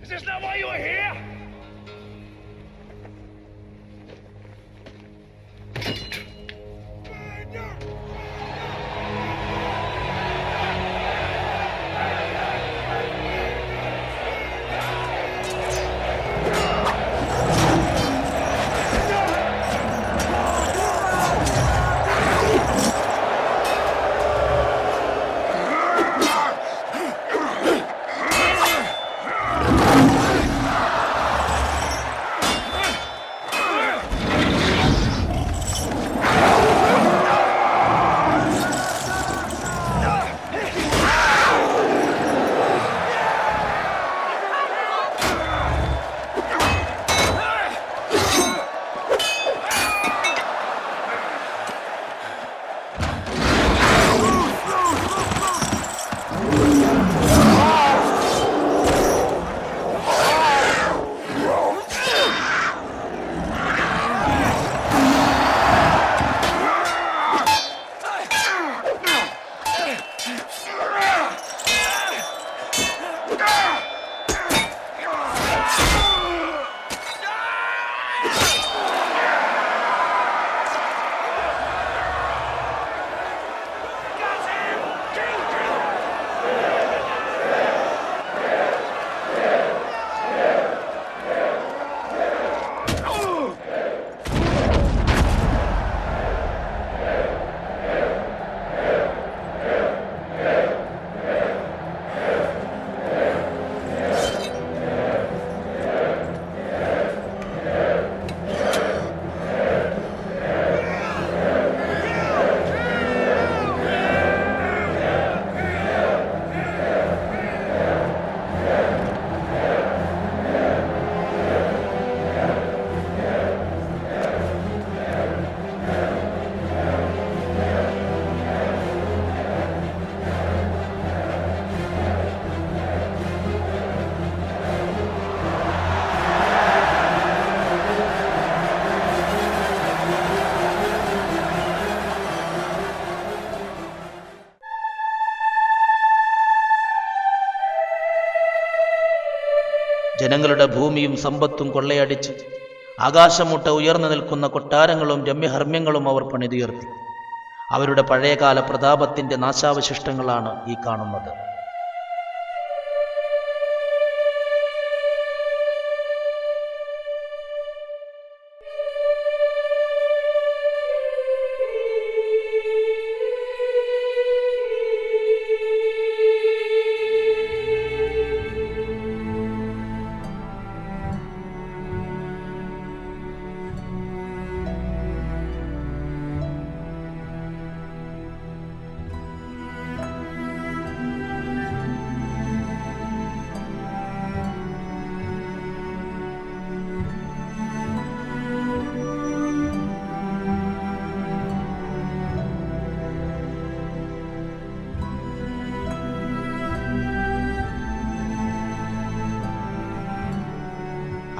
Is this not why you are here? ജനങ്ങളുടെ ഭൂമിയും സമ്പത്തും കൊള്ളയടിച്ച് ആകാശമുട്ട ഉയർന്നു നിൽക്കുന്ന കൊട്ടാരങ്ങളും രമ്യഹർമ്മ്യങ്ങളും അവർ പണിതുയർത്തി. അവരുടെ പഴയകാല പ്രതാപത്തിൻ്റെ നാശാവശിഷ്ടങ്ങളാണ് ഈ കാണുന്നത്.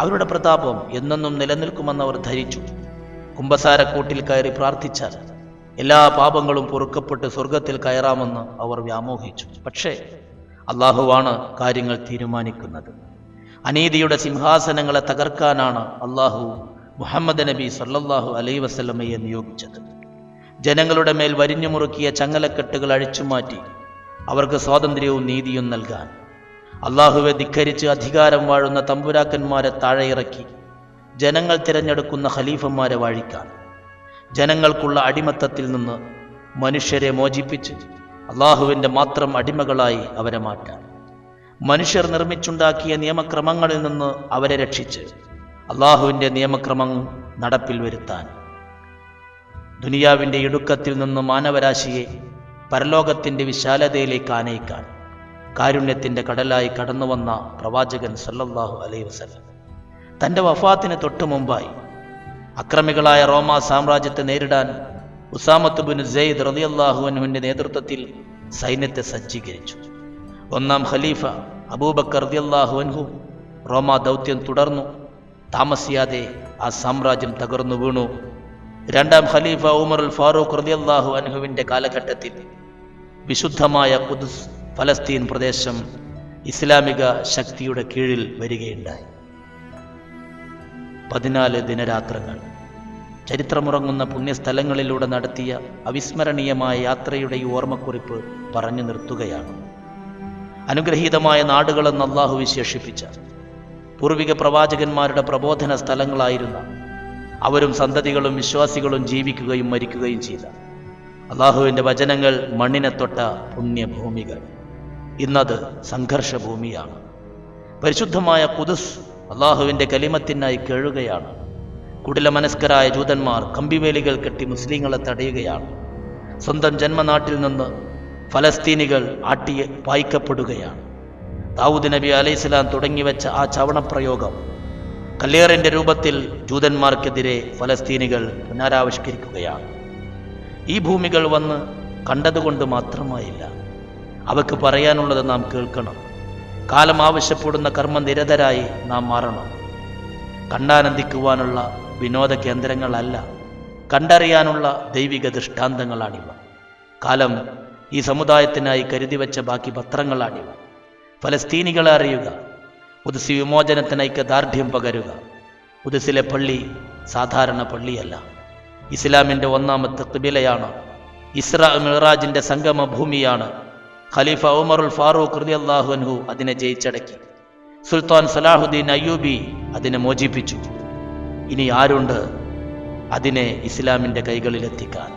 അവരുടെ പ്രതാപം എന്നെന്നും നിലനിൽക്കുമെന്ന് അവർ ധരിച്ചു. കുമ്പസാരക്കൂട്ടിൽ കയറി പ്രാർത്ഥിച്ചാൽ എല്ലാ പാപങ്ങളും പൊറുക്കപ്പെട്ട് സ്വർഗത്തിൽ കയറാമെന്ന് അവർ വ്യാമോഹിച്ചു. പക്ഷേ അള്ളാഹുവാണ് കാര്യങ്ങൾ തീരുമാനിക്കുന്നത്. അനീതിയുടെ സിംഹാസനങ്ങളെ തകർക്കാനാണ് അള്ളാഹു മുഹമ്മദ് നബി സല്ലല്ലാഹു അലൈഹി വസല്ലമയെ നിയോഗിച്ചത്. ജനങ്ങളുടെ മേൽ വരിഞ്ഞു മുറുക്കിയ ചങ്ങലക്കെട്ടുകൾ അഴിച്ചുമാറ്റി അവർക്ക് സ്വാതന്ത്ര്യവും നീതിയും നൽകാൻ, അള്ളാഹുവെ ധിക്കരിച്ച് അധികാരം വാഴുന്ന തമ്പുരാക്കന്മാരെ താഴെയിറക്കി ജനങ്ങൾ തിരഞ്ഞെടുക്കുന്ന ഖലീഫന്മാരെ വാഴിക്കാൻ, ജനങ്ങൾക്കുള്ള അടിമത്തത്തിൽ നിന്ന് മനുഷ്യരെ മോചിപ്പിച്ച് അള്ളാഹുവിൻ്റെ മാത്രം അടിമകളായി അവരെ മാറ്റാൻ, മനുഷ്യർ നിർമ്മിച്ചുണ്ടാക്കിയ നിയമക്രമങ്ങളിൽ നിന്ന് അവരെ രക്ഷിച്ച് അള്ളാഹുവിൻ്റെ നിയമക്രമം നടപ്പിൽ വരുത്താൻ, ദുനിയാവിൻ്റെ ഇടുക്കത്തിൽ നിന്ന് മാനവരാശിയെ പരലോകത്തിൻ്റെ വിശാലതയിലേക്ക് ആനയിക്കാൻ കാരുണ്യത്തിൻ്റെ കടലായി കടന്നുവന്ന പ്രവാചകൻ സല്ലല്ലാഹു അലൈഹി വസല്ലം തൻ്റെ വഫാത്തിന് തൊട്ടു മുമ്പായി അക്രമികളായ റോമാ സാമ്രാജ്യത്തെ നേരിടാൻ ഉസാമത്ത് ബിൻ സെയ്ദ് റളിയല്ലാഹു അൻഹുവിൻ്റെ നേതൃത്വത്തിൽ സൈന്യത്തെ സജ്ജീകരിച്ചു. ഒന്നാം ഖലീഫ അബൂബക്കർ റളിയല്ലാഹു അൻഹു റോമാ ദൗത്യം തുടർന്നു. താമസിയാതെ ആ സാമ്രാജ്യം തകർന്നു വീണു. രണ്ടാം ഖലീഫ ഉമർ അൽ ഫാറൂഖ് റളിയല്ലാഹു അൻഹുവിൻ്റെ കാലഘട്ടത്തിൽ വിശുദ്ധമായ ഖുദ്സ് ഫലസ്തീൻ പ്രദേശം ഇസ്ലാമിക ശക്തിയുടെ കീഴിൽ വരികയുണ്ടായി. 14 ദിനരാത്രങ്ങൾ ചരിത്രമുറങ്ങുന്ന പുണ്യസ്ഥലങ്ങളിലൂടെ നടത്തിയ അവിസ്മരണീയമായ യാത്രയുടെ ഈ ഓർമ്മക്കുറിപ്പ് പറഞ്ഞു നിർത്തുകയാണ്. അനുഗ്രഹീതമായ നാടുകളെന്ന് അള്ളാഹു വിശേഷിപ്പിച്ച പൂർവിക പ്രവാചകന്മാരുടെ പ്രബോധന സ്ഥലങ്ങളായിരുന്ന, അവരും സന്തതികളും വിശ്വാസികളും ജീവിക്കുകയും മരിക്കുകയും ചെയ്ത അള്ളാഹുവിൻ്റെ വചനങ്ങൾ മണ്ണിനെ തൊട്ട പുണ്യഭൂമികൾ ഇന്നത് സംഘർഷഭൂമിയാണ്. പരിശുദ്ധമായ ഖുദ്സ് അള്ളാഹുവിൻ്റെ കലിമത്തിനായി കേഴുകയാണ്. കുടിലമനസ്കരായ ജൂതന്മാർ കമ്പിവേലികൾ കെട്ടി മുസ്ലിങ്ങളെ തടയുകയാണ്. സ്വന്തം ജന്മനാട്ടിൽ നിന്ന് ഫലസ്തീനികൾ പായിക്കപ്പെടുകയാണ്. ദാവൂദ് നബി അലൈഹിസ്സലാം തുടങ്ങിവെച്ച ആ ചവണപ്രയോഗം കല്ലേറിൻ്റെ രൂപത്തിൽ ജൂതന്മാർക്കെതിരെ ഫലസ്തീനികൾ പുനരാവിഷ്കരിക്കുകയാണ്. ഈ ഭൂമികൾ വന്ന് കണ്ടതുകൊണ്ട് മാത്രമായില്ല, അവയ്ക്ക് പറയാനുള്ളത് നാം കേൾക്കണം. കാലം ആവശ്യപ്പെടുന്ന കർമ്മനിരതരായി നാം മാറണം. കണ്ടാനന്ദിക്കുവാനുള്ള വിനോദ കേന്ദ്രങ്ങളല്ല, കണ്ടറിയാനുള്ള ദൈവിക ദൃഷ്ടാന്തങ്ങളാണിവ. കാലം ഈ സമുദായത്തിനായി കരുതിവെച്ച ബാക്കി പത്രങ്ങളാണിവ. ഫലസ്തീനികളെ അറിയുക, ഖുദ്സ് വിമോചനത്തിന് ഐക്യദാർഢ്യം പകരുക. ഖുദ്സിലെ പള്ളി സാധാരണ പള്ളിയല്ല, ഇസ്ലാമിൻ്റെ ഒന്നാമത്തെ ഖിബിലയാണ്. ഇസ്രാ മിഅ്റാജിൻ്റെ സംഗമ ഭൂമിയാണ്. ഖലീഫ ഉമർ അൽ ഫാറൂഖ് റളിയല്ലാഹു അൻഹു അതിനെ ജയിച്ചടക്കി. സുൽത്താൻ സലാഹുദ്ദീൻ അയ്യൂബി അതിനെ മോചിപ്പിച്ചു. ഇനി ആരുണ്ട് അതിനെ ഇസ്ലാമിൻ്റെ കൈകളിലെത്തിക്കാൻ?